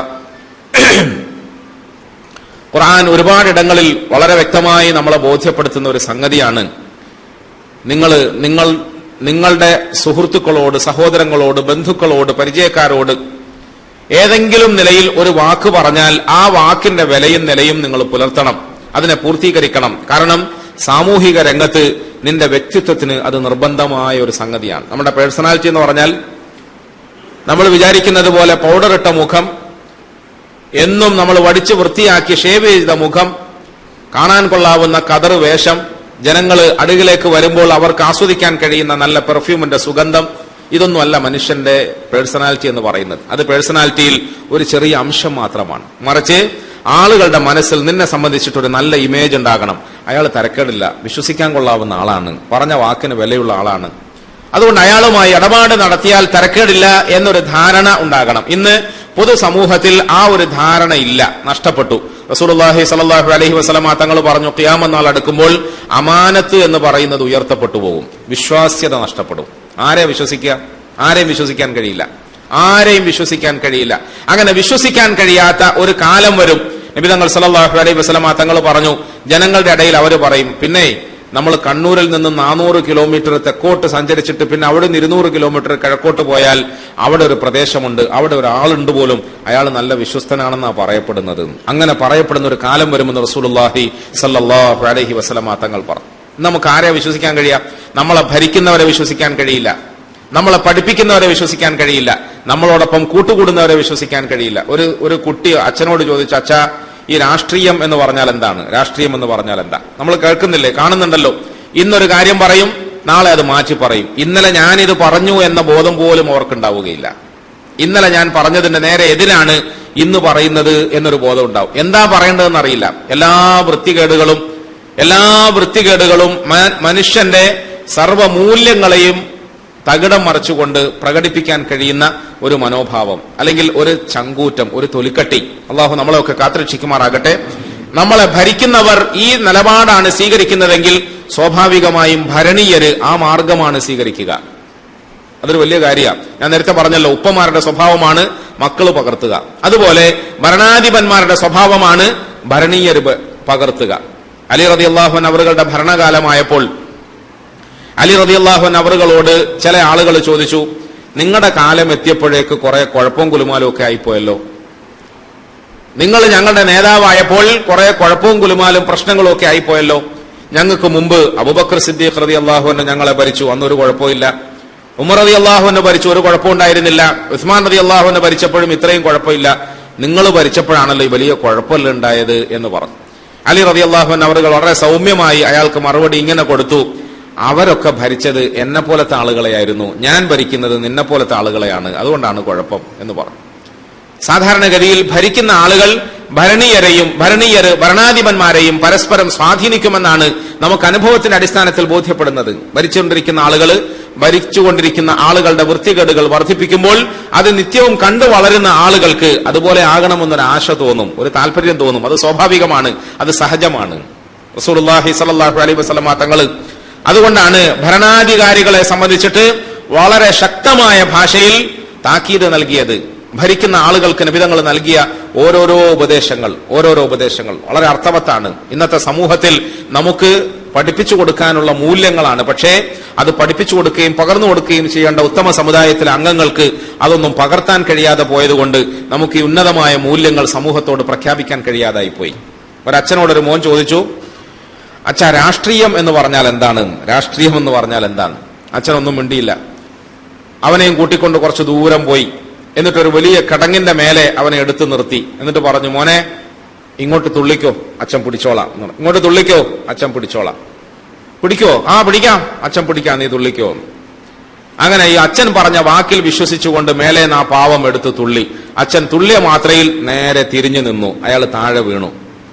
ഖുർആൻ ഒരുപാടിടങ്ങളിൽ വളരെ വ്യക്തമായി നമ്മളെ ബോധ്യപ്പെടുത്തുന്ന ഒരു സംഗതിയാണ്. നിങ്ങൾ നിങ്ങളുടെ സുഹൃത്തുക്കളോട്, സഹോദരങ്ങളോട്, ബന്ധുക്കളോട്, പരിചയക്കാരോട് ഏതെങ്കിലും നിലയിൽ ഒരു വാക്ക് പറഞ്ഞാൽ ആ വാക്കിന്റെ വിലയും നിലയും നിങ്ങൾ പുലർത്തണം, അതിനെ പൂർത്തീകരിക്കണം. കാരണം സാമൂഹിക രംഗത്ത് നിന്റെ വ്യക്തിത്വത്തിന് അത് നിർബന്ധമായ ഒരു സംഗതിയാണ്. നമ്മുടെ പേഴ്സണാലിറ്റി എന്ന് പറഞ്ഞാൽ നമ്മൾ വിചാരിക്കുന്നത് പോലെ പൗഡർ ഇട്ട മുഖം, എന്നും നമ്മൾ വടിച്ച് വൃത്തിയാക്കി ഷേവ് ചെയ്ത മുഖം, കാണാൻ കൊള്ളാവുന്ന കതറ് വേഷം, ജനങ്ങൾ അടുകിലേക്ക് വരുമ്പോൾ അവർക്ക് ആസ്വദിക്കാൻ കഴിയുന്ന നല്ല പെർഫ്യൂമിന്റെ സുഗന്ധം, ഇതൊന്നുമല്ല മനുഷ്യന്റെ പേഴ്സണാലിറ്റി എന്ന് പറയുന്നത്. അത് പേഴ്സണാലിറ്റിയിൽ ഒരു ചെറിയ അംശം മാത്രമാണ്. മറിച്ച് ആളുകളുടെ മനസ്സിൽ നിന്നെ സംബന്ധിച്ചിട്ടൊരു നല്ല ഇമേജ് ഉണ്ടാകണം. അയാൾ തരക്കേടില്ല, വിശ്വസിക്കാൻ കൊള്ളാവുന്ന ആളാണ്, പറഞ്ഞ വാക്കിന് വിലയുള്ള ആളാണ്, അതുകൊണ്ട് അയാളുമായി ഇടപാട് നടത്തിയാൽ തരക്കേടില്ല എന്നൊരു ധാരണ ഉണ്ടാകണം. ഇന്ന് പൊതുസമൂഹത്തിൽ ആ ഒരു ധാരണ ഇല്ല, നഷ്ടപ്പെട്ടു. റസൂലുള്ളാഹി സ്വല്ലല്ലാഹു അലൈഹി വസല്ലമ തങ്ങൾ പറഞ്ഞു, ഖിയാമത്ത് നാൾ അടുക്കുമ്പോൾ അമാനത്ത് എന്ന് പറയുന്നത് ഉയർത്തപ്പെട്ടു പോകും, വിശ്വാസ്യത നഷ്ടപ്പെടും. ആരെ വിശ്വസിക്കുക? ആരെയും വിശ്വസിക്കാൻ കഴിയില്ല, ആരെയും വിശ്വസിക്കാൻ കഴിയില്ല. അങ്ങനെ വിശ്വസിക്കാൻ കഴിയാത്ത ഒരു കാലം വരും. നബി തങ്ങൾ സല്ലല്ലാഹു അലൈഹി വസല്ലമ തങ്ങൾ പറഞ്ഞു, ജനങ്ങളുടെ ഇടയിൽ അവർ പറയും, പിന്നെ നമ്മൾ കണ്ണൂരിൽ നിന്ന് 400 കിലോമീറ്റർ തെക്കോട്ട് സഞ്ചരിച്ചിട്ട് പിന്നെ അവിടെ നിന്ന് 200 കിലോമീറ്റർ കിഴക്കോട്ട് പോയാൽ അവിടെ ഒരു പ്രദേശമുണ്ട്, അവിടെ ഒരാളുണ്ട് പോലും, അയാൾ നല്ല വിശ്വസ്തനാണെന്നാണ് പറയപ്പെടുന്നത്. അങ്ങനെ പറയപ്പെടുന്ന ഒരു കാലം വരുമെന്ന് റസൂലുള്ളാഹി സ്വല്ലല്ലാഹു അലൈഹി വസല്ലമ തങ്ങൾ പറഞ്ഞു. നമുക്ക് ആരെ വിശ്വസിക്കാൻ കഴിയാം? നമ്മളെ ഭരിക്കുന്നവരെ വിശ്വസിക്കാൻ കഴിയില്ല, നമ്മളെ പഠിപ്പിക്കുന്നവരെ വിശ്വസിക്കാൻ കഴിയില്ല, നമ്മളോടൊപ്പം കൂട്ടുകൂടുന്നവരെ വിശ്വസിക്കാൻ കഴിയില്ല. ഒരു കുട്ടി അച്ഛനോട് ചോദിച്ചു, അച്ഛാ ഈ രാഷ്ട്രീയം എന്ന് പറഞ്ഞാൽ എന്താണ്? രാഷ്ട്രീയം എന്ന് പറഞ്ഞാൽ എന്താ? നമ്മൾ കേൾക്കുന്നില്ലേ, കാണുന്നുണ്ടല്ലോ. ഇന്നൊരു കാര്യം പറയും, നാളെ അത് മാറ്റി പറയും. ഇന്നലെ ഞാനിത് പറഞ്ഞു എന്ന ബോധം പോലും അവർക്കുണ്ടാവുകയില്ല. ഇന്നലെ ഞാൻ പറഞ്ഞതിന്റെ നേരെ എതിരാണ് ഇന്ന് പറയുന്നത് എന്നൊരു ബോധം ഉണ്ടാവും. എന്താ പറയേണ്ടതെന്ന് അറിയില്ല. എല്ലാ വൃത്തികേടുകളും മനുഷ്യന്റെ സർവ്വമൂല്യങ്ങളെയും തകിടം മറിച്ചുകൊണ്ട് പ്രകടിപ്പിക്കാൻ കഴിയുന്ന ഒരു മനോഭാവം, അല്ലെങ്കിൽ ഒരു ചങ്കൂറ്റം, ഒരു തൊലിക്കട്ടി. അള്ളാഹു നമ്മളെയൊക്കെ കാത്തുരക്ഷിക്കുമാറാകട്ടെ. നമ്മളെ ഭരിക്കുന്നവർ ഈ നിലപാടാണ് സ്വീകരിക്കുന്നതെങ്കിൽ സ്വാഭാവികമായും ഭരണീയര് ആ മാർഗമാണ് സ്വീകരിക്കുക. അതൊരു വലിയ കാര്യമാണ്. ഞാൻ നേരത്തെ പറഞ്ഞല്ലോ, ഉപ്പമാരുടെ സ്വഭാവമാണ് മക്കള് പകർത്തുക, അതുപോലെ ഭരണാധിപന്മാരുടെ സ്വഭാവമാണ് ഭരണീയര് പകർത്തുക. അലി റളിയല്ലാഹു അൻഹു അവരുടെ ഭരണകാലമായപ്പോൾ അലി റളിയല്ലാഹു അൻഹു അവറുകളോട് ചില ആളുകൾ ചോദിച്ചു, നിങ്ങളുടെ കാലം എത്തിയപ്പോഴേക്ക് കുറെ കുഴപ്പവും കുലുമാലും ഒക്കെ ആയിപ്പോയല്ലോ, നിങ്ങൾ ഞങ്ങളുടെ നേതാവായപ്പോൾ കുറെ കുഴപ്പവും കുലുമാലും പ്രശ്നങ്ങളും ഒക്കെ ആയിപ്പോയല്ലോ. ഞങ്ങൾക്ക് മുമ്പ് അബൂബക്കർ സിദ്ദീഖ് റളിയല്ലാഹു അൻഹു ഞങ്ങളെ ഭരിച്ചു, അന്നൊരു കുഴപ്പമില്ല. ഉമർ റളിയല്ലാഹു അൻഹു ഭരിച്ചു, ഒരു കുഴപ്പമുണ്ടായിരുന്നില്ല. ഉസ്മാൻ റളിയല്ലാഹു അൻഹു ഭരിച്ചപ്പോഴും ഇത്രയും കുഴപ്പമില്ല. നിങ്ങൾ ഭരിച്ചപ്പോഴാണല്ലോ ഈ വലിയ കുഴപ്പമല്ല ഉണ്ടായത് എന്ന് പറഞ്ഞു. അലി റളിയല്ലാഹു അൻഹു അവറുകൾ വളരെ സൗമ്യമായി അയാൾക്ക് മറുപടി ഇങ്ങനെ കൊടുത്തു, അവരൊക്കെ ഭരിച്ചത് എന്നെ പോലത്തെ ആളുകളെയായിരുന്നു, ഞാൻ ഭരിക്കുന്നത് നിന്നെ പോലത്തെ ആളുകളെയാണ്, അതുകൊണ്ടാണ് കുഴപ്പം എന്ന് പറഞ്ഞു. സാധാരണഗതിയിൽ ഭരിക്കുന്ന ആളുകൾ ഭരണീയര് ഭരണാധിപന്മാരെയും പരസ്പരം സ്വാധീനിക്കുമെന്നാണ് നമുക്ക് അനുഭവത്തിന്റെ അടിസ്ഥാനത്തിൽ ബോധ്യപ്പെടുന്നത്. ഭരിച്ചുകൊണ്ടിരിക്കുന്ന ആളുകളുടെ വൃത്തികേടുകൾ വർദ്ധിപ്പിക്കുമ്പോൾ അത് നിത്യവും കണ്ടു വളരുന്ന ആളുകൾക്ക് അതുപോലെ ആകണമെന്നൊരു ആശ തോന്നും, ഒരു താല്പര്യം തോന്നും. അത് സ്വാഭാവികമാണ്, അത് സഹജമാണ്. റസൂലുള്ളാഹി സ്വല്ലല്ലാഹു അലൈഹി വസല്ലമ തങ്ങൾ അതുകൊണ്ടാണ് ഭരണാധികാരികളെ സംബന്ധിച്ചിട്ട് വളരെ ശക്തമായ ഭാഷയിൽ താക്കീത് നൽകിയത്. ഭരിക്കുന്ന ആളുകൾക്ക് നബി തങ്ങൾ നൽകിയ ഓരോരോ ഉപദേശങ്ങൾ വളരെ അർത്ഥവത്താണ്. ഇന്നത്തെ സമൂഹത്തിൽ നമുക്ക് പഠിപ്പിച്ചു കൊടുക്കാനുള്ള മൂല്യങ്ങളാണ്. പക്ഷേ അത് പഠിപ്പിച്ചു കൊടുക്കുകയും പകർന്നു കൊടുക്കുകയും ചെയ്യേണ്ട ഉത്തമ സമുദായത്തിലെ അംഗങ്ങൾക്ക് അതൊന്നും പകർത്താൻ കഴിയാതെ പോയതുകൊണ്ട് നമുക്ക് ഈ ഉന്നതമായ മൂല്യങ്ങൾ സമൂഹത്തോട് പ്രഖ്യാപിക്കാൻ കഴിയാതായി പോയി. ഒരച്ഛനോടൊരു മോൻ ചോദിച്ചു, അച്ഛാ രാഷ്ട്രീയം എന്ന് പറഞ്ഞാൽ എന്താണ്? അച്ഛനൊന്നും മിണ്ടിയില്ല. അവനെയും കൂട്ടിക്കൊണ്ട് കുറച്ച് ദൂരം പോയി. എന്നിട്ടൊരു വലിയ കടങ്ങിന്റെ മേലെ അവനെ എടുത്തു നിർത്തി. എന്നിട്ട് പറഞ്ഞു, മോനെ ഇങ്ങോട്ട് തുള്ളിക്കോ, അച്ഛൻ പിടിച്ചോളാം. ഇങ്ങോട്ട് തുള്ളിക്കോ, അച്ഛൻ പിടിച്ചോളാം. പിടിക്കോ? ആ പിടിക്കാം, അച്ഛൻ പിടിക്കാം, നീ തുള്ളിക്കോ. അങ്ങനെ ഈ അച്ഛൻ പറഞ്ഞ വാക്കിൽ വിശ്വസിച്ചുകൊണ്ട് മേലെ ആ പാവം എടുത്ത് തുള്ളി. അച്ഛൻ തുള്ളിയ മാത്രയിൽ നേരെ തിരിഞ്ഞു നിന്നു. അയാൾ താഴെ വീണു.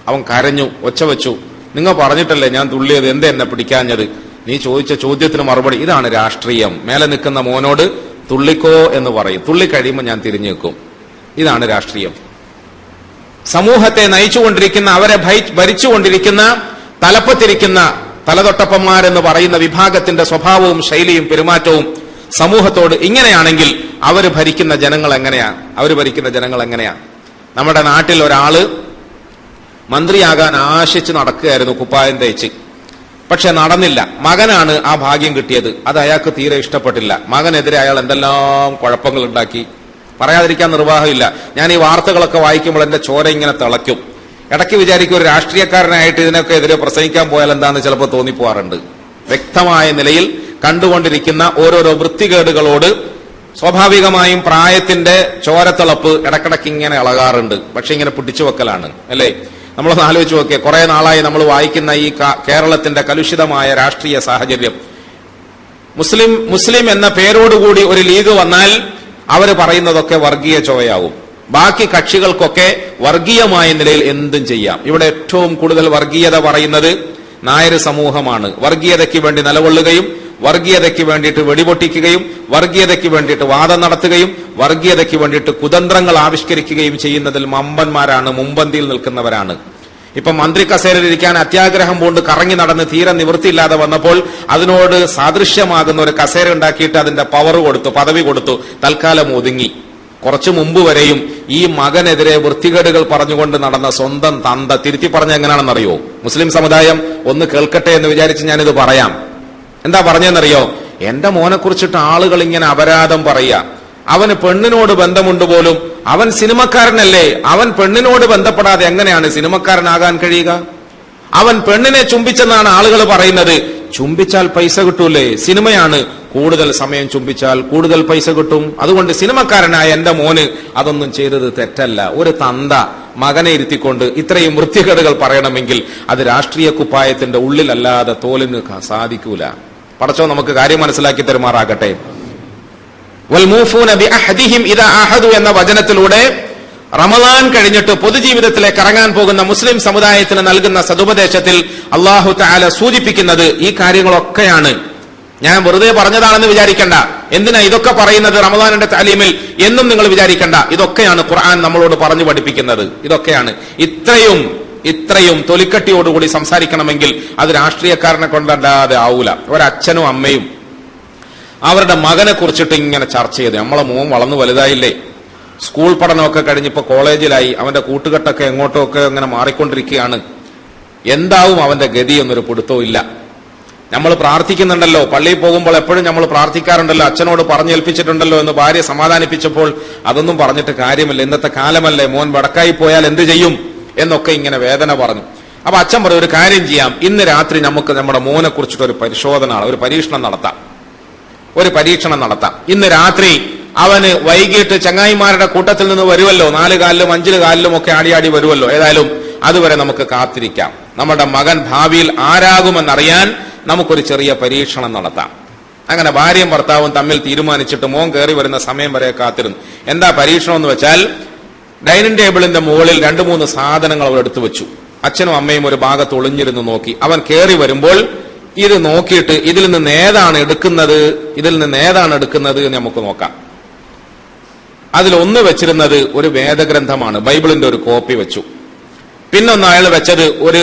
അവൻ കരഞ്ഞു, ഒച്ച വെച്ചു, നിങ്ങൾ പറഞ്ഞിട്ടല്ലേ ഞാൻ തുള്ളിയത്, എന്താ എന്നെ പിടിക്കാഞ്ഞത്? നീ ചോദിച്ച ചോദ്യത്തിന് മറുപടി ഇതാണ് രാഷ്ട്രീയം. മേലെ നിൽക്കുന്ന മോനോട് തുള്ളിക്കോ എന്ന് പറയും, തുള്ളി കഴിയുമ്പോൾ ഞാൻ തിരിഞ്ഞു നിൽക്കും. ഇതാണ് രാഷ്ട്രീയം. സമൂഹത്തെ നയിച്ചുകൊണ്ടിരിക്കുന്ന, അവരെ ഭരിച്ചുകൊണ്ടിരിക്കുന്ന, തലപ്പത്തിരിക്കുന്ന തലതൊട്ടപ്പന്മാരെന്ന് പറയുന്ന വിഭാഗത്തിന്റെ സ്വഭാവവും ശൈലിയും പെരുമാറ്റവും സമൂഹത്തോട് ഇങ്ങനെയാണെങ്കിൽ അവർ ഭരിക്കുന്ന ജനങ്ങൾ എങ്ങനെയാ? നമ്മുടെ നാട്ടിൽ ഒരാള് മന്ത്രിയാകാൻ ആശിച്ച് നടക്കുകയായിരുന്നു, കുപ്പായം തേച്ച്. പക്ഷെ നടന്നില്ല. മകനാണ് ആ ഭാഗ്യം കിട്ടിയത്. അത് അയാൾക്ക് തീരെ ഇഷ്ടപ്പെട്ടില്ല. മകനെതിരെ അയാൾ എന്തെല്ലാം കുഴപ്പങ്ങൾ ഉണ്ടാക്കി, പറയാതിരിക്കാൻ നിർവാഹമില്ല. ഞാൻ ഈ വാർത്തകളൊക്കെ വായിക്കുമ്പോൾ എന്റെ ചോര ഇങ്ങനെ തിളയ്ക്കും. ഇടയ്ക്ക് വിചാരിക്കും ഒരു രാഷ്ട്രീയക്കാരനായിട്ട് ഇതിനൊക്കെ എതിരെ പ്രസംഗിക്കാൻ പോയാൽ എന്താന്ന് ചിലപ്പോൾ തോന്നിപ്പോവാറുണ്ട്. വ്യക്തമായ നിലയിൽ കണ്ടുകൊണ്ടിരിക്കുന്ന ഓരോരോ വൃത്തികേടുകളോട് സ്വാഭാവികമായും പ്രായത്തിന്റെ ചോരത്തിളപ്പ് ഇടക്കിടക്ക് ഇങ്ങനെ ഇളകാറുണ്ട്. പക്ഷെ ഇങ്ങനെ പിടിച്ചു വെക്കലാണ്, അല്ലേ? നമ്മളൊന്ന് ആലോചിച്ച് നോക്കിയേ, കുറെ നാളായി നമ്മൾ വായിക്കുന്ന ഈ കേരളത്തിന്റെ കലുഷിതമായ രാഷ്ട്രീയ സാഹചര്യം. മുസ്ലിം എന്ന പേരോടുകൂടി ഒരു ലീഗ് വന്നാൽ അവര് പറയുന്നതൊക്കെ വർഗീയ ചോയാവും. ബാക്കി കക്ഷികൾക്കൊക്കെ വർഗീയമായ നിലയിൽ എന്തും ചെയ്യാം. ഇവിടെ ഏറ്റവും കൂടുതൽ വർഗീയത പറയുന്നത് നായർ സമൂഹമാണ്. വർഗീയതയ്ക്ക് വേണ്ടി നിലകൊള്ളുകയും വർഗീയതയ്ക്ക് വേണ്ടിയിട്ട് വെടിപൊട്ടിക്കുകയും വർഗീയതയ്ക്ക് വേണ്ടിയിട്ട് വാദം നടത്തുകയും വർഗീയതയ്ക്ക് വേണ്ടിയിട്ട് കുതന്ത്രങ്ങൾ ആവിഷ്കരിക്കുകയും ചെയ്യുന്നതിൽ മമ്പന്മാരാണ്, മുമ്പന്തിയിൽ നിൽക്കുന്നവരാണ്. ഇപ്പൊ മന്ത്രി കസേരയിലിരിക്കാൻ അത്യാഗ്രഹം കൊണ്ട് കറങ്ങി നടന്ന് തീരെ നിവൃത്തിയില്ലാതെ വന്നപ്പോൾ അതിനോട് സാദൃശ്യമാകുന്ന ഒരു കസേര ഉണ്ടാക്കിയിട്ട് അതിന്റെ പവർ കൊടുത്തു, പദവി കൊടുത്തു, തൽക്കാലം ഒതുങ്ങി. കുറച്ചു മുമ്പ് വരെയും ഈ മകനെതിരെ വൃത്തികേടുകൾ പറഞ്ഞുകൊണ്ട് നടന്ന സ്വന്തം തന്ത തിരുത്തി പറഞ്ഞ എങ്ങനെയാണെന്നറിയോ? മുസ്ലിം സമുദായം ഒന്ന് കേൾക്കട്ടെ എന്ന് വിചാരിച്ച് ഞാനിത് പറയാം. എന്താ പറഞ്ഞെന്നറിയോ? എന്റെ മോനെ കുറിച്ചിട്ട് ആളുകൾ ഇങ്ങനെ അപരാധം പറയുക, അവന് പെണ്ണിനോട് ബന്ധമുണ്ട് പോലും, അവൻ സിനിമക്കാരനല്ലേ, അവൻ പെണ്ണിനോട് ബന്ധപ്പെടാതെ എങ്ങനെയാണ് സിനിമക്കാരനാകാൻ കഴിയുക? അവൻ പെണ്ണിനെ ചുംബിച്ചെന്നാണ് ആളുകൾ പറയുന്നത്. ചുംബിച്ചാൽ പൈസ കിട്ടൂലേ? സിനിമയാണ്, കൂടുതൽ സമയം ചുംബിച്ചാൽ കൂടുതൽ പൈസ കിട്ടും. അതുകൊണ്ട് സിനിമക്കാരനായ എന്റെ മോന് അതൊന്നും ചെയ്തത് തെറ്റല്ല. ഒരു തന്ത മകനെ ഇരുത്തിക്കൊണ്ട് ഇത്രയും വൃത്തികേടുകൾ പറയണമെങ്കിൽ അത് രാഷ്ട്രീയ കുപ്പായത്തിന്റെ ഉള്ളിലല്ലാതെ തോലിന് സാധിക്കൂല. പടച്ചോ നമുക്ക് കാര്യം മനസ്സിലാക്കി തരുമാറാകട്ടെ. വൽമൂഫൂന ബിഅഹദിഹിം ഇദാ അഹദു എന്ന വചനത്തിലൂടെ റമദാൻ കഴിഞ്ഞിട്ട് പൊതുജീവിതത്തിലേക്ക് ഇറങ്ങാൻ പോകുന്ന മുസ്ലിം സമുദായത്തിന് നൽകുന്ന സതുപദേശത്തിൽ അല്ലാഹു തആല സൂചിപ്പിക്കുന്നത് ഈ കാര്യങ്ങളൊക്കെയാണ്. ഞാൻ വെറുതെ പറഞ്ഞതാണെന്ന് വിചാരിക്കണ്ട. എന്തിനാ ഇതൊക്കെ പറയുന്നത് റമദാനിന്റെ താലീമിൽ എന്നും നിങ്ങൾ വിചാരിക്കണ്ട. ഇതൊക്കെയാണ് ഖുർആൻ നമ്മളോട് പറഞ്ഞു പഠിപ്പിക്കുന്നത്. ഇതൊക്കെയാണ്. ഇത്രയും തൊലിക്കട്ടിയോടുകൂടി സംസാരിക്കണമെങ്കിൽ അത് രാഷ്ട്രീയക്കാരനെ കൊണ്ടല്ലാതെ ആവൂല. ഒരച്ഛനും അമ്മയും അവരുടെ മകനെ കുറിച്ചിട്ട് ഇങ്ങനെ ചർച്ച ചെയ്ത്, നമ്മളെ മോൻ വളർന്നു വലുതായില്ലേ, സ്കൂൾ പഠനമൊക്കെ കഴിഞ്ഞിപ്പോ കോളേജിലായി, അവന്റെ കൂട്ടുകെട്ടൊക്കെ എങ്ങോട്ടോ ഒക്കെ അങ്ങനെ മാറിക്കൊണ്ടിരിക്കുകയാണ്, എന്താവും അവന്റെ ഗതി എന്നൊരു പിടുത്തവും ഇല്ല. നമ്മൾ പ്രാർത്ഥിക്കുന്നുണ്ടല്ലോ, പള്ളിയിൽ പോകുമ്പോൾ എപ്പോഴും നമ്മൾ പ്രാർത്ഥിക്കാറുണ്ടല്ലോ, അച്ഛനോട് പറഞ്ഞേൽപ്പിച്ചിട്ടുണ്ടല്ലോ എന്ന് ഭാര്യ സമാധാനിപ്പിച്ചപ്പോൾ അതൊന്നും പറഞ്ഞിട്ട് കാര്യമില്ല, ഇന്നത്തെ കാലമല്ലേ, മോൻ വടക്കായി പോയാൽ എന്ത് ചെയ്യും എന്നൊക്കെ ഇങ്ങനെ വേദന പറഞ്ഞു. അപ്പൊ അച്ഛൻ പറയും, ഒരു കാര്യം ചെയ്യാം, ഇന്ന് രാത്രി നമുക്ക് നമ്മുടെ മോനെ കുറിച്ചിട്ട് ഒരു പരിശോധന, ഒരു പരീക്ഷണം നടത്താം. ഇന്ന് രാത്രി അവന് വൈകിട്ട് ചങ്ങായിമാരുടെ കൂട്ടത്തിൽ നിന്ന് വരുമല്ലോ, 4 കാലിലും 5 കാലിലും ഒക്കെ ആടി വരുമല്ലോ. ഏതായാലും അതുവരെ നമുക്ക് കാത്തിരിക്കാം. നമ്മുടെ മകൻ ഭാവിയിൽ ആരാകുമെന്നറിയാൻ നമുക്കൊരു ചെറിയ പരീക്ഷണം നടത്താം. അങ്ങനെ ഭാര്യയും ഭർത്താവും തമ്മിൽ തീരുമാനിച്ചിട്ട് മോൻ കയറി വരുന്ന സമയം വരെ കാത്തിരുന്നു. എന്താ പരീക്ഷണം എന്ന് വെച്ചാൽ, ഡൈനിങ് ടേബിളിന്റെ മുകളിൽ 2-3 സാധനങ്ങൾ അവർ എടുത്തു വെച്ചു. അച്ഛനും അമ്മയും ഒരു ഭാഗത്ത് ഒളിഞ്ഞിരുന്ന് നോക്കി. അവൻ കയറി വരുമ്പോൾ ഇത് നോക്കിയിട്ട് ഇതിൽ നിന്ന് ഏതാണ് എടുക്കുന്നത് എന്ന് നമുക്ക് നോക്കാം. അതിലൊന്ന് വെച്ചിരുന്നത് ഒരു വേദഗ്രന്ഥമാണ്, ബൈബിളിന്റെ ഒരു കോപ്പി വെച്ചു. പിന്നൊന്ന് അയാൾ വെച്ചത് ഒരു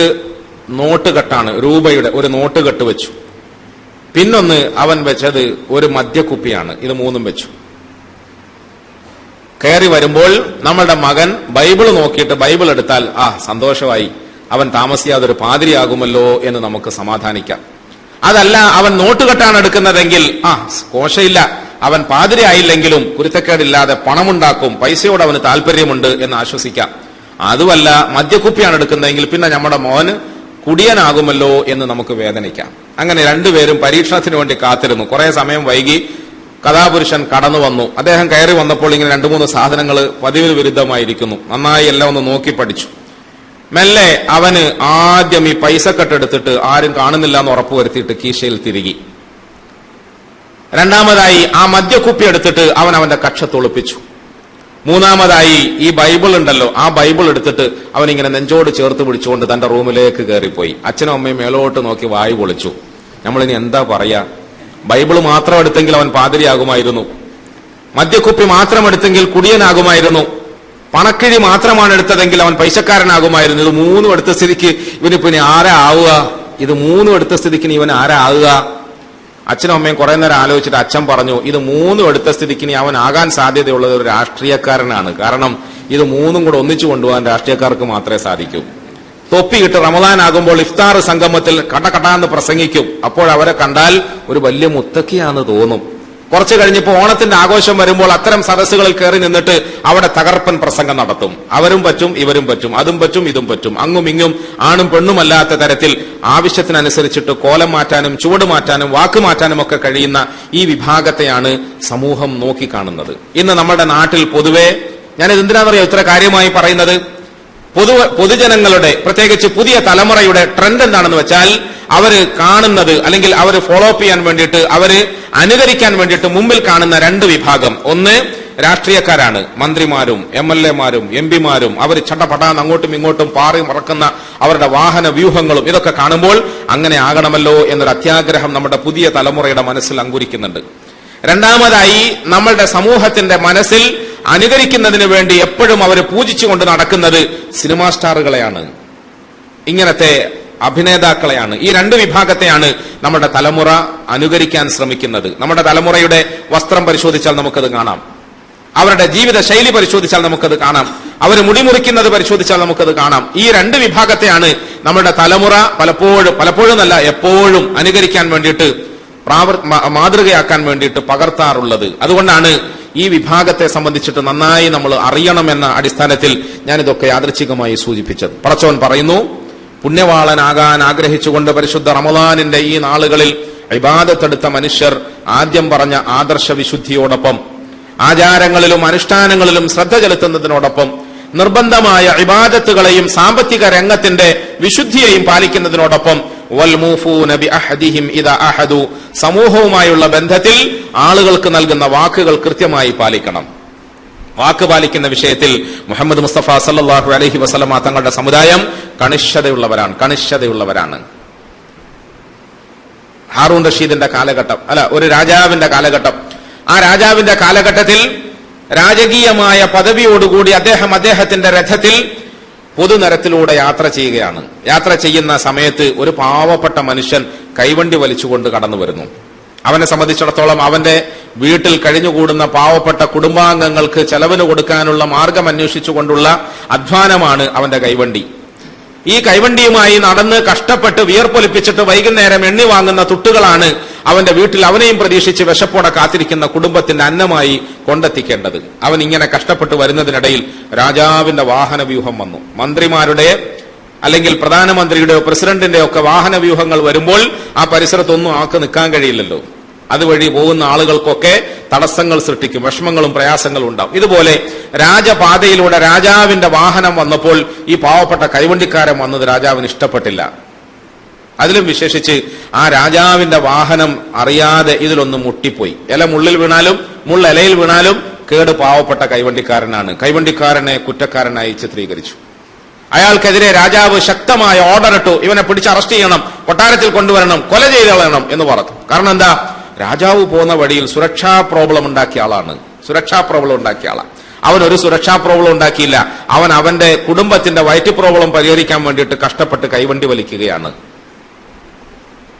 നോട്ടുകെട്ടാണ്, രൂപയുടെ ഒരു നോട്ടുകെട്ട് വെച്ചു. പിന്നൊന്ന് അവൻ വെച്ചത് ഒരു മദ്യക്കുപ്പിയാണ്. ഇത് 3ഉം വെച്ചു. കയറി വരുമ്പോൾ നമ്മളുടെ മകൻ ബൈബിൾ നോക്കിയിട്ട് ബൈബിൾ എടുത്താൽ സന്തോഷമായി, അവൻ താമസിയാതെ ഒരു പാതിരിയാകുമല്ലോ എന്ന് നമുക്ക് സമാധാനിക്കാം. അതല്ല, അവൻ നോട്ടുകെട്ടാണ് എടുക്കുന്നതെങ്കിൽ കോശയില്ല, അവൻ പാതിരി ആയില്ലെങ്കിലും കുരുത്തക്കേടില്ലാതെ പണമുണ്ടാക്കും, പൈസയോട് അവന് താല്പര്യമുണ്ട് എന്ന് ആശ്വസിക്കാം. അതുമല്ല, മദ്യക്കുപ്പിയാണ് എടുക്കുന്നതെങ്കിൽ പിന്നെ നമ്മുടെ മോന് കുടിയനാകുമല്ലോ എന്ന് നമുക്ക് വേദനിക്കാം. അങ്ങനെ രണ്ടുപേരും പരീക്ഷണത്തിന് വേണ്ടി കാത്തിരുന്നു. കുറെ സമയം വൈകി കഥാപുരുഷൻ കടന്നു വന്നു. അദ്ദേഹം കയറി വന്നപ്പോൾ ഇങ്ങനെ 2-3 സാധനങ്ങൾ പതിവിന് വിരുദ്ധമായിരിക്കുന്നു. നന്നായി എല്ലാം ഒന്ന് നോക്കി പഠിച്ചു. മെല്ലെ അവന് ആദ്യം ഈ പൈസക്കെട്ടെടുത്തിട്ട് ആരും കാണുന്നില്ല എന്ന് ഉറപ്പുവരുത്തിയിട്ട് കീശയിൽ തിരികി. രണ്ടാമതായി ആ മദ്യക്കുപ്പി എടുത്തിട്ട് അവൻ അവന്റെ കക്ഷത്തൊളിപ്പിച്ചു. മൂന്നാമതായി ഈ ബൈബിൾ ഉണ്ടല്ലോ, ആ ബൈബിൾ എടുത്തിട്ട് അവൻ ഇങ്ങനെ നെഞ്ചോട് ചേർത്ത് പിടിച്ചുകൊണ്ട് തന്റെ റൂമിലേക്ക് കയറിപ്പോയി. അച്ഛനും അമ്മയും മേലോട്ട് നോക്കി വായു പൊളിച്ചു. നമ്മളിനി എന്താ പറയാ? ബൈബിൾ മാത്രം എടുത്തെങ്കിൽ അവൻ പാതിരിയാകുമായിരുന്നു, മദ്യക്കുപ്പി മാത്രം എടുത്തെങ്കിൽ കുടിയനാകുമായിരുന്നു, പണക്കിഴി മാത്രമാണ് എടുത്തതെങ്കിൽ അവൻ പൈസക്കാരനാകുമായിരുന്നു. ഇത് 3 എടുത്ത സ്ഥിതിക്ക് ഇവനിപ്പോ ഇനി ആരാ ആവുക? ഇത് 3 എടുത്ത സ്ഥിതിക്ക് ഇവൻ ആരാ ആവുക? അച്ഛനും അമ്മയും കുറെ നേരം ആലോചിച്ചിട്ട് അച്ഛൻ പറഞ്ഞു, ഇത് 3 എടുത്ത സ്ഥിതിക്ക് ഇനി അവൻ ആകാൻ സാധ്യതയുള്ളത് ഒരു രാഷ്ട്രീയക്കാരനാണ്. കാരണം ഇത് 3ഉം കൂടെ ഒന്നിച്ചു കൊണ്ടുപോകാൻ രാഷ്ട്രീയക്കാർക്ക് മാത്രമേ സാധിക്കൂ. തൊപ്പിയിട്ട് റമദാൻ ആകുമ്പോൾ ഇഫ്താർ സംഗമത്തിൽ കടകടാന്ന് പ്രസംഗിക്കും. അപ്പോഴവരെ കണ്ടാൽ ഒരു വലിയ മുത്തക്കിയാന്ന് തോന്നും. കുറച്ചു കഴിഞ്ഞപ്പോ ഓണത്തിന്റെ ആഘോഷം വരുമ്പോൾ അത്തരം സദസ്സുകളിൽ കയറി നിന്നിട്ട് അവിടെ തകർപ്പൻ പ്രസംഗം നടത്തും. അവരും പറ്റും, ഇവരും പറ്റും, അതും പറ്റും, ഇതും പറ്റും, അങ്ങും ഇങ്ങും ആണും പെണ്ണുമല്ലാത്ത തരത്തിൽ ആവശ്യത്തിനനുസരിച്ചിട്ട് കോലം മാറ്റാനും ചുവട് മാറ്റാനും വാക്ക് മാറ്റാനും ഒക്കെ കഴിയുന്ന ഈ വിഭാഗത്തെയാണ് സമൂഹം നോക്കിക്കാണുന്നത്. ഇന്ന് നമ്മുടെ നാട്ടിൽ പൊതുവെ, ഞാനിത് എന്തിനാണെന്നറിയോ ഇത്ര കാര്യമായി പറയുന്നത്, പൊതുജനങ്ങളുടെ പ്രത്യേകിച്ച് പുതിയ തലമുറയുടെ ട്രെൻഡ് എന്താണെന്ന് വെച്ചാൽ, അവര് കാണുന്നത് അല്ലെങ്കിൽ അവർ ഫോളോ അപ്പ് ചെയ്യാൻ വേണ്ടിയിട്ട്, അവര് അനുകരിക്കാൻ വേണ്ടിയിട്ട് മുമ്പിൽ കാണുന്ന രണ്ട് വിഭാഗം. ഒന്ന് രാഷ്ട്രീയക്കാരാണ്, മന്ത്രിമാരും MLA-മാരും MP-മാരും. അവർ ചട്ടപടാന്ന് അങ്ങോട്ടും ഇങ്ങോട്ടും പാറി മറക്കുന്ന അവരുടെ വാഹന വ്യൂഹങ്ങളും ഇതൊക്കെ കാണുമ്പോൾ അങ്ങനെ ആകണമല്ലോ എന്നൊരു അത്യാഗ്രഹം നമ്മുടെ പുതിയ തലമുറയുടെ മനസ്സിൽ അങ്കുരിക്കുന്നുണ്ട്. രണ്ടാമതായി, നമ്മളുടെ സമൂഹത്തിന്റെ മനസ്സിൽ അനുകരിക്കുന്നതിന് വേണ്ടി എപ്പോഴും അവർ പൂജിച്ചുകൊണ്ട് നടക്കുന്നത് സിനിമാ സ്റ്റാറുകളെയാണ്, ഇങ്ങനത്തെ അഭിനേതാക്കളെയാണ്. ഈ രണ്ട് വിഭാഗത്തെയാണ് നമ്മുടെ തലമുറ അനുകരിക്കാൻ ശ്രമിക്കുന്നത്. നമ്മുടെ തലമുറയുടെ വസ്ത്രം പരിശോധിച്ചാൽ നമുക്കത് കാണാം, അവരുടെ ജീവിത ശൈലി പരിശോധിച്ചാൽ നമുക്കത് കാണാം, അവർ മുടിമുറിക്കുന്നത് പരിശോധിച്ചാൽ നമുക്കത് കാണാം. ഈ രണ്ട് വിഭാഗത്തെയാണ് നമ്മുടെ തലമുറ പലപ്പോഴും അല്ല എപ്പോഴും അനുകരിക്കാൻ വേണ്ടിയിട്ട്, മാതൃകയാക്കാൻ വേണ്ടിയിട്ട് പകർത്താറുള്ളത്. അതുകൊണ്ടാണ് ഈ വിഭാഗത്തെ സംബന്ധിച്ചിട്ട് നന്നായി നമ്മൾ അറിയണമെന്ന അടിസ്ഥാനത്തിൽ ഞാനിതൊക്കെ യാദൃച്ഛികമായി സൂചിപ്പിച്ചത്. പടച്ചവൻ പറയുന്നു, പുണ്യവാളനാകാൻ ആഗ്രഹിച്ചുകൊണ്ട് പരിശുദ്ധ റമദാനിന്റെ ഈ നാളുകളിൽ ഇബാദത്തെടുത്ത മനുഷ്യർ ആദ്യം പറഞ്ഞ ആദർശ വിശുദ്ധിയോടൊപ്പം ആചാരങ്ങളിലും അനുഷ്ഠാനങ്ങളിലും ശ്രദ്ധ ചെലുത്തുന്നതിനോടൊപ്പം നിർബന്ധമായ ഇബാദത്തുകളെയും സാമ്പത്തിക രംഗത്തിന്റെ വിശുദ്ധിയെയും പാലിക്കുന്നതിനോടൊപ്പം സമൂഹവുമായുള്ള ബന്ധത്തിൽ ആളുകൾക്ക് നൽകുന്ന വാക്കുകൾ കൃത്യമായി പാലിക്കണം. വാക്ക് പാലിക്കുന്ന വിഷയത്തിൽ മുഹമ്മദ് മുസ്തഫ സല്ലല്ലാഹു അലൈഹി വസല്ലമ തങ്ങളുടെ സമുദായം കണിശതയുള്ളവരാണ്. ഹാറൂൺ റഷീദിന്റെ കാലഘട്ടം, ഒരു രാജാവിന്റെ കാലഘട്ടം. ആ രാജാവിന്റെ കാലഘട്ടത്തിൽ രാജകീയമായ പദവിയോടുകൂടി അദ്ദേഹത്തിന്റെ രഥത്തിൽ പൊതുനിരത്തിലൂടെ യാത്ര ചെയ്യുകയാണ്. യാത്ര ചെയ്യുന്ന സമയത്ത് ഒരു പാവപ്പെട്ട മനുഷ്യൻ കൈവണ്ടി വലിച്ചുകൊണ്ട് കടന്നു വരുന്നു. അവനെ സംബന്ധിച്ചിടത്തോളം അവന്റെ വീട്ടിൽ കഴിഞ്ഞുകൂടുന്ന പാവപ്പെട്ട കുടുംബാംഗങ്ങൾക്ക് ചെലവിന് കൊടുക്കാനുള്ള മാർഗം അന്വേഷിച്ചുകൊണ്ടുള്ള അധ്വാനമാണ് അവന്റെ കൈവണ്ടി. ഈ കൈവണ്ടിയുമായി നടന്ന് കഷ്ടപ്പെട്ട് വിയർപ്പൊലിപ്പിച്ചിട്ട് വൈകുന്നേരം എണ്ണി വാങ്ങുന്ന തുട്ടുകളാണ് അവന്റെ വീട്ടിൽ അവനെയും പ്രതീക്ഷിച്ച് വിശപ്പോടെ കാത്തിരിക്കുന്ന കുടുംബത്തിന്റെ അന്നമായി കൊണ്ടെത്തിക്കേണ്ടത്. അവൻ ഇങ്ങനെ കഷ്ടപ്പെട്ട് വരുന്നതിനിടയിൽ രാജാവിന്റെ വാഹന വ്യൂഹം വന്നു. മന്ത്രിമാരുടെ അല്ലെങ്കിൽ പ്രധാനമന്ത്രിയുടെയോ പ്രസിഡന്റിന്റെയോ ഒക്കെ വാഹന വ്യൂഹങ്ങൾ വരുമ്പോൾ ആ പരിസരത്തൊന്നും ആൾക്ക് നിൽക്കാൻ കഴിയില്ലല്ലോ. അതുവഴി പോകുന്ന ആളുകൾക്കൊക്കെ തടസ്സങ്ങൾ സൃഷ്ടിക്കും, വിഷമങ്ങളും പ്രയാസങ്ങളും ഉണ്ടാവും. ഇതുപോലെ രാജപാതയിലൂടെ രാജാവിന്റെ വാഹനം വന്നപ്പോൾ ഈ പാവപ്പെട്ട കൈവണ്ടിക്കാരൻ വന്നത് രാജാവിന് ഇഷ്ടപ്പെട്ടില്ല. അതിലും വിശേഷിച്ച് ആ രാജാവിന്റെ വാഹനം അറിയാതെ ഇതിലൊന്ന് മുട്ടിപ്പോയി. ഇല മുള്ളിൽ വീണാലും മുള്ളിലയിൽ വീണാലും കേട് പാവപ്പെട്ട കൈവണ്ടിക്കാരനാണ്. കൈവണ്ടിക്കാരനെ കുറ്റക്കാരനായി ചിത്രീകരിച്ചു. അയാൾക്കെതിരെ രാജാവ് ശക്തമായ ഓർഡർ ഇട്ടു, ഇവനെ പിടിച്ച് അറസ്റ്റ് ചെയ്യണം, കൊട്ടാരത്തിൽ കൊണ്ടുവരണം, കൊല ചെയ്ത് കളയണം എന്ന് പറഞ്ഞു. കാരണം എന്താ, രാജാവ് പോകുന്ന വഴിയിൽ സുരക്ഷാ പ്രോബ്ലം ഉണ്ടാക്കിയ ആളാണ്. അവൻ ഒരു സുരക്ഷാ പ്രോബ്ലം ഉണ്ടാക്കിയില്ല, അവൻ അവന്റെ കുടുംബത്തിന്റെ വയറ്റ് പ്രോബ്ലം പരിഹരിക്കാൻ വേണ്ടിയിട്ട് കഷ്ടപ്പെട്ട് കൈവണ്ടി വലിക്കുകയാണ്.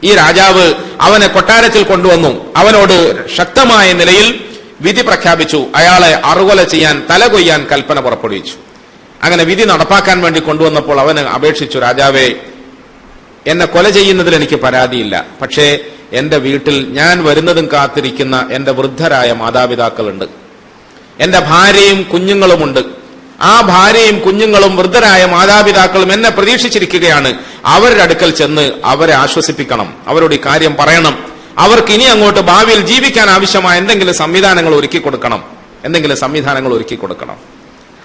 ഈ രാജാവ് അവനെ കൊട്ടാരത്തിൽ കൊണ്ടുവന്നു. അവനോട് ശക്തമായ നിലയിൽ വിധി പ്രഖ്യാപിച്ചു. അയാളെ അറുകൊല ചെയ്യാൻ, തല കൊയ്യാൻ കൽപ്പന പുറപ്പെടുവിച്ചു. അങ്ങനെ വിധി നടപ്പാക്കാൻ വേണ്ടി കൊണ്ടുവന്നപ്പോൾ അവന് അപേക്ഷിച്ചു, രാജാവേ, എന്നെ കൊല ചെയ്യുന്നതിൽ എനിക്ക് പരാതിയില്ല, പക്ഷേ എന്റെ വീട്ടിൽ ഞാൻ വരുന്നതും കാത്തിരിക്കുന്ന എന്റെ വൃദ്ധരായ മാതാപിതാക്കളുണ്ട്, എന്റെ ഭാര്യയും കുഞ്ഞുങ്ങളുമുണ്ട്. ആ ഭാര്യയും കുഞ്ഞുങ്ങളും വൃദ്ധരായ മാതാപിതാക്കളും എന്നെ പ്രതീക്ഷിച്ചിരിക്കുകയാണ്. അവരുടെ അടുക്കൽ ചെന്ന് അവരെ ആശ്വസിപ്പിക്കണം, അവരോട് ഈ കാര്യം പറയണം. അവർക്ക് ഇനി അങ്ങോട്ട് ഭാവിയിൽ ജീവിക്കാൻ ആവശ്യമായ എന്തെങ്കിലും സംവിധാനങ്ങൾ ഒരുക്കി കൊടുക്കണം.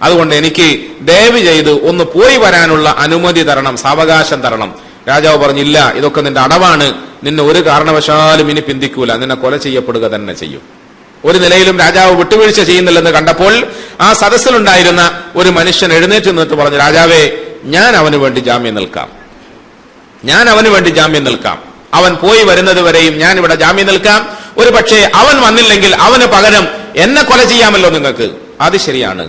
അതുകൊണ്ട് എനിക്ക് ദയവ് ചെയ്ത് ഒന്ന് പോയി വരാനുള്ള അനുമതി തരണം, സാവകാശം തരണം. രാജാവ് പറഞ്ഞില്ല, ഇതൊക്കെ നിന്റെ അടവാണ്, നിന്നെ ഒരു കാരണവശാലും ഇനി പിന്തിക്കൂല, നിന്നെ കൊല ചെയ്യപ്പെടുക തന്നെ ചെയ്യും. ഒരു നിലയിലും രാജാവ് വിട്ടുവീഴ്ച ചെയ്യുന്നില്ലെന്ന് കണ്ടപ്പോൾ ആ സദസ്സിലുണ്ടായിരുന്ന ഒരു മനുഷ്യൻ എഴുന്നേറ്റ് നിന്നിട്ട് പറഞ്ഞു, രാജാവേ, ഞാൻ അവന് വേണ്ടി ജാമ്യം നിൽക്കാം. അവൻ പോയി വരുന്നത് വരെയും ഞാൻ ഇവിടെ ജാമ്യം നിൽക്കാം. ഒരു പക്ഷേ അവൻ വന്നില്ലെങ്കിൽ അവന് പകരം എന്നെ കൊല ചെയ്യാമല്ലോ നിങ്ങൾക്ക്. അത് ശരിയാണ്,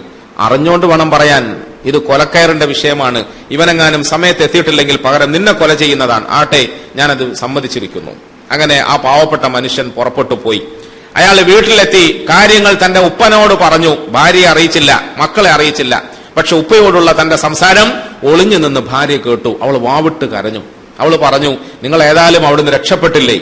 അറിഞ്ഞുകൊണ്ട് വേണം പറയാൻ, ഇത് കൊലക്കയറിന്റെ വിഷയമാണ്. ഇവനെങ്ങാനും സമയത്ത് എത്തിയിട്ടില്ലെങ്കിൽ പകരം നിന്നെ കൊല ചെയ്യുന്നതാണ്. ആട്ടെ, ഞാനത് സമ്മതിച്ചിരിക്കുന്നു. അങ്ങനെ ആ പാവപ്പെട്ട മനുഷ്യൻ പുറപ്പെട്ടു പോയി. അയാൾ വീട്ടിലെത്തി കാര്യങ്ങൾ തന്റെ ഉപ്പനോട് പറഞ്ഞു. ഭാര്യയെ അറിയിച്ചില്ല, മക്കളെ അറിയിച്ചില്ല. പക്ഷെ ഉപ്പയോടുള്ള തന്റെ സംസാരം ഒളിഞ്ഞു നിന്ന് ഭാര്യ കേട്ടു. അവൾ വാവിട്ട് കരഞ്ഞു. അവൾ പറഞ്ഞു, നിങ്ങൾ ഏതായാലും അവിടുന്ന് രക്ഷപ്പെട്ടില്ലേ,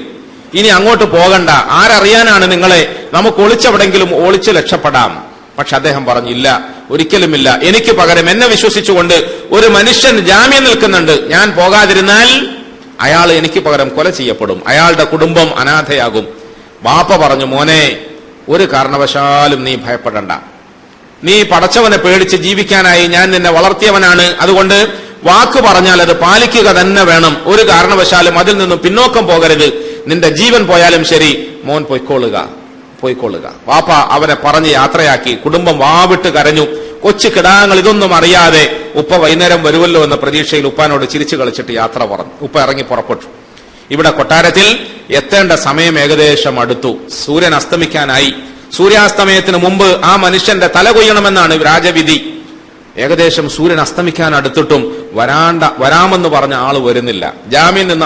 ഇനി അങ്ങോട്ട് പോകണ്ട, ആരറിയാനാണ് നിങ്ങളെ, നമുക്ക് ഒളിച്ചെവിടെങ്കിലും ഒളിച്ച് രക്ഷപ്പെടാം. പക്ഷെ അദ്ദേഹം പറഞ്ഞു, ഇല്ല, ഒരിക്കലുമില്ല, എനിക്ക് പകരം എന്നെ വിശ്വസിച്ചുകൊണ്ട് ഒരു മനുഷ്യൻ ജാമ്യം നിൽക്കുന്നുണ്ട്, ഞാൻ പോകാതിരുന്നാൽ അയാൾ എനിക്ക് പകരം കൊല ചെയ്യപ്പെടും, അയാളുടെ കുടുംബം അനാഥയാകും. വാപ്പ പറഞ്ഞു, മോനെ, ഒരു കാരണവശാലും നീ ഭയപ്പെടണ്ട, നീ പടച്ചവനെ പേടിച്ച് ജീവിക്കാനായി ഞാൻ നിന്നെ വളർത്തിയവനാണ്, അതുകൊണ്ട് വാക്ക് പറഞ്ഞാൽ അത് പാലിക്കുക തന്നെ വേണം, ഒരു കാരണവശാലും അതിൽ നിന്നും പിന്നോക്കം പോകരുത്, നിന്റെ ജീവൻ പോയാലും ശരി, മോൻ പൊയ്ക്കൊള്ളുക. വാപ്പ അവനെ പറഞ്ഞ് യാത്രയാക്കി. കുടുംബം വാവിട്ട് കരഞ്ഞു. കൊച്ചു കിടാങ്ങൾ ഇതൊന്നും അറിയാതെ ഉപ്പ വൈകുന്നേരം വരുമല്ലോ എന്ന പ്രതീക്ഷയിൽ ഉപ്പാനോട് ചിരിച്ചു കളിച്ചിട്ട് യാത്ര പറഞ്ഞു. ഉപ്പ ഇറങ്ങി പുറപ്പെട്ടു. ഇവിടെ കൊട്ടാരത്തിൽ എത്തേണ്ട സമയം ഏകദേശം അടുത്തു. സൂര്യൻ അസ്തമിക്കാനായി. സൂര്യാസ്തമയത്തിന് മുമ്പ് ആ മനുഷ്യന്റെ തല കൊയ്യണമെന്നാണ് രാജവിധി. ഏകദേശം സൂര്യൻ അസ്തമിക്കാൻ അടുത്തിട്ടും വരാമെന്ന് പറഞ്ഞ ആള് വരുന്നില്ല. ജാമ്യം നിന്ന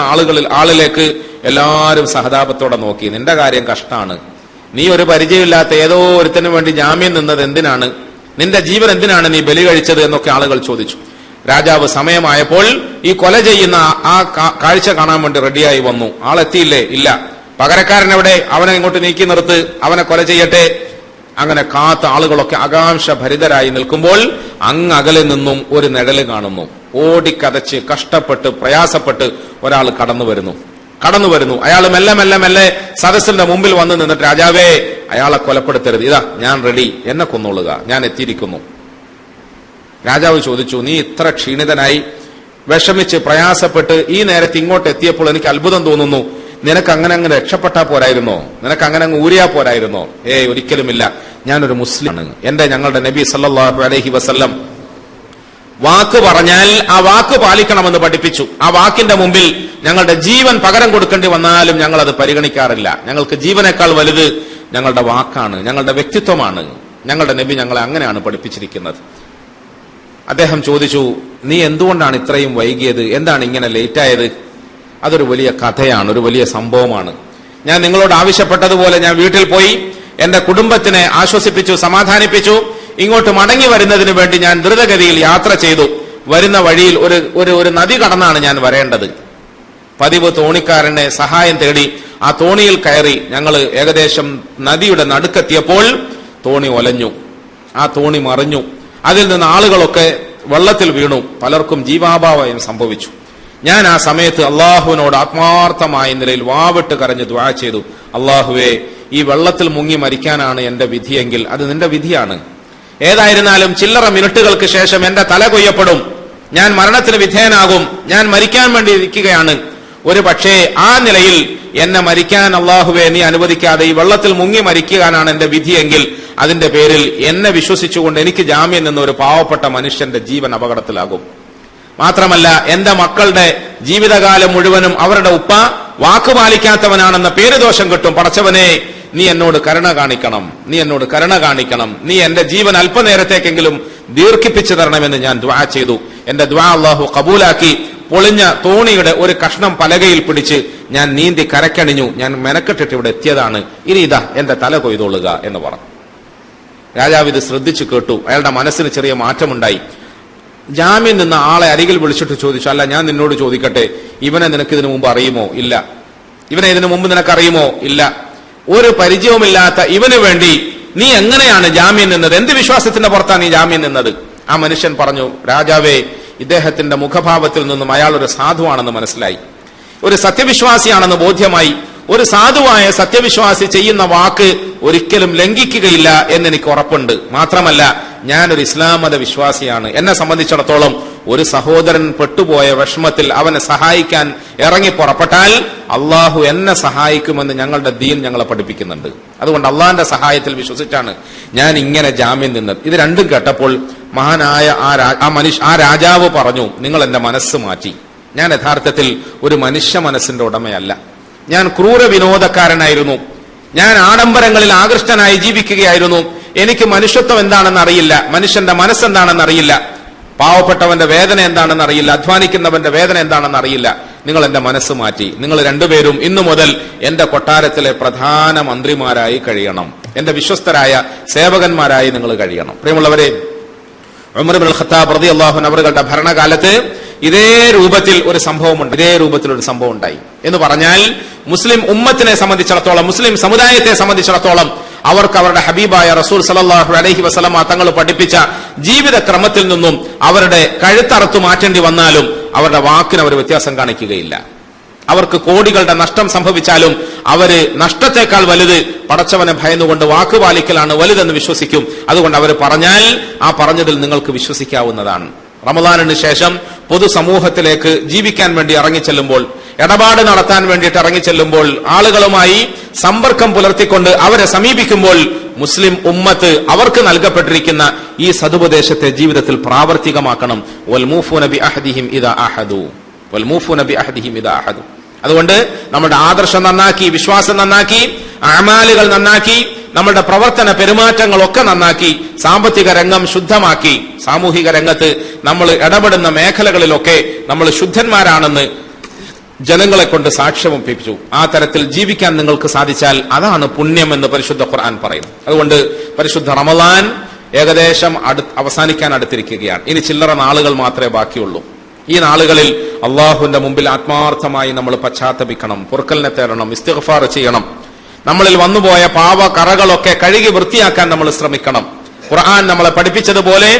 ആളിലേക്ക് എല്ലാവരും സഹതാപത്തോടെ നോക്കി. നിന്റെ കാര്യം കഷ്ടാണ്, നീ ഒരു പരിചയമില്ലാത്ത ഏതോ ഒരുത്തന് വേണ്ടി ജാമ്യം നിന്നത് എന്തിനാണ്, നിന്റെ ജീവൻ എന്തിനാണ് നീ ബലി കഴിച്ചത് എന്നൊക്കെ ആളുകൾ ചോദിച്ചു. രാജാവ് സമയമായപ്പോൾ ഈ കൊല ചെയ്യുന്ന ആ കാഴ്ച കാണാൻ വേണ്ടി റെഡിയായി വന്നു. ആളെത്തിയില്ലേ? ഇല്ല. പകരക്കാരൻ എവിടെ? അവനെ ഇങ്ങോട്ട് നീക്കി നിർത്ത്, അവനെ കൊല ചെയ്യട്ടെ. അങ്ങനെ കാത്ത ആളുകളൊക്കെ ആകാംക്ഷ ഭരിതരായി നിൽക്കുമ്പോൾ അങ്ങകലെ നിന്നും ഒരു നിഴല് കാണുന്നു. ഓടിക്കതച്ച് കഷ്ടപ്പെട്ട് പ്രയാസപ്പെട്ട് ഒരാൾ കടന്നു വരുന്നു. അയാൾ മെല്ലെ സദസ്സിന്റെ മുമ്പിൽ വന്ന് നിന്നിട്ട്, രാജാവേ, അയാളെ കൊലപ്പെടുത്തരുത്, ഇതാ ഞാൻ റെഡി, എന്നെ കൊന്നോളുക, ഞാൻ എത്തിയിരിക്കുന്നു. രാജാവ് ചോദിച്ചു, നീ ഇത്ര ക്ഷീണിതനായി വിഷമിച്ച് പ്രയാസപ്പെട്ട് ഈ നേരത്തെ ഇങ്ങോട്ട് എത്തിയപ്പോൾ എനിക്ക് അത്ഭുതം തോന്നുന്നു, നിനക്ക് അങ്ങനെ രക്ഷപ്പെട്ടാ പോരായിരുന്നോ, നിനക്ക് അങ്ങനെ ഊരിയാ പോരായിരുന്നോ? ഒരിക്കലുമില്ല, ഞാനൊരു മുസ്ലിമാണ്. ഞങ്ങളുടെ നബി സല്ലല്ലാഹു അലൈഹി വസല്ലം വാക്ക് പറഞ്ഞാൽ ആ വാക്ക് പാലിക്കണമെന്ന് പഠിപ്പിച്ചു. ആ വാക്കിന്റെ മുമ്പിൽ ഞങ്ങളുടെ ജീവൻ പകരം കൊടുക്കേണ്ടി വന്നാലും ഞങ്ങൾ അത് പരിഗണിക്കാറില്ല. ഞങ്ങൾക്ക് ജീവനേക്കാൾ വലുത് ഞങ്ങളുടെ വാക്കാണ്, ഞങ്ങളുടെ വ്യക്തിത്വമാണ്. ഞങ്ങളുടെ നബി ഞങ്ങളെ അങ്ങനെയാണ് പഠിപ്പിച്ചിരിക്കുന്നത്. അദ്ദേഹം ചോദിച്ചു, നീ എന്തുകൊണ്ടാണ് ഇത്രയും വൈകിയത്, എന്താണ് ഇങ്ങനെ ലേറ്റായത്? അതൊരു വലിയ കഥയാണ്, ഒരു വലിയ സംഭവമാണ്. ഞാൻ നിങ്ങളോട് ആവശ്യപ്പെട്ടതുപോലെ ഞാൻ വീട്ടിൽ പോയി എന്റെ കുടുംബത്തിനെ ആശ്വസിപ്പിച്ചു, സമാധാനിപ്പിച്ചു. ഇങ്ങോട്ട് മടങ്ങി വരുന്നതിന് വേണ്ടി ഞാൻ ദ്രുതഗതിയിൽ യാത്ര ചെയ്തു. വരുന്ന വഴിയിൽ ഒരു നദി കടന്നാണ് ഞാൻ വരേണ്ടത്. പതിവ് തോണിക്കാരനെ സഹായം തേടി ആ തോണിയിൽ കയറി. ഞങ്ങൾ ഏകദേശം നദിയുടെ നടുക്കെത്തിയപ്പോൾ തോണി ഒലഞ്ഞു, ആ തോണി മറിഞ്ഞു. അതിൽ നിന്ന് ആളുകളൊക്കെ വെള്ളത്തിൽ വീണു. പലർക്കും ജീവാഭാവം സംഭവിച്ചു. ഞാൻ ആ സമയത്ത് അള്ളാഹുവിനോട് ആത്മാർത്ഥമായ നിലയിൽ വാവിട്ട് കരഞ്ഞ് ദുആ ചെയ്തു, അള്ളാഹുവേ, ഈ വെള്ളത്തിൽ മുങ്ങി മരിക്കാനാണ് എന്റെ വിധിയെങ്കിൽ അത് നിന്റെ വിധിയാണ്. ഏതായിരുന്നാലും ചില്ലറ മിനിറ്റുകൾക്ക് ശേഷം എന്റെ തല കൊയ്യപ്പെടും, ഞാൻ മരണത്തിന് വിധേയനാകും, ഞാൻ മരിക്കാൻ വേണ്ടി ഇരിക്കുകയാണ്. ഒരു പക്ഷേ ആ നിലയിൽ എന്നെ മരിക്കാൻ അള്ളാഹുവെ നീ അനുവദിക്കാതെ ഈ വെള്ളത്തിൽ മുങ്ങി മരിക്കാനാണ് എന്റെ വിധിയെങ്കിൽ അതിന്റെ പേരിൽ എന്നെ വിശ്വസിച്ചുകൊണ്ട് എനിക്ക് ജാമ്യം നിന്ന ഒരു പാവപ്പെട്ട മനുഷ്യന്റെ ജീവൻ അപകടത്തിലാകും. മാത്രമല്ല എന്റെ മക്കളുടെ ജീവിതകാലം മുഴുവനും അവരുടെ ഉപ്പ വാക്കുപാലിക്കാത്തവനാണെന്ന പേരുദോഷം കിട്ടും. പടച്ചവനെ, നീ എന്നോട് കരുണ കാണിക്കണം, നീ എന്റെ ജീവൻ അല്പനേരത്തേക്കെങ്കിലും ദീർഘിപ്പിച്ചു തരണമെന്ന് ഞാൻ ദുആ ചെയ്തു. എന്റെ ദുആ അല്ലാഹു കബൂലാക്കി. പൊളിഞ്ഞ തോണിയുടെ ഒരു കഷ്ണം പലകയിൽ പിടിച്ച് ഞാൻ നീന്തി കരക്കണിഞ്ഞു. ഞാൻ മെനക്കെട്ടിട്ട് ഇവിടെ എത്തിയതാണ്, ഇനി ഇതാ എന്റെ തല കൊയ്തോളുക എന്ന് പറഞ്ഞു. രാജാവ് ഇത് ശ്രദ്ധിച്ചു കേട്ടു. അയാളുടെ മനസ്സിന് ചെറിയ മാറ്റമുണ്ടായി. ജാമ്യം നിന്ന ആളെ അരികിൽ വിളിച്ചിട്ട് ചോദിച്ചു, അല്ല, ഞാൻ നിന്നോട് ചോദിക്കട്ടെ, ഇവനെ നിനക്ക് ഇതിനു മുമ്പ് അറിയുമോ? ഇല്ല. ഇവനെ ഇതിനു മുമ്പ് നിനക്കറിയുമോ? ഇല്ല. ഒരു പരിചയവുമില്ലാത്ത ഇവന് വേണ്ടി നീ എങ്ങനെയാണ് ജാമ്യം നിന്നത്? എന്ത് വിശ്വാസത്തിന്റെ പുറത്താണ് നീ ജാമ്യം നിന്നത്? ആ മനുഷ്യൻ പറഞ്ഞു, രാജാവേ, ഇദ്ദേഹത്തിന്റെ മുഖഭാവത്തിൽ നിന്നും അയാൾ ഒരു സാധുവാണെന്ന് മനസ്സിലായി, ഒരു സത്യവിശ്വാസിയാണെന്ന് ബോധ്യമായി. ഒരു സാധുവായ സത്യവിശ്വാസി ചെയ്യുന്ന വാക്ക് ഒരിക്കലും ലംഘിക്കുകയില്ല എന്നെനിക്ക് ഉറപ്പുണ്ട്. മാത്രമല്ല, ഞാനൊരു ഇസ്ലാം മത വിശ്വാസിയാണ്. എന്നെ സംബന്ധിച്ചിടത്തോളം ഒരു സഹോദരൻ പെട്ടുപോയ വിഷമത്തിൽ അവനെ സഹായിക്കാൻ ഇറങ്ങി പുറപ്പെട്ടാൽ അള്ളാഹു എന്നെ സഹായിക്കുമെന്ന് ഞങ്ങളുടെ ദീൻ ഞങ്ങളെ പഠിപ്പിക്കുന്നുണ്ട്. അതുകൊണ്ട് അള്ളാഹിന്റെ സഹായത്തിൽ വിശ്വസിച്ചാണ് ഞാൻ ഇങ്ങനെ ജാമ്യം നിന്നത്. ഇത് രണ്ടും കേട്ടപ്പോൾ മഹാനായ ആ രാജാവ് പറഞ്ഞു, നിങ്ങൾ എന്റെ മനസ്സ് മാറ്റി. ഞാൻ യഥാർത്ഥത്തിൽ ഒരു മനുഷ്യ മനസ്സിന്റെ ഉടമയല്ല. ഞാൻ ക്രൂര വിനോദക്കാരനായിരുന്നു. ഞാൻ ആഡംബരങ്ങളിൽ ആകൃഷ്ടനായി ജീവിക്കുകയായിരുന്നു. എനിക്ക് മനുഷ്യത്വം എന്താണെന്ന് അറിയില്ല, മനുഷ്യന്റെ മനസ്സെന്താണെന്ന് അറിയില്ല, പാവപ്പെട്ടവന്റെ വേദന എന്താണെന്ന് അറിയില്ല, അധ്വാനിക്കുന്നവന്റെ വേദന എന്താണെന്ന് അറിയില്ല. നിങ്ങൾ എന്റെ മനസ്സ് മാറ്റി. നിങ്ങൾ രണ്ടുപേരും ഇന്നു മുതൽ എന്റെ കൊട്ടാരത്തിലെ പ്രധാന മന്ത്രിമാരായി കഴിയണം, എന്റെ വിശ്വസ്തരായ സേവകന്മാരായി നിങ്ങൾ കഴിയണം. പ്രിയമുള്ളവരെ, ഉമർ ഇബ്നുൽ ഖത്താബ് റളിയല്ലാഹു അൻഹു അവരുടെ ഭരണകാലത്ത് ഇതേ രൂപത്തിൽ ഒരു സംഭവം ഉണ്ടായി എന്ന് പറഞ്ഞാൽ മുസ്ലിം ഉമ്മത്തിനെ സംബന്ധിച്ചിടത്തോളം, മുസ്ലിം സമുദായത്തെ സംബന്ധിച്ചിടത്തോളം അവർക്ക് അവരുടെ ഹബീബായ റസൂൽ സല്ലല്ലാഹു അലൈഹി വസല്ലമ തങ്ങൾ പഠിപ്പിച്ച ജീവിത ക്രമത്തിൽ നിന്നും അവരുടെ കഴുത്തറുത്തു മാറ്റേണ്ടി വന്നാലും അവരുടെ വാക്കിന് അവർ വ്യത്യാസം കാണിക്കുകയില്ല. അവർക്ക് കോടികളുടെ നഷ്ടം സംഭവിച്ചാലും അവര് നഷ്ടത്തെക്കാൾ വലുത് പടച്ചവനെ ഭയന്നുകൊണ്ട് വാക്കുപാലിക്കലാണ് വലുതെന്ന് വിശ്വസിക്കും. അതുകൊണ്ട് അവർ പറഞ്ഞാൽ ആ പറഞ്ഞതിൽ നിങ്ങൾക്ക് വിശ്വസിക്കാവുന്നതാണ്. റമദാനിന് ശേഷം പൊതുസമൂഹത്തിലേക്ക് ജീവിക്കാൻ വേണ്ടി ഇറങ്ങിച്ചെല്ലുമ്പോൾ, ഇടപാട് നടത്താൻ വേണ്ടിയിട്ട് ഇറങ്ങിച്ചെല്ലുമ്പോൾ, ആളുകളുമായി സമ്പർക്കം പുലർത്തിക്കൊണ്ട് അവരെ സമീപിക്കുമ്പോൾ മുസ്ലിം ഉമ്മത്ത് അവർക്ക് നൽകപ്പെട്ടിരിക്കുന്ന ഈ സദുപദേശത്തെ ജീവിതത്തിൽ പ്രാവർത്തികമാക്കണം. വൽമൂഫൂന ബിഅഹദിഹിം ഇദാ അഹദു, വൽമൂഫൂന ബിഅഹദിഹിം ഇദാ അഹദു. അതുകൊണ്ട് നമ്മുടെ ആദർശം നന്നാക്കി, വിശ്വാസം നന്നാക്കി, അമാലുകൾ നന്നാക്കി, നമ്മുടെ പ്രവർത്തന പെരുമാറ്റങ്ങളൊക്കെ നന്നാക്കി, സാമ്പത്തിക രംഗം ശുദ്ധമാക്കി, സാമൂഹിക രംഗത്ത് നമ്മൾ ഇടപെടുന്ന മേഖലകളിലൊക്കെ നമ്മൾ ശുദ്ധന്മാരാണെന്ന് ജനങ്ങളെ കൊണ്ട് സാക്ഷ്യമിപ്പിച്ചു. ആ തരത്തിൽ ജീവിക്കാൻ നിങ്ങൾക്ക് സാധിച്ചാൽ അതാണ് പുണ്യമെന്ന് പരിശുദ്ധ ഖുർആൻ പറയുന്നു. അതുകൊണ്ട് പരിശുദ്ധ റമദാൻ ഏകദേശം അവസാനിക്കാൻ അടുത്തിരിക്കുകയാണ്. ഇനി ചില്ലറ നാളുകൾ മാത്രമേ ബാക്കിയുള്ളൂ. ഈ നാളുകളിൽ അള്ളാഹുവിന്റെ മുമ്പിൽ ആത്മാർത്ഥമായി നമ്മൾ പശ്ചാത്തപിക്കണം, പൊറുക്കലിനെ തേടണം, ഇസ്തിഗ്ഫാർ ചെയ്യണം. നമ്മളിൽ വന്നുപോയ പാവ കറകളൊക്കെ കഴുകി വൃത്തിയാക്കാൻ നമ്മൾ ശ്രമിക്കണം. ഖുർആൻ നമ്മളെ പഠിപ്പിച്ചതുപോലെ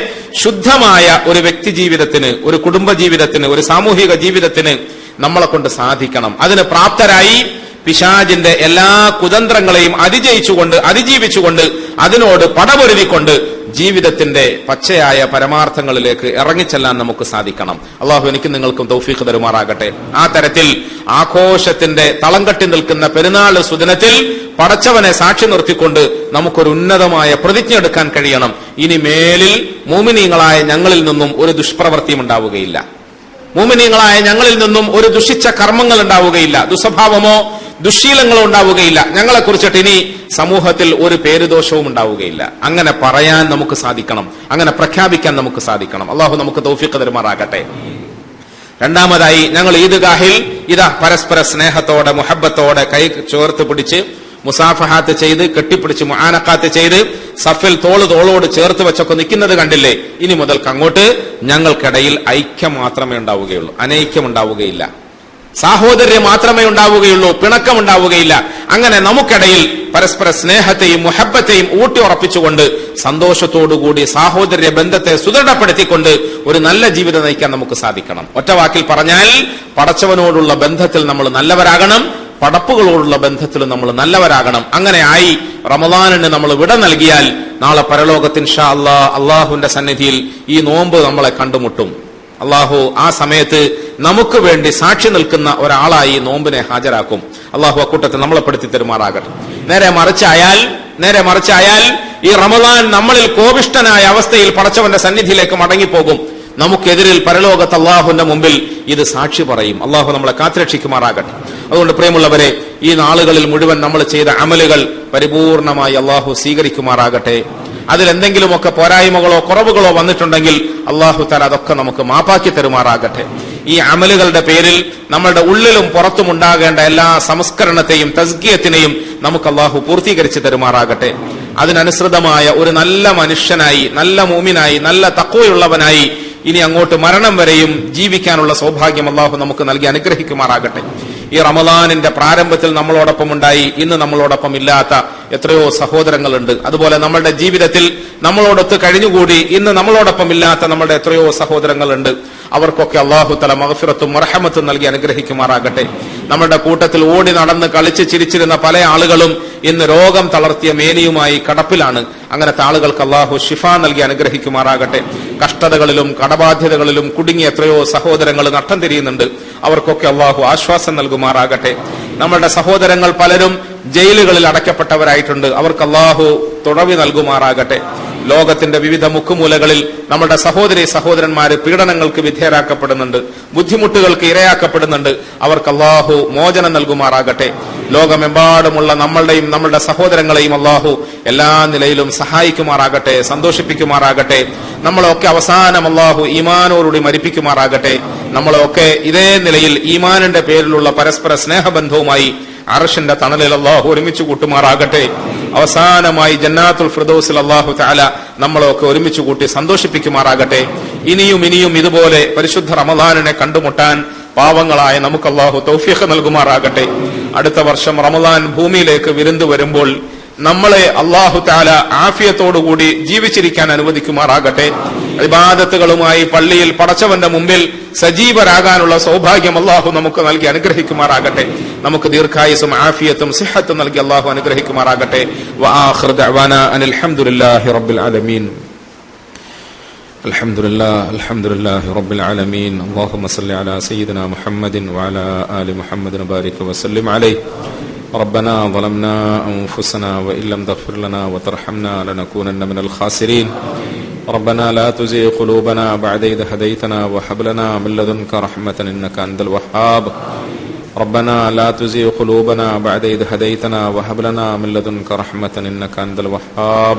ശുദ്ധമായ ഒരു വ്യക്തി ജീവിതത്തിന്, ഒരു കുടുംബ ജീവിതത്തിന്, ഒരു സാമൂഹിക ജീവിതത്തിന് നമ്മളെ കൊണ്ട് സാധിക്കണം. അതിന് പ്രാപ്തരായി പിശാചിന്റെ എല്ലാ കുതന്ത്രങ്ങളെയും അതിജീവിച്ചുകൊണ്ട് അതിനോട് പടപൊരുതിക്കൊണ്ട് ജീവിതത്തിന്റെ പച്ചയായ പരമാർത്ഥങ്ങളിലേക്ക് ഇറങ്ങിച്ചെല്ലാൻ നമുക്ക് സാധിക്കണം. അള്ളാഹു എനിക്കും നിങ്ങൾക്കും തൗഫീഖ് തരുമാറാകട്ടെ. ആ തരത്തിൽ ആഘോഷത്തിന്റെ തളം കെട്ടി നിൽക്കുന്ന പെരുന്നാൾ സുദിനത്തിൽ പടച്ചവനെ സാക്ഷി നിർത്തിക്കൊണ്ട് നമുക്കൊരു ഉന്നതമായ പ്രതിജ്ഞ എടുക്കാൻ കഴിയണം. ഇനി മേലിൽ മുഅ്മിനീങ്ങളായ ഞങ്ങളിൽ നിന്നും ഒരു ദുഷ്പ്രവൃത്തിയും ഉണ്ടാവുകയില്ല, മുഅ്മിനീങ്ങളായ ഞങ്ങളിൽ നിന്നും ഒരു ദുഷിച്ച കർമ്മങ്ങൾ ഉണ്ടാവുകയില്ല, ദുസ്വഭാവമോ ദുശ്ശീലങ്ങളോ ഉണ്ടാവുകയില്ല, ഞങ്ങളെ കുറിച്ചിട്ട് ഇനി സമൂഹത്തിൽ ഒരു പേരുദോഷവും ഉണ്ടാവുകയില്ല. അങ്ങനെ പറയാൻ നമുക്ക് സാധിക്കണം, അങ്ങനെ പ്രഖ്യാപിക്കാൻ നമുക്ക് സാധിക്കണം. അള്ളാഹു നമുക്ക് തൗഫീഖ് തരുമാറാകട്ടെ. രണ്ടാമതായി, ഞങ്ങൾ ഈദ്ഗാഹിൽ ഇതാ പരസ്പര സ്നേഹത്തോടെ മുഹബ്ബത്തോടെ കൈ ചേർത്ത് പിടിച്ച് മുസാഫഹാത്ത് ചെയ്ത് കെട്ടിപ്പിടിച്ച് മുആനഖാത്ത് ചെയ്ത് സഫിൽ തോളോട് ചേർത്ത് വെച്ചൊക്കെ നിൽക്കുന്നത് കണ്ടില്ലേ? ഇനി മുതൽക്ക് അങ്ങോട്ട് ഞങ്ങൾക്കിടയിൽ ഐക്യം മാത്രമേ ഉണ്ടാവുകയുള്ളൂ, അനൈക്യം ഉണ്ടാവുകയില്ല. സാഹോദര്യം മാത്രമേ ഉണ്ടാവുകയുള്ളൂ, പിണക്കം ഉണ്ടാവുകയില്ല. അങ്ങനെ നമുക്കിടയിൽ പരസ്പര സ്നേഹത്തെയും മുഹബ്ബത്തെയും ഊട്ടി ഉറപ്പിച്ചുകൊണ്ട് സന്തോഷത്തോടുകൂടി സാഹോദര്യ ബന്ധത്തെ സുദൃഢപ്പെടുത്തിക്കൊണ്ട് ഒരു നല്ല ജീവിതം നയിക്കാൻ നമുക്ക് സാധിക്കണം. ഒറ്റ വാക്കിൽ പറഞ്ഞാൽ പടച്ചവനോടുള്ള ബന്ധത്തിൽ നമ്മൾ നല്ലവരാകണം, പടപ്പുകളോടുള്ള ബന്ധത്തിൽ നമ്മൾ നല്ലവരാകണം. അങ്ങനെ ആയി റമദാനിന് നമ്മൾ വിട നൽകിയാൽ നാളെ പരലോകത്ത് ഇൻഷാ അല്ലാഹ് അള്ളാഹുവിന്റെ സന്നിധിയിൽ ഈ നോമ്പ് നമ്മളെ കണ്ടുമുട്ടും. അള്ളാഹു ആ സമയത്ത് നമുക്ക് വേണ്ടി സാക്ഷി നിൽക്കുന്ന ഒരാളായി നോമ്പിനെ ഹാജരാക്കും. അള്ളാഹു അക്കൂട്ടത്തിൽ നമ്മളെ പെടുത്തി തരുമാറാകട്ടെ. നേരെ മറിച്ചായാൽ ഈ റമദാൻ നമ്മളിൽ കോപിഷ്ഠനായ അവസ്ഥയിൽ പടച്ചവന്റെ സന്നിധിയിലേക്ക് മടങ്ങിപ്പോകും. നമുക്കെതിരിൽ പരലോകത്ത് അള്ളാഹുവിന്റെ മുമ്പിൽ ഇത് സാക്ഷി പറയും. അള്ളാഹു നമ്മളെ കാത്തുരക്ഷിക്കുമാറാകട്ടെ. അതുകൊണ്ട് പ്രിയമുള്ളവരെ, ഈ നാളുകളിൽ മുഴുവൻ നമ്മൾ ചെയ്ത അമലുകൾ പരിപൂർണമായി അള്ളാഹു സ്വീകരിക്കുമാറാകട്ടെ. അതിലെന്തെങ്കിലുമൊക്കെ പോരായ്മകളോ കുറവുകളോ വന്നിട്ടുണ്ടെങ്കിൽ അള്ളാഹു തആല അതൊക്കെ നമുക്ക് മാപ്പാക്കി തരുമാറാകട്ടെ. ഈ അമലുകളുടെ പേരിൽ നമ്മളുടെ ഉള്ളിലും പുറത്തും ഉണ്ടാകേണ്ട എല്ലാ സംസ്കരണത്തെയും തസ്കിയത്തിനെയും നമുക്ക് അള്ളാഹു പൂർത്തീകരിച്ച് തരുമാറാകട്ടെ. അതിനനുസൃതമായ ഒരു നല്ല മനുഷ്യനായി, നല്ല മുഅ്മിനായി, നല്ല തഖ്വയുള്ളവനായി ഇനി അങ്ങോട്ട് മരണം വരെയും ജീവിക്കാനുള്ള സൗഭാഗ്യം അള്ളാഹു നമുക്ക് നൽകി അനുഗ്രഹിക്കുമാറാകട്ടെ. ഈ റമദാനിന്റെ പ്രാരംഭത്തിൽ നമ്മളോടൊപ്പം ഉണ്ടായി, ഇന്ന് നമ്മളോടൊപ്പം ഇല്ലാത്ത എത്രയോ സഹോദരങ്ങളുണ്ട്. അതുപോലെ നമ്മളുടെ ജീവിതത്തിൽ നമ്മളോടൊത്ത് കഴിഞ്ഞുകൂടി ഇന്ന് നമ്മളോടൊപ്പം ഇല്ലാത്ത നമ്മളുടെ എത്രയോ സഹോദരങ്ങളുണ്ട്. അവർക്കൊക്കെ അള്ളാഹു തആല മഗ്ഫിറത്തും മർഹമത്തും നൽകി അനുഗ്രഹിക്കുമാറാകട്ടെ. നമ്മുടെ കൂട്ടത്തിൽ ഓടി നടന്ന് കളിച്ച് ചിരിച്ചിരുന്ന പല ആളുകളും ഇന്ന് രോഗം തളർത്തിയ മേനിയുമായി കടപ്പിലാണ്. അങ്ങനത്തെ ആളുകൾക്ക് അള്ളാഹു ശിഫ നൽകി അനുഗ്രഹിക്കുമാറാകട്ടെ. കഷ്ടതകളിലും കടബാധ്യതകളിലും കുടുങ്ങിയ എത്രയോ സഹോദരങ്ങൾ നട്ടം തിരിയുന്നുണ്ട്. അവർക്കൊക്കെ അള്ളാഹു ആശ്വാസം നൽകുമാറാകട്ടെ. നമ്മളുടെ സഹോദരങ്ങൾ പലരും ജയിലുകളിൽ അടയ്ക്കപ്പെട്ടവരായിട്ടുണ്ട്. അവർക്ക് അള്ളാഹു തുഴവി നൽകുമാറാകട്ടെ. ലോകത്തിന്റെ വിവിധ മുക്കുമൂലകളിൽ നമ്മുടെ സഹോദരന്മാര് പീഡനങ്ങൾക്ക് വിധേയരാക്കപ്പെടുന്നുണ്ട്, ബുദ്ധിമുട്ടുകൾക്ക് ഇരയാക്കപ്പെടുന്നുണ്ട്. അവർക്ക് അള്ളാഹു മോചനം നൽകുമാറാകട്ടെ. ലോകമെമ്പാടുമുള്ള നമ്മളുടെയും നമ്മളുടെ സഹോദരങ്ങളെയും അള്ളാഹു എല്ലാ നിലയിലും സഹായിക്കുമാറാകട്ടെ, സന്തോഷിപ്പിക്കുമാറാകട്ടെ. നമ്മളൊക്കെ അവസാനം അള്ളാഹു ഈമാനോടുകൂടി മരിപ്പിക്കുമാറാകട്ടെ. നമ്മളൊക്കെ ഇതേ നിലയിൽ ഈമാനിന്റെ പേരിലുള്ള പരസ്പര സ്നേഹബന്ധവുമായി അർശിന്റെ തണലിൽ അല്ലാഹു ഒരുമിച്ച് കൂട്ടുമാറാകട്ടെ. അവസാനമായി ജന്നാത്തുൽ ഫിർദൗസിൽ അല്ലാഹു തആല നമ്മളൊക്കെ ഒരുമിച്ച് കൂട്ടി സന്തോഷിപ്പിക്കുമാറാകട്ടെ. ഇനിയും ഇതുപോലെ പരിശുദ്ധ റമദാനിനെ കണ്ടുമുട്ടാൻ പാവങ്ങളായ നമുക്ക് അല്ലാഹു തൗഫീഖ് നൽകുമാറാകട്ടെ. അടുത്ത വർഷം റമദാൻ ഭൂമിയിലേക്ക് വിരുന്നു വരുമ്പോൾ നമ്മളെ അല്ലാഹു തആല ആഫിയത്തോടുകൂടി ജീവിച്ചിരിക്കാൻ അനുവദിക്കുമാറാകട്ടെ. ഇബാദത്തുകളുമായി പള്ളിയിൽ പടച്ചവന്റെ മുമ്പിൽ സജീവരാകാനുള്ള സൗഭാഗ്യം അല്ലാഹു നമുക്ക് നൽകി അനുഗ്രഹിക്കുമാറാകട്ടെ. നമുക്ക് ദീർഘായുസ്സും ആഫിയത്തും സിഹത്തും നൽകി അല്ലാഹു അനുഗ്രഹിക്കുമാറാകട്ടെ. വആഖിറു ദഅവാനാ അനിൽ ഹംദുലില്ലാഹി റബ്ബിൽ ആലമീൻ. അൽഹംദുലില്ലാഹി റബ്ബിൽ ആലമീൻ. അല്ലാഹുമ്മ സ്വല്ലി അലാ സയ്യിദിനാ മുഹമ്മദിൻ വഅലാ ആലി മുഹമ്മദിൻ വബാരിക് വസല്ലിം അലൈഹി. ربنا ظلمنا أنفسنا وإن لم تغفر لنا وترحمنا لنكونن من الخاسرين. ربنا لا تزغ قلوبنا بعد إذ هديتنا وهب لنا من لدنك رحمة إنك أنت الوهاب. ربنا لا تزغ قلوبنا بعد إذ هديتنا وهب لنا من لدنك رحمة إنك أنت الوهاب.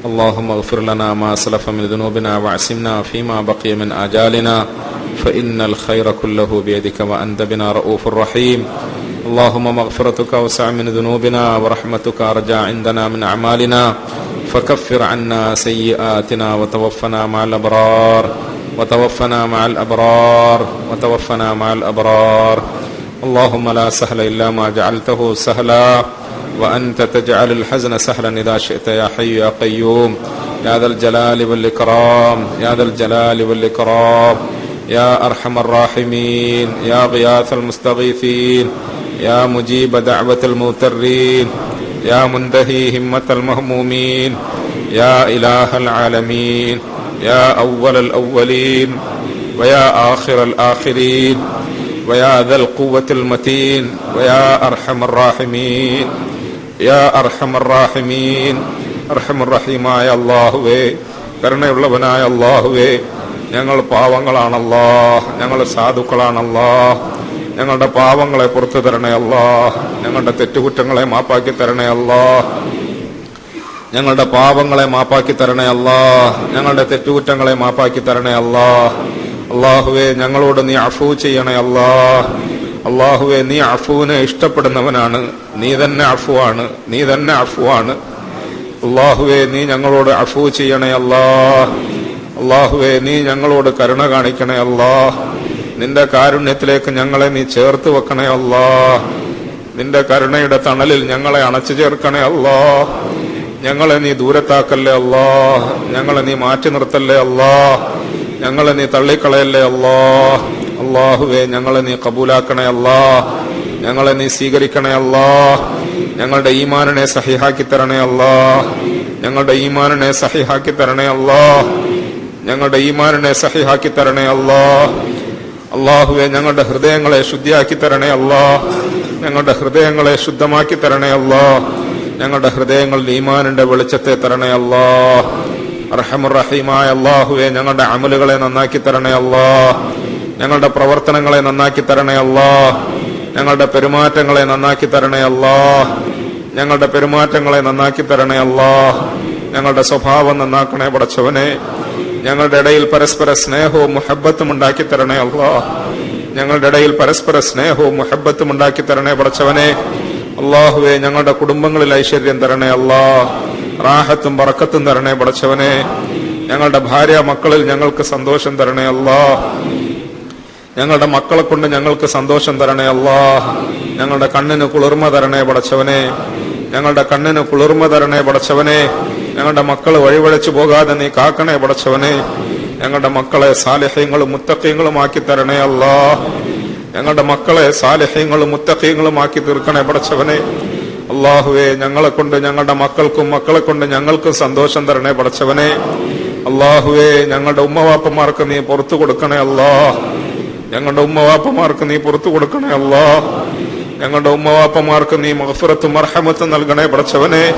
اللهم اغفر لنا ما سلف من ذنوبنا وعصمنا فيما بقي من آجالنا فإن الخير كله بيدك وأنت بنا رؤوف رحيم. اللهم مغفرتك أوسع من ذنوبنا ورحمتك أرجى عندنا من أعمالنا فكفر عنا سيئاتنا وتوفنا مع الأبرار وتوفنا مع الأبرار. اللهم لا سهل إلا ما جعلته سهلا وأنت تجعل الحزن سهلا إذا شئت يا حي يا قيوم يا ذا الجلال والإكرام يا أرحم الراحمين يا غياث المستغيثين يا مجيب دعوة المضطرين يا منتهي همة المهمومين يا إله العالمين يا أول الأولين ويا آخر الآخرين ويا ذا القوة المتين ويا أرحم الراحمين يا أرحم الراحمين. أرحم الرحيماയ അല്ലാഹുവേ, കരുണയുള്ളവനായ അല്ലാഹുവേ, ഞങ്ങൾ പാവങ്ങളാണല്ലോ, ഞങ്ങൾ സാധുക്കളാണല്ലോ. ഞങ്ങളുടെ പാവങ്ങളെ പുറത്തു തരണേ അല്ലാ. ഞങ്ങളുടെ തെറ്റുകുറ്റങ്ങളെ മാപ്പാക്കി തരണേ അല്ലാ. ഞങ്ങളുടെ പാവങ്ങളെ മാപ്പാക്കി തരണേ അല്ലാ. ഞങ്ങളുടെ തെറ്റുകുറ്റങ്ങളെ മാപ്പാക്കി തരണേ അല്ലാ. അല്ലാഹുവേ, ഞങ്ങളോട് നീ അഫൂ ചെയ്യണേ അല്ലാ. അല്ലാഹുവേ, നീ അഫൂവിനെ ഇഷ്ടപ്പെടുന്നവനാണ്. നീ തന്നെ അഫുവാണ്. അല്ലാഹുവേ, നീ ഞങ്ങളോട് അഫൂ ചെയ്യണേ അല്ലാ. അല്ലാഹുവേ, നീ ഞങ്ങളോട് കരുണ കാണിക്കണേ അല്ലാ. നിന്റെ കാരുണ്യത്തിലേക്ക് ഞങ്ങളെ നീ ചേർത്ത് വെക്കണേ അല്ലാ. നിന്റെ കരുണയുടെ തണലിൽ ഞങ്ങളെ അണച്ചു ചേർക്കണേ അല്ലാ. ഞങ്ങളെ നീ ദൂരത്താക്കല്ലേ അല്ലാ. ഞങ്ങളെ നീ മാറ്റി നിർത്തല്ലേ അല്ലാ. ഞങ്ങളെ നീ തള്ളിക്കളയല്ലേ അല്ലാ. അല്ലാഹുവേ, ഞങ്ങളെ നീ കബൂലാക്കണേ അല്ലാ. ഞങ്ങളെ നീ സ്വീകരിക്കണേ അല്ലാ. ഞങ്ങളുടെ ഈമാനിനെ സഹിഹാക്കി തരണേ അല്ലാ. ഞങ്ങളുടെ ഈമാനിനെ സഹിഹാക്കി തരണേ അല്ലാ. ഞങ്ങളുടെ ഈമാനിനെ സഹിഹാക്കി തരണേ അല്ലാ. അല്ലാഹുവേ, ഞങ്ങളുടെ ഹൃദയങ്ങളെ ശുദ്ധിയാക്കി തരണേ അല്ലാ. ഞങ്ങളുടെ ഹൃദയങ്ങളെ ശുദ്ധമാക്കി തരണേ അല്ലാ. ഞങ്ങളുടെ ഹൃദയങ്ങളിൽ ഈമാനിന്റെ വെളിച്ചത്തെ തരണേ അല്ലാ. അർഹമുർ റഹീമായ അല്ലാഹുവേ, ഞങ്ങളുടെ അമലുകളെ നന്നാക്കി തരണേ അല്ലാ. ഞങ്ങളുടെ പ്രവർത്തനങ്ങളെ നന്നാക്കി തരണേ അല്ലാ. ഞങ്ങളുടെ പെരുമാറ്റങ്ങളെ നന്നാക്കി തരണേ അല്ലാ. ഞങ്ങളുടെ പെരുമാറ്റങ്ങളെ നന്നാക്കി തരണേ അല്ലാ. ഞങ്ങളുടെ സ്വഭാവം നന്നാക്കണേ പടച്ചവനെ. ഞങ്ങളുടെ ഇടയിൽ പരസ്പര സ്നേഹവും മുഹബ്ബത്തും ഉണ്ടാക്കി തരണേ അല്ലാ. ഞങ്ങളുടെ ഇടയിൽ പരസ്പര സ്നേഹവും മുഹബ്ബത്തും ഉണ്ടാക്കി തരണേ പടച്ചവനെ. അല്ലാഹുവേ, ഞങ്ങളുടെ കുടുംബങ്ങളിൽ ഐശ്വര്യം തരണേ അല്ലാ. റാഹത്തും ബറക്കത്തും തരണേ പടച്ചവനെ. ഞങ്ങളുടെ ഭാര്യ മക്കളിൽ ഞങ്ങൾക്ക് സന്തോഷം തരണേ അല്ലാ. ഞങ്ങളുടെ മക്കളെ കൊണ്ട് ഞങ്ങൾക്ക് സന്തോഷം തരണേ അല്ലാ. ഞങ്ങളുടെ കണ്ണിന് കുളിർമ തരണേ പടച്ചവനെ. ഞങ്ങളുടെ കണ്ണിന് കുളിർമ തരണേ പടച്ചവനെ. ഞങ്ങളുടെ മക്കള് വഴിവഴച്ചു പോകാതെ നീ കാക്കണേ പടച്ചവനെ. ഞങ്ങളുടെ മക്കളെ സാലിഹ്യങ്ങളും മുത്തഖീങ്ങളും ആക്കി തരണേ അല്ലാ. ഞങ്ങളുടെ മക്കളെ സാലിഹ്യങ്ങളും മുത്തഖീങ്ങളും ആക്കി തീർക്കണേ പടച്ചവനെ. അല്ലാഹുവേ, ഞങ്ങളെ കൊണ്ട് ഞങ്ങളുടെ മക്കൾക്കും മക്കളെ കൊണ്ട് ഞങ്ങൾക്കും സന്തോഷം തരണേ പടച്ചവനെ. അല്ലാഹുവേ, ഞങ്ങളുടെ ഉമ്മവാപ്പമാർക്ക് നീ പുറത്തു കൊടുക്കണേ അല്ലാ. ഞങ്ങളുടെ ഉമ്മവാപ്പമാർക്ക് നീ പുറത്തു കൊടുക്കണേ അല്ലാ. ഞങ്ങളുടെ ഉമ്മവാപ്പമാർക്ക് നീ മഗ്ഫിറത്തും മർഹമത്തും നൽകണേ പടച്ചവനെ.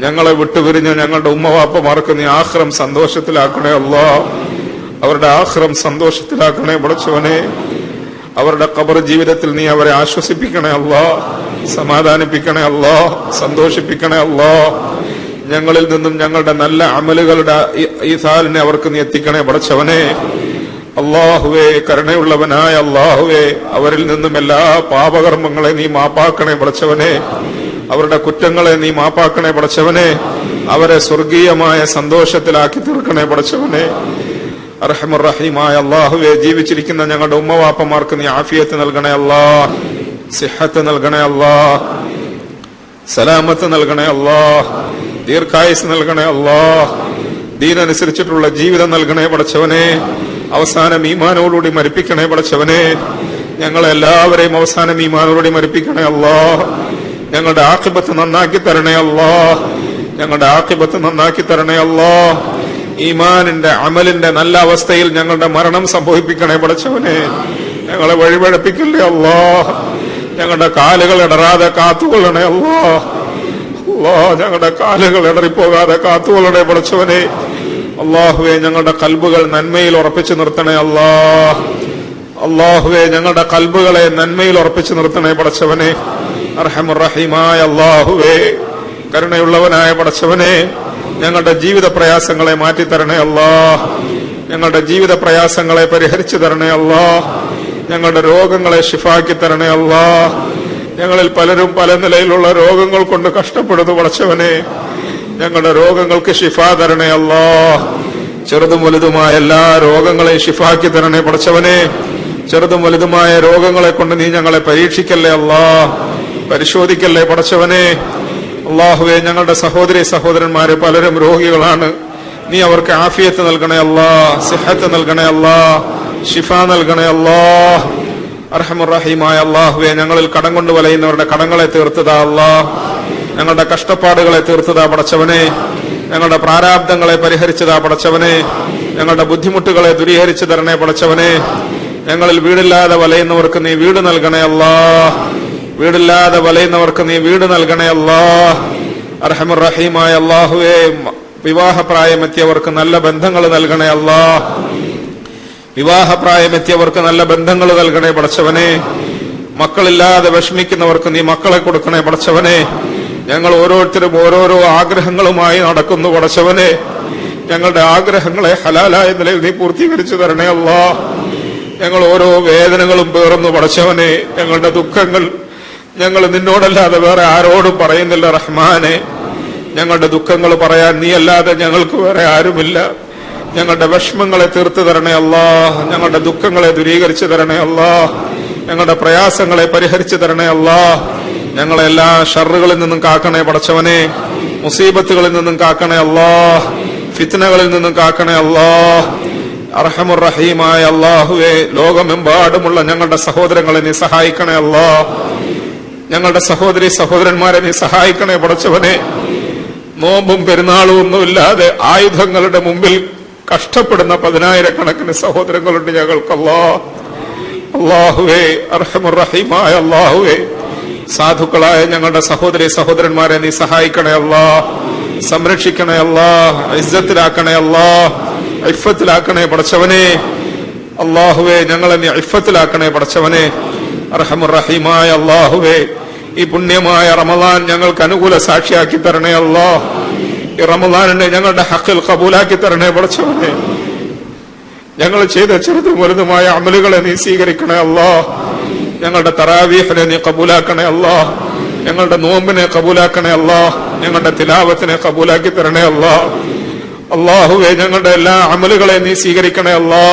ഞങ്ങളെ വിട്ടുപിരിഞ്ഞ് ഞങ്ങളുടെ ഉമ്മവാപ്പമാർക്ക് നീ ആഖിറം സന്തോഷത്തിലാക്കണേ അല്ലാ. അവരുടെ ആഖിറം സന്തോഷത്തിലാക്കണേ പടച്ചവനെ. അവരുടെ ഖബർ ജീവിതത്തിൽ നീ അവരെ ആശ്വസിപ്പിക്കണേ അല്ലാ. സമാധാനിപ്പിക്കണേ അല്ലാ. സന്തോഷിപ്പിക്കണേ അല്ലാ. ഞങ്ങളിൽ നിന്നും ഞങ്ങളുടെ നല്ല അമലുകളുടെ ഈസാലിനെ അവർക്ക് നീ എത്തിക്കണേ പടച്ചവനെ.
അള്ളാഹുവേ, കരുണയുള്ളവനായ അള്ളാഹുവേ, അവരിൽ നിന്നും എല്ലാ പാപകർമ്മങ്ങളെ നീ മാപ്പാക്കണേ പടച്ചവനെ. അവരുടെ കുറ്റങ്ങളെ നീ മാപ്പാക്കണേ പടച്ചവനെ. അവരെ സ്വർഗീയമായ സന്തോഷത്തിലാക്കി തീർക്കണേ പടച്ചവനെ. അർഹമർ റഹീമായ അള്ളാഹുവേ, ജീവിച്ചിരിക്കുന്ന ഞങ്ങളുടെ ഉമ്മവാപ്പമാർക്ക് നീ ആഫിയത്ത് നൽകണേ അല്ലാ, സിഹത്ത് നൽകണേ അല്ലാ, സലാമത്ത് നൽകണേ അല്ലാ, ദീർഘായുസ് നൽകണേ അല്ലാ, ദീനനുസരിച്ചിട്ടുള്ള ജീവിതം നൽകണേ പടച്ചവനെ. അവസാനം ഈമാനോടുകൂടി മരിപ്പിക്കണേ പടച്ചവനെ. ഞങ്ങളെല്ലാവരെയും അവസാനം ഈമാനോടുകൂടി മരിപ്പിക്കണേ അല്ലാ. ഞങ്ങളുടെ ആഖിബത്ത് നന്നാക്കി തരണേ അല്ലാ, ഞങ്ങളുടെ ആഖിബത്ത് നന്നാക്കി തരണേ അല്ലാ. ഈമാനിന്റെ അമലിന്റെ നല്ല അവസ്ഥയിൽ ഞങ്ങളുടെ മരണം സംഭവിപ്പിക്കണേ പടച്ചവനെ. ഞങ്ങളെ വഴിപഴപ്പിക്കല്ലേ അല്ലാ. ഞങ്ങളുടെ കാലുകൾ ഇടറാതെ കാത്തുകൊള്ളണേ അല്ലാ. അല്ലാ, ഞങ്ങളുടെ കാലുകൾ ഇടറിപ്പോകാതെ കാത്തുകൊള്ളണേ പടച്ചവനെ. അള്ളാഹുവേ, ഞങ്ങളുടെ കൽബുകൾ നന്മയിൽ ഉറപ്പിച്ചു നിർത്തണേ അല്ലാ. അള്ളാഹുവേ, ഞങ്ങളുടെ കൽബുകളെ നന്മയിൽ ഉറപ്പിച്ചു നിർത്തണേ പടച്ചവനെ. അർഹമർ റഹീമായ അള്ളാഹുവേ, കരുണയുള്ളവനായ പടച്ചവനെ, ഞങ്ങളുടെ ജീവിത പ്രയാസങ്ങളെ മാറ്റിത്തരണേ അല്ലാ. ഞങ്ങളുടെ ജീവിത പ്രയാസങ്ങളെ പരിഹരിച്ചു തരണേ അല്ലാ. ഞങ്ങളുടെ രോഗങ്ങളെ ശിഫാക്കി തരണേ അല്ലാ. ഞങ്ങളിൽ പലരും പല നിലയിലുള്ള രോഗങ്ങൾ കൊണ്ട് കഷ്ടപ്പെടുന്നു പടച്ചവനെ. ഞങ്ങളുടെ രോഗങ്ങൾക്ക് ശിഫ തരണേ അല്ലാ. ചെറുതും വലുതുമായ എല്ലാ രോഗങ്ങളെയും ശിഫാക്കി തരണേ പടച്ചവനെ. ചെറുതും വലുതുമായ രോഗങ്ങളെ കൊണ്ട് നീ ഞങ്ങളെ പരീക്ഷിക്കല്ലേ അല്ലാ, പരിശോധിക്കല്ലേ പടച്ചവനെ. അള്ളാഹുവേ, ഞങ്ങളുടെ സഹോദരി സഹോദരന്മാര് പലരും രോഗികളാണ്. നീ അവർക്ക് ആഫിയത്ത് നൽകണേ അല്ലാ, സിഹത്ത് നൽകണേ അല്ലാ, ശിഫ നൽകണേ അല്ലാ. അർഹമർ റഹീമായ അള്ളാഹുവേ, ഞങ്ങളിൽ കടം കൊണ്ട് വലയുന്നവരുടെ കടങ്ങളെ തീർത്തതാ അല്ലാ. ഞങ്ങളുടെ കഷ്ടപ്പാടുകളെ തീർത്തതാ പടച്ചവനെ. ഞങ്ങളുടെ പ്രാരാബ്ദങ്ങളെ പരിഹരിച്ചതാ പടച്ചവനെ. ഞങ്ങളുടെ ബുദ്ധിമുട്ടുകളെ ദൂരീകരിച്ചു തരണേ പടച്ചവനെ. ഞങ്ങളിൽ വീടില്ലാതെ വലയുന്നവർക്ക് നീ വീട് നൽകണേ അല്ലാ. വീടില്ലാതെ വലയുന്നവർക്ക് നീ വീട് നൽകണേ അല്ലാ. അർഹമർ റഹീമായ അള്ളാഹുവേ, വിവാഹപ്രായമെത്തിയവർക്ക് നല്ല ബന്ധങ്ങൾ നൽകണേ അല്ലാ. വിവാഹപ്രായമെത്തിയവർക്ക് നല്ല ബന്ധങ്ങൾ നൽകണേ പടച്ചവനെ. മക്കളില്ലാതെ വിഷമിക്കുന്നവർക്ക് നീ മക്കളെ കൊടുക്കണേ പടച്ചവനെ. ഞങ്ങൾ ഓരോരുത്തരും ഓരോരോ ആഗ്രഹങ്ങളുമായി നടക്കുന്നു പടച്ചവനെ. ഞങ്ങളുടെ ആഗ്രഹങ്ങളെ ഹലാലായ നിലയിൽ നീ പൂർത്തീകരിച്ചു തരണേ അല്ലാ. ഞങ്ങൾ ഓരോ വേദനകളും പേറുന്നു പടച്ചവനെ. ഞങ്ങളുടെ ദുഃഖങ്ങൾ ഞങ്ങൾ നിന്നോടല്ലാതെ വേറെ ആരോടും പറയുന്നില്ല റഹ്മാനെ. ഞങ്ങളുടെ ദുഃഖങ്ങൾ പറയാൻ നീ അല്ലാതെ ഞങ്ങൾക്ക് വേറെ ആരുമില്ല. ഞങ്ങളുടെ വിഷമങ്ങളെ തീർത്തു തരണേ അല്ലാ. ഞങ്ങളുടെ ദുഃഖങ്ങളെ ദൂരീകരിച്ചു തരണേ അല്ലാ. ഞങ്ങളുടെ പ്രയാസങ്ങളെ പരിഹരിച്ചു തരണേ അല്ലാ. ഞങ്ങളെ എല്ലാ ഷർറുകളിൽ നിന്നും കാക്കണേ പടച്ചവനെ. മുസീബത്തുകളിൽ നിന്നും കാക്കണേ അല്ലാ. ഫിത്നകളിൽ നിന്നും കാക്കണേ അല്ലാ. അർഹമുർ റഹീമായ അല്ലാഹുവേ, ലോകമെമ്പാടുമുള്ള ഞങ്ങളുടെ സഹോദരങ്ങളെ നീ സഹായിക്കണേ അല്ലാ. ഞങ്ങളുടെ സഹോദരി സഹോദരന്മാരെ നീ സഹായിക്കണേ പടച്ചവനെ. നോമ്പും പെരുന്നാളും ഒന്നുമില്ലാതെ ആയുധങ്ങളുടെ മുമ്പിൽ കഷ്ടപ്പെടുന്ന 10,000-കണക്കിന് സഹോദരങ്ങളുണ്ട് ഞങ്ങൾക്ക് അല്ലാ. അല്ലാഹുവേ, അർഹമുർ റഹീമായ അല്ലാഹുവേ, സാധുക്കളായ ഞങ്ങളുടെ സഹോദരി സഹോദരന്മാരെ നീ സഹായിക്കണേ അല്ലാ. സംരക്ഷിക്കണേ അല്ലാ. ഇസ്സത്തിലാക്കണേ അല്ലാ. ഇഫ്ഫത്തിലാക്കണേ പടച്ചവനെ. അല്ലാഹുവേ, ഞങ്ങളെ നീ ഇഫ്ഫത്തിലാക്കണേ പടച്ചവനെ. അർഹമുർ റഹീമായ അല്ലാഹുവേ, ഈ പുണ്യമായ റമളാൻ ഞങ്ങൾക്ക് അനുകൂല സാക്ഷിയാക്കി തരണേ അല്ലാ. ഈ റമളാനിനെ ഞങ്ങളുടെ ഹഖിൽ ഖബൂലാക്കി തരണേ പടച്ചവനെ. ഞങ്ങൾ ചെയ്ത ചെറുതും വലുതുമായ അമലുകളെ നീ സ്വീകരിക്കണേ അല്ലാ. ഞങ്ങളുടെ തറാവീഹിനെ നീ ഖബൂലാക്കണേ അല്ലാ. ഞങ്ങളുടെ നോമ്പിനെ ഖബൂലാക്കണേ അല്ലാ. ഞങ്ങളുടെ തിലാവത്തിനെ ഖബൂലാക്കി തരണേ അല്ലാ. അല്ലാഹുവേ, ഞങ്ങളുടെ എല്ലാ അമലുകളെ നീ സ്വീകരിക്കണേ അല്ലാ.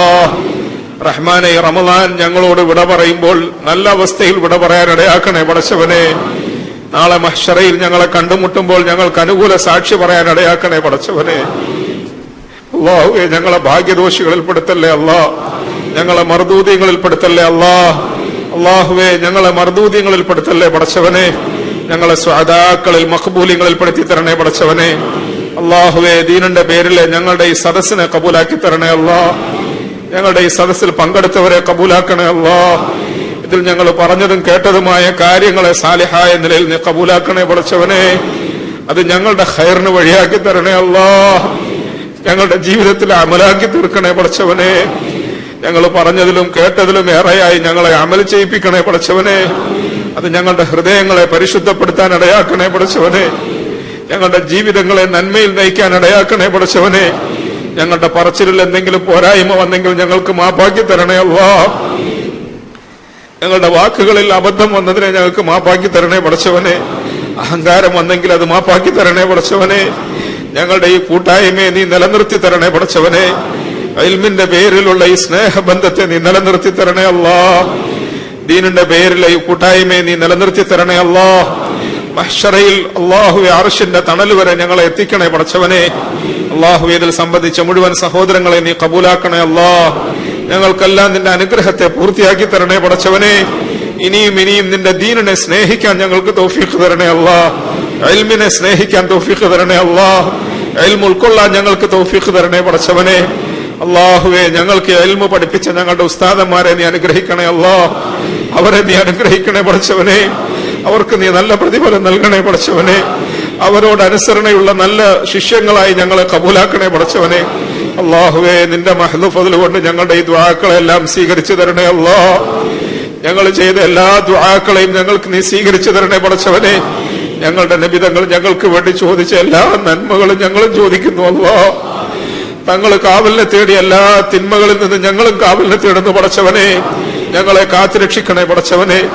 റഹ്മാനെ, റമളാൻ ഞങ്ങളോട് വിട പറയുമ്പോൾ നല്ല അവസ്ഥയിൽ വിട പറയാൻ ഇടയാക്കണേ പടച്ചവനെ. നാളെ മഹ്ശറയിൽ ഞങ്ങളെ കണ്ടുമുട്ടുമ്പോൾ ഞങ്ങൾക്ക് അനുകൂല സാക്ഷി പറയാൻ ഇടയാക്കണേ പടച്ചവനെ. അല്ലാഹുവേ, ഞങ്ങളെ ഭാഗ്യദോഷികളിൽ പെടുത്തല്ലേ അല്ലാ. ഞങ്ങളെ മർദൂദികളിൽ പെടുത്തല്ലേ അല്ലാ. അല്ലാഹുവേ, ഞങ്ങളെ മർദൂദികളിൽ പെടുത്തല്ലേ പടച്ചവനെ. ഞങ്ങളെ സ്വാദാക്കളിൽ മഖ്ബൂലിങ്ങളിൽ പെടുത്തി തരണേ പടച്ചവനെ. അല്ലാഹുവേ, ദീനിന്റെ പേരിൽ ഞങ്ങളുടെ ഈ സദസ്സിനെ കബൂലാക്കി തരണേ അല്ലാ. ഞങ്ങളുടെ ഈ സദസ്സിൽ പങ്കെടുത്തവരെ കബൂലാക്കണേ അല്ലാ. ഇതിൽ ഞങ്ങൾ പറഞ്ഞതും കേട്ടതുമായ കാര്യങ്ങളെ സാലിഹായ നിലയിൽ നീ കബൂലാക്കണേ പടച്ചവനെ. അത് ഞങ്ങളുടെ ഖൈറിന് വഴിയാക്കി തരണേ അല്ലാ. ഞങ്ങളുടെ ജീവിതത്തിൽ അമലാക്കി തീർക്കണേ പടച്ചവനെ. ഞങ്ങൾ പറഞ്ഞതിലും കേട്ടതിലും ഏറെയായി ഞങ്ങളെ അമൽ ചെയ്യിപ്പിക്കണേ പടച്ചവനെ. അത് ഞങ്ങളുടെ ഹൃദയങ്ങളെ പരിശുദ്ധപ്പെടുത്താൻ ഇടയാക്കണേ പടച്ചവനെ. ഞങ്ങളുടെ ജീവിതങ്ങളെ നന്മയിൽ നയിക്കാൻ ഇടയാക്കണേ പടച്ചവനെ. ഞങ്ങളുടെ പറച്ചിലിൽ എന്തെങ്കിലും പോരായ്മ വന്നെങ്കിൽ ഞങ്ങൾക്ക് മാപ്പാക്കി തരണേ അല്ലാ. ഞങ്ങളുടെ വാക്കുകളിൽ അബദ്ധം വന്നതിനെ ഞങ്ങൾക്ക് മാപ്പാക്കി തരണേ പടച്ചവനെ. അഹങ്കാരം വന്നെങ്കിൽ അത് മാപ്പാക്കി തരണേ പടച്ചവനെ. ഞങ്ങളുടെ ഈ കൂട്ടായ്മയെ നീ നിലനിർത്തി തരണേ പടച്ചവനെ. ഇൽമിന്റെ പേരിലുള്ള ഈ സ്നേഹബന്ധത്തെ നീ നിലനിർത്തി തരണേ അല്ലാ. ദീനിന്റെ പേരിലെ ഈ കൂട്ടായ്മയെ നീ നിലനിർത്തി തരണേ അല്ലാ. മഹ്ശറയിൽ അല്ലാഹുവേ അർശിന്റെ തണൽ വരെ ഞങ്ങളെ എത്തിക്കണേ പടച്ചവനെ. അല്ലാഹുവേ ഇതിൽ സംബന്ധിച്ച മുഴുവൻ സഹോദരങ്ങളെ നീ കബൂലാക്കണേ അല്ലാ. ഞങ്ങൾക്കെല്ലാം നിന്റെ അനുഗ്രഹത്തെ പൂർത്തിയാക്കി തരണേ പടച്ചവനെ. ഇനിയും ഇനിയും നിന്റെ ദീനിനെ സ്നേഹിക്കാൻ ഞങ്ങൾക്ക് തൗഫീഖ് തരണേ അല്ലാ. ഇൽമിനെ സ്നേഹിക്കാൻ തൗഫീഖ് തരണേ അല്ലാ. ഇൽമു ഉൾക്കൊള്ളാൻ ഞങ്ങൾക്ക് തൗഫീഖ് തരണേ പടച്ചവനെ. അല്ലാഹുവേ ഞങ്ങൾക്ക് ഇൽമു പഠിപ്പിച്ച ഞങ്ങളുടെ ഉസ്താദന്മാരെ നീ അനുഗ്രഹിക്കണേ അല്ലാ. അവരെ നീ അനുഗ്രഹിക്കണേ പടച്ചവനെ. അവർക്ക് നീ നല്ല പ്രതിഫലം നൽകണേ പടച്ചവനെ. അവരോട് അനുസരണയുള്ള നല്ല ശിഷ്യങ്ങളായി ഞങ്ങളെ കബൂലാക്കണേ പടച്ചവനെ. അല്ലാഹുവേ നിന്റെ മഹ്ദു ഫദ്ൽ കൊണ്ട് ഞങ്ങളുടെ ഈ ദുആകളെല്ലാം സ്വീകരിച്ചു തരണേ അല്ലാ. ഞങ്ങൾ ചെയ്ത എല്ലാ ദുആകളെയും ഞങ്ങൾക്ക് നീ സ്വീകരിച്ചു തരണേ പടച്ചവനെ. ഞങ്ങളുടെ നബിതങ്ങൾ ഞങ്ങൾക്ക് വേണ്ടി ചോദിച്ച എല്ലാ നന്മകളും ഞങ്ങളും ചോദിക്കുന്നു അല്ലാ. തങ്ങൾ കാവലിനെ തേടി എല്ലാ തിന്മകളിൽ നിന്ന് ഞങ്ങളും കാവലിനെ തേടുന്നു പടച്ചവനെ. ഞങ്ങളെ കാത്തുരക്ഷിക്കണേ പടച്ചവനെ.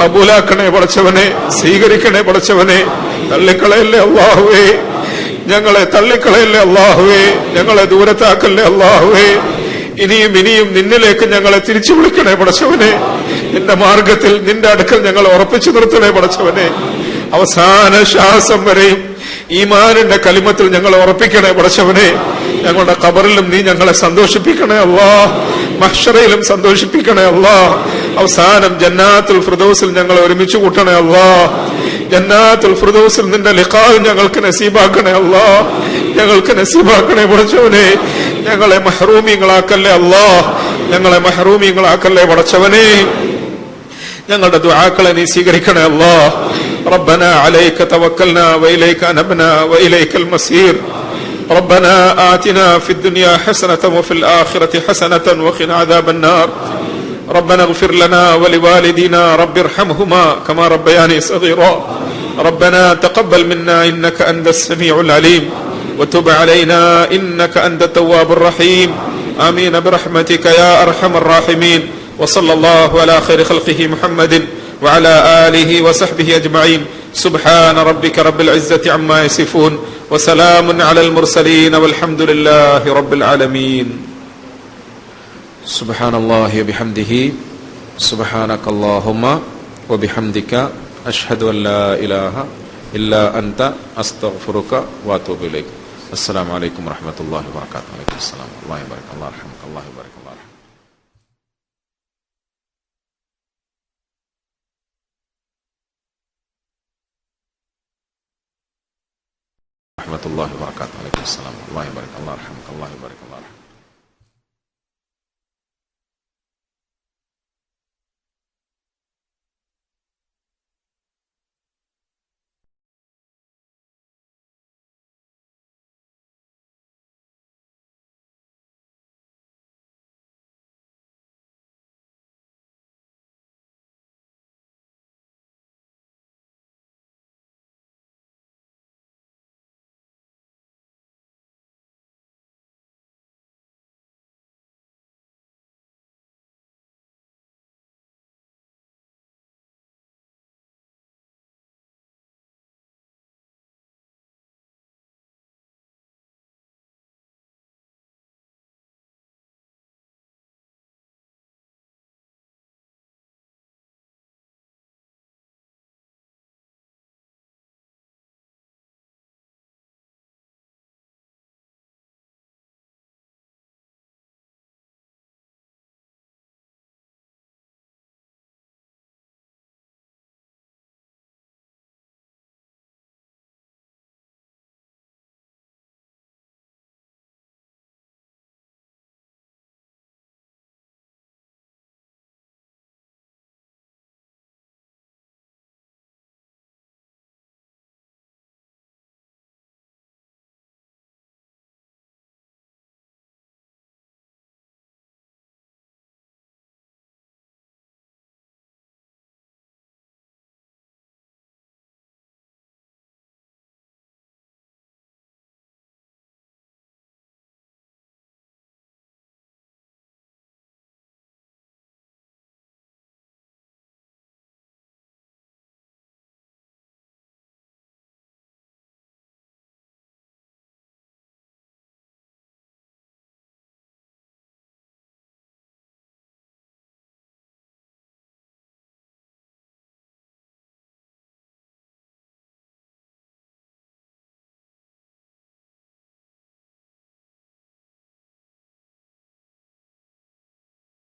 കബൂലാക്കണേ പടച്ചവനെ. സ്വീകരിക്കണേ പടച്ചവനെ. തള്ളിക്കളയല്ലേ അല്ലാഹുവേ. ഞങ്ങളെ തള്ളിക്കളയല്ലേ അല്ലാഹുവേ. ഞങ്ങളെ ദൂരത്താക്കല്ലേ അല്ലാഹുവേ. ഇനിയും ഇനിയും നിന്നിലേക്ക് ഞങ്ങളെ തിരിച്ചു വിളിക്കണേ പടച്ചവനെ. നിന്റെ മാർഗത്തിൽ നിന്റെ അടുക്കൽ ഞങ്ങളെ ഉറപ്പിച്ചു നിർത്തണേ പടച്ചവനെ. അവസാന ശ്വാസം വരെയും ഈമാനിന്റെ കലിമത്തിൽ ഞങ്ങളെ ഉറപ്പിക്കണേ പടച്ചവനെ. ഞങ്ങളുടെ ഖബറിലും നീ ഞങ്ങളെ സന്തോഷിപ്പിക്കണേ അല്ലാ. മഹ്ശറയിലും സന്തോഷിപ്പിക്കണേ അല്ലാ. അവസാനം ജന്നാത്തുൽ ഫിർദൗസിൽ ഞങ്ങളെ ഒരുമിച്ച് കൂട്ടണേ അല്ലാ. ജന്നാത്തുൽ ഫിർദൗസിൽ നിന്റെ ലിഖാഅ് ഞങ്ങൾക്ക് നസീബാക്കണേ അല്ലാ. ഞങ്ങൾക്ക് നസീബാക്കണേ പടച്ചവനെ. ഞങ്ങളെ മഹ്റൂമീങ്ങളാക്കല്ലേ അല്ലാ. ഞങ്ങളെ മഹ്റൂമീങ്ങളാക്കല്ലേ പടച്ചവനെ. ഞങ്ങളുടെ ദുആകളെ നീ സ്വീകരിക്കണേ അല്ലാ. ربنا عليك توكلنا وإليك أنبنا وإليك المصير. ربنا آتنا في الدنيا حسنة وفي الآخرة حسنة وقنا عذاب النار. ربنا اغفر لنا ولوالدينا رب ارحمهما كما ربياني صغيرا. ربنا تقبل منا إنك أنت السميع العليم وتب علينا إنك أنت التواب الرحيم. آمين برحمتك يا أرحم الراحمين. وصلى الله على خير خلقه محمد وعلى آله وصحبه أجمعين. سبحان ربك رب العزة عما يصفون وسلام على المرسلين والحمد لله رب العالمين.
سبحان الله وبحمده سبحانك اللهم وبحمدك أشهد أن لا إله إلا أنت أستغفرك وأتوب إليك. السلام عليكم ورحمة الله وبركاته. عليكم السلام. الله يبارك. الله يرحمك. الله يبارك. الله يرحمك. ورحمة الله وبركاته. عليكم السلام. الله يبارك. الله يرحمك. الله يبارك. الله يرحمك.